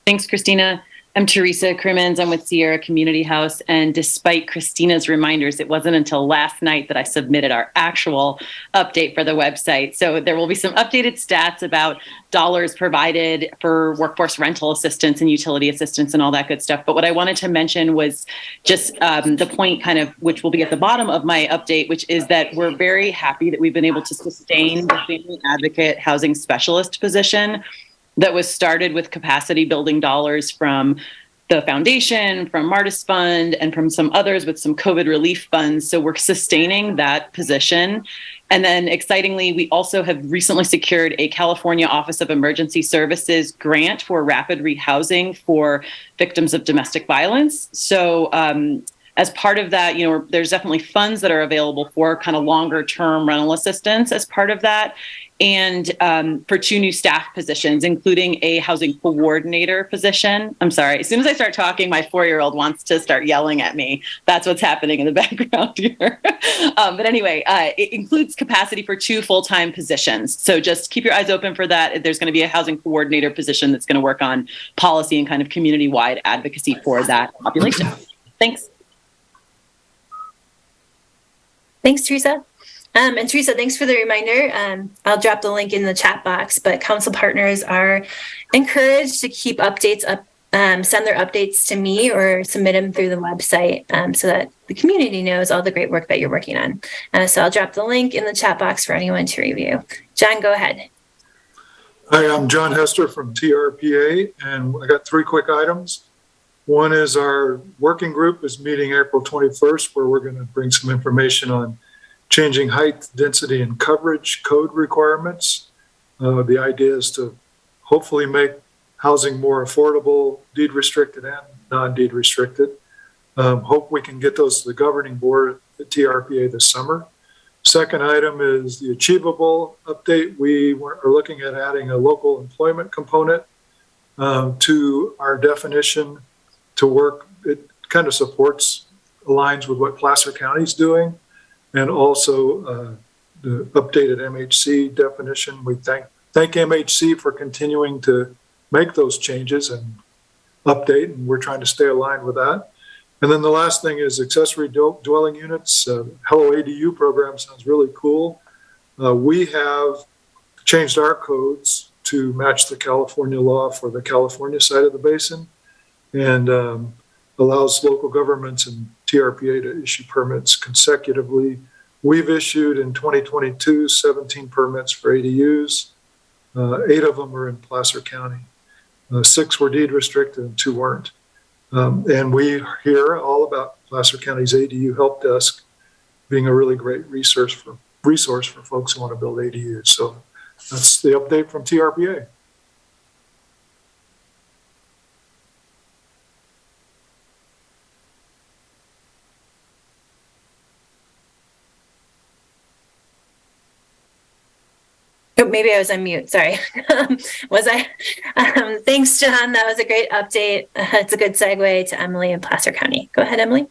Thanks, Christina. I'm Teresa Crimmins. I'm with Sierra Community House. And despite Christina's reminders, it wasn't until last night that I submitted our actual update for the website. So there will be some updated stats about dollars provided for workforce rental assistance and utility assistance and all that good stuff. But what I wanted to mention was just the point kind of, which will be at the bottom of my update, which is that we're very happy that we've been able to sustain the family advocate housing specialist position that was started with capacity building dollars from the foundation, from Martis Fund, and from some others with some COVID relief funds. So we're sustaining that position. And then excitingly, we also have recently secured a California Office of Emergency Services grant for rapid rehousing for victims of domestic violence. So as part of that, there's definitely funds that are available for kind of longer term rental assistance as part of that. And for 2 new staff positions, including a housing coordinator position. I'm sorry, as soon as I start talking, my 4-year-old wants to start yelling at me. That's what's happening in the background here. But anyway, it includes capacity for 2 full-time positions. So just keep your eyes open for that. There's going to be a housing coordinator position that's going to work on policy and kind of community-wide advocacy for that population. Thanks. Thanks, Teresa. And Teresa, thanks for the reminder. I'll drop the link in the chat box, but council partners are encouraged to keep updates up, send their updates to me or submit them through the website so that the community knows all the great work that you're working on. So I'll drop the link in the chat box for anyone to review. John, go ahead. Hi, I'm John Hester from TRPA, and I got 3 quick items. One is our working group is meeting April 21st, where we're going to bring some information on changing height, density, and coverage code requirements. The idea is to hopefully make housing more affordable, deed restricted and non-deed restricted. Hope we can get those to the governing board at TRPA this summer. Second item is the achievable update. We are looking at adding a local employment component to our definition to work. It kind of aligns with what Placer County is doing. And also the updated MHC definition. We thank MHC for continuing to make those changes and update, and we're trying to stay aligned with that. And then the last thing is accessory dwelling units. Hello ADU program sounds really cool. We have changed our codes to match the California law for the California side of the basin, and allows local governments and TRPA to issue permits consecutively. We've issued in 2022 17 permits for ADUs. 8 of them are in Placer County. 6 were deed restricted and 2 weren't. And we hear all about Placer County's ADU help desk being a really great resource for folks who want to build ADUs. So that's the update from TRPA. Oh, maybe I was on mute. Sorry. Was I? Thanks, John. That was a great update. It's a good segue to Emily in Placer County. Go ahead, Emily.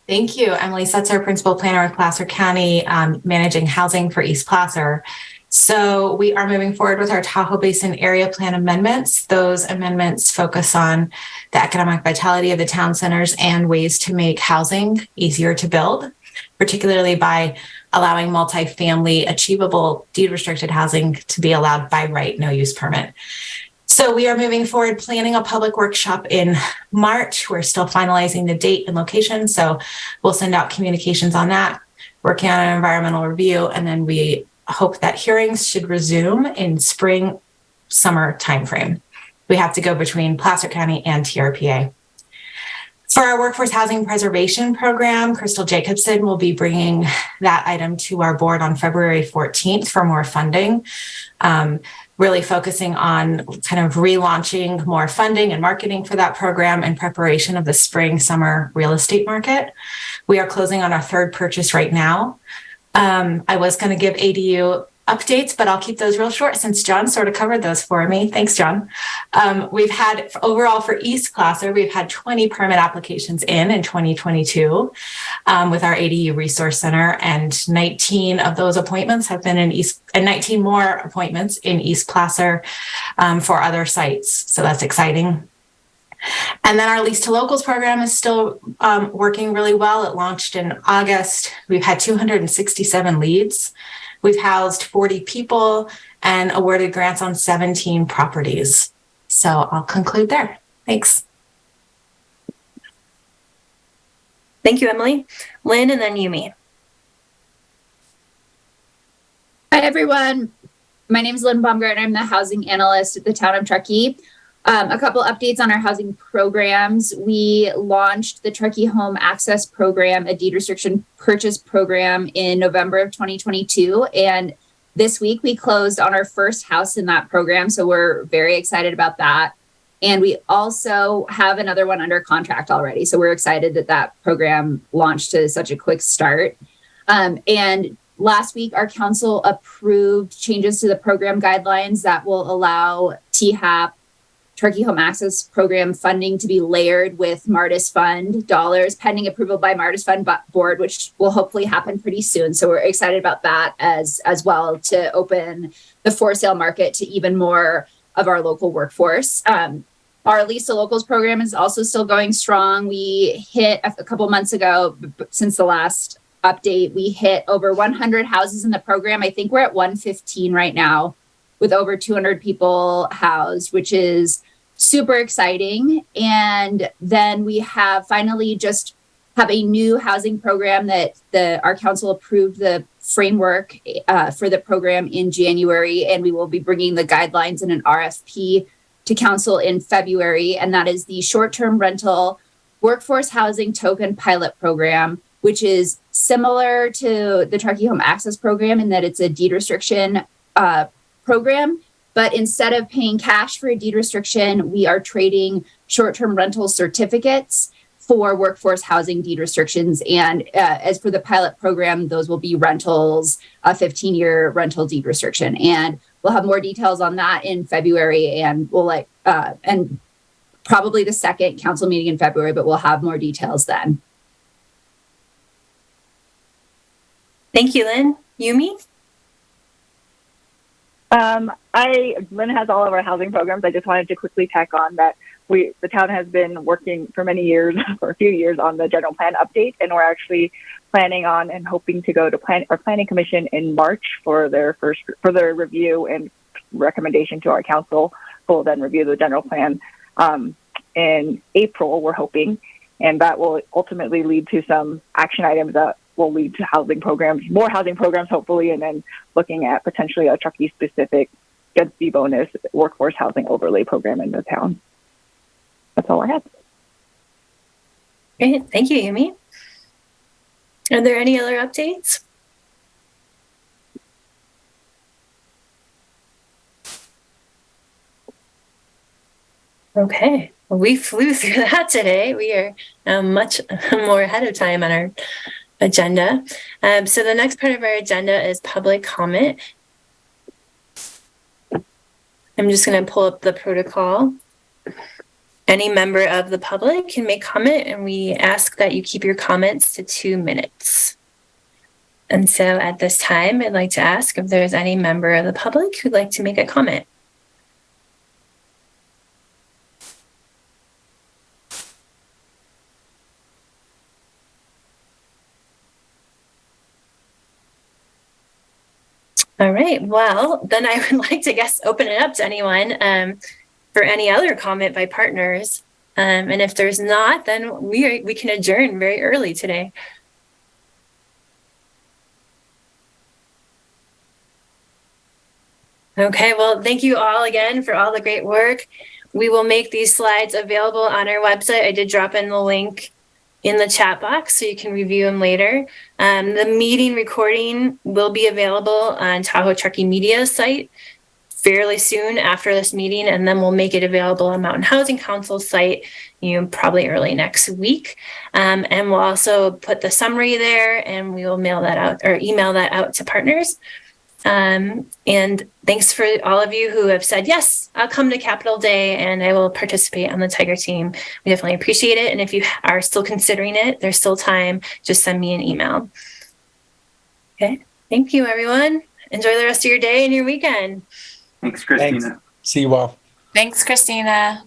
Thank you. Emily Setzer, Principal Planner with Placer County, managing housing for East Placer. So we are moving forward with our Tahoe Basin Area Plan amendments. Those amendments focus on the economic vitality of the town centers and ways to make housing easier to build, particularly by allowing multifamily achievable deed restricted housing to be allowed by right, no use permit. So we are moving forward, planning a public workshop in March. We're still finalizing the date and location, so we'll send out communications on that, working on an environmental review, and then we hope that hearings should resume in spring, summer timeframe. We have to go between Placer County and TRPA. For our workforce housing preservation program, Crystal Jacobson will be bringing that item to our board on February 14th for more funding, really focusing on kind of relaunching more funding and marketing for that program in preparation of the spring, summer real estate market. We are closing on our 3rd purchase right now. I was going to give ADU updates, but I'll keep those real short since John sort of covered those for me. Thanks, John. We've had overall for East Placer, we've had 20 permit applications in 2022 with our ADU Resource Center, and 19 of those appointments have been in East, and 19 more appointments in East Placer for other sites. So that's exciting. And then our Lease to Locals program is still working really well. It launched in August. We've had 267 leads. We've housed 40 people and awarded grants on 17 properties. So I'll conclude there. Thanks. Thank you, Emily. Lynn, and then Yumi. Hi, everyone. My name is Lynn Baumgartner. I'm the housing analyst at the town of Truckee. A couple updates on our housing programs. We launched the Truckee Home Access Program, a deed restriction purchase program, in November of 2022. And this week we closed on our first house in that program. So we're very excited about that. And we also have another one under contract already. So we're excited that that program launched to such a quick start. And last week, our council approved changes to the program guidelines that will allow THAP, Truckee Home Access Program funding, to be layered with MARTIS Fund dollars pending approval by MARTIS Fund board, which will hopefully happen pretty soon. So we're excited about that as well, to open the for sale market to even more of our local workforce. Our Lease to Locals program is also still going strong. We hit a couple months ago, since the last update, we hit over 100 houses in the program. I think we're at 115 right now, with over 200 people housed, which is super exciting. And then we have finally just have a new housing program that our council approved the framework for the program in January, and we will be bringing the guidelines in an RFP to council in February. And that is the short-term rental workforce housing token pilot program, which is similar to the Truckee Home Access Program in that it's a deed restriction program. But instead of paying cash for a deed restriction, we are trading short-term rental certificates for workforce housing deed restrictions. And as for the pilot program, those will be rentals, a 15-year rental deed restriction. And we'll have more details on that in February, and we'll and probably the second council meeting in February, but we'll have more details then. Thank you, Lynn. Yumi? Lynn has all of our housing programs. I just wanted to quickly tack on that the town has been working for many years, for a few years, on the general plan update, and we're actually planning on and hoping to go to our planning commission in March for their review and recommendation to our council, who will then review the general plan in April, we're hoping, and that will ultimately lead to some action items that will lead to housing programs, more housing programs, hopefully, and then looking at potentially a Truckee-specific density bonus workforce housing overlay program in the town. That's all I have. Great. Thank you, Yumi. Are there any other updates? Okay. Well, we flew through that today. We are much more ahead of time on our agenda. So the next part of our agenda is public comment. I'm just going to pull up the protocol. Any member of the public can make comment, and we ask that you keep your comments to 2 minutes. And so at this time, I'd like to ask if there's any member of the public who'd like to make a comment. All right, well, then I would like to open it up to anyone for any other comment by partners. And if there's not, then we can adjourn very early today. Okay, well, thank you all again for all the great work. We will make these slides available on our website. I did drop in the link in the chat box so you can review them later. The meeting recording will be available on Tahoe Truckee Media site fairly soon after this meeting, and then we'll make it available on Mountain Housing Council's site, probably early next week. And we'll also put the summary there, and we will mail that out or email that out to partners. And thanks for all of you who have said, yes, I'll come to Capitol Day and I will participate on the Tiger team. We definitely appreciate it. And if you are still considering it, there's still time. Just send me an email. Okay. Thank you, everyone. Enjoy the rest of your day and your weekend. Thanks, Christina. Thanks. See you all. Thanks, Christina.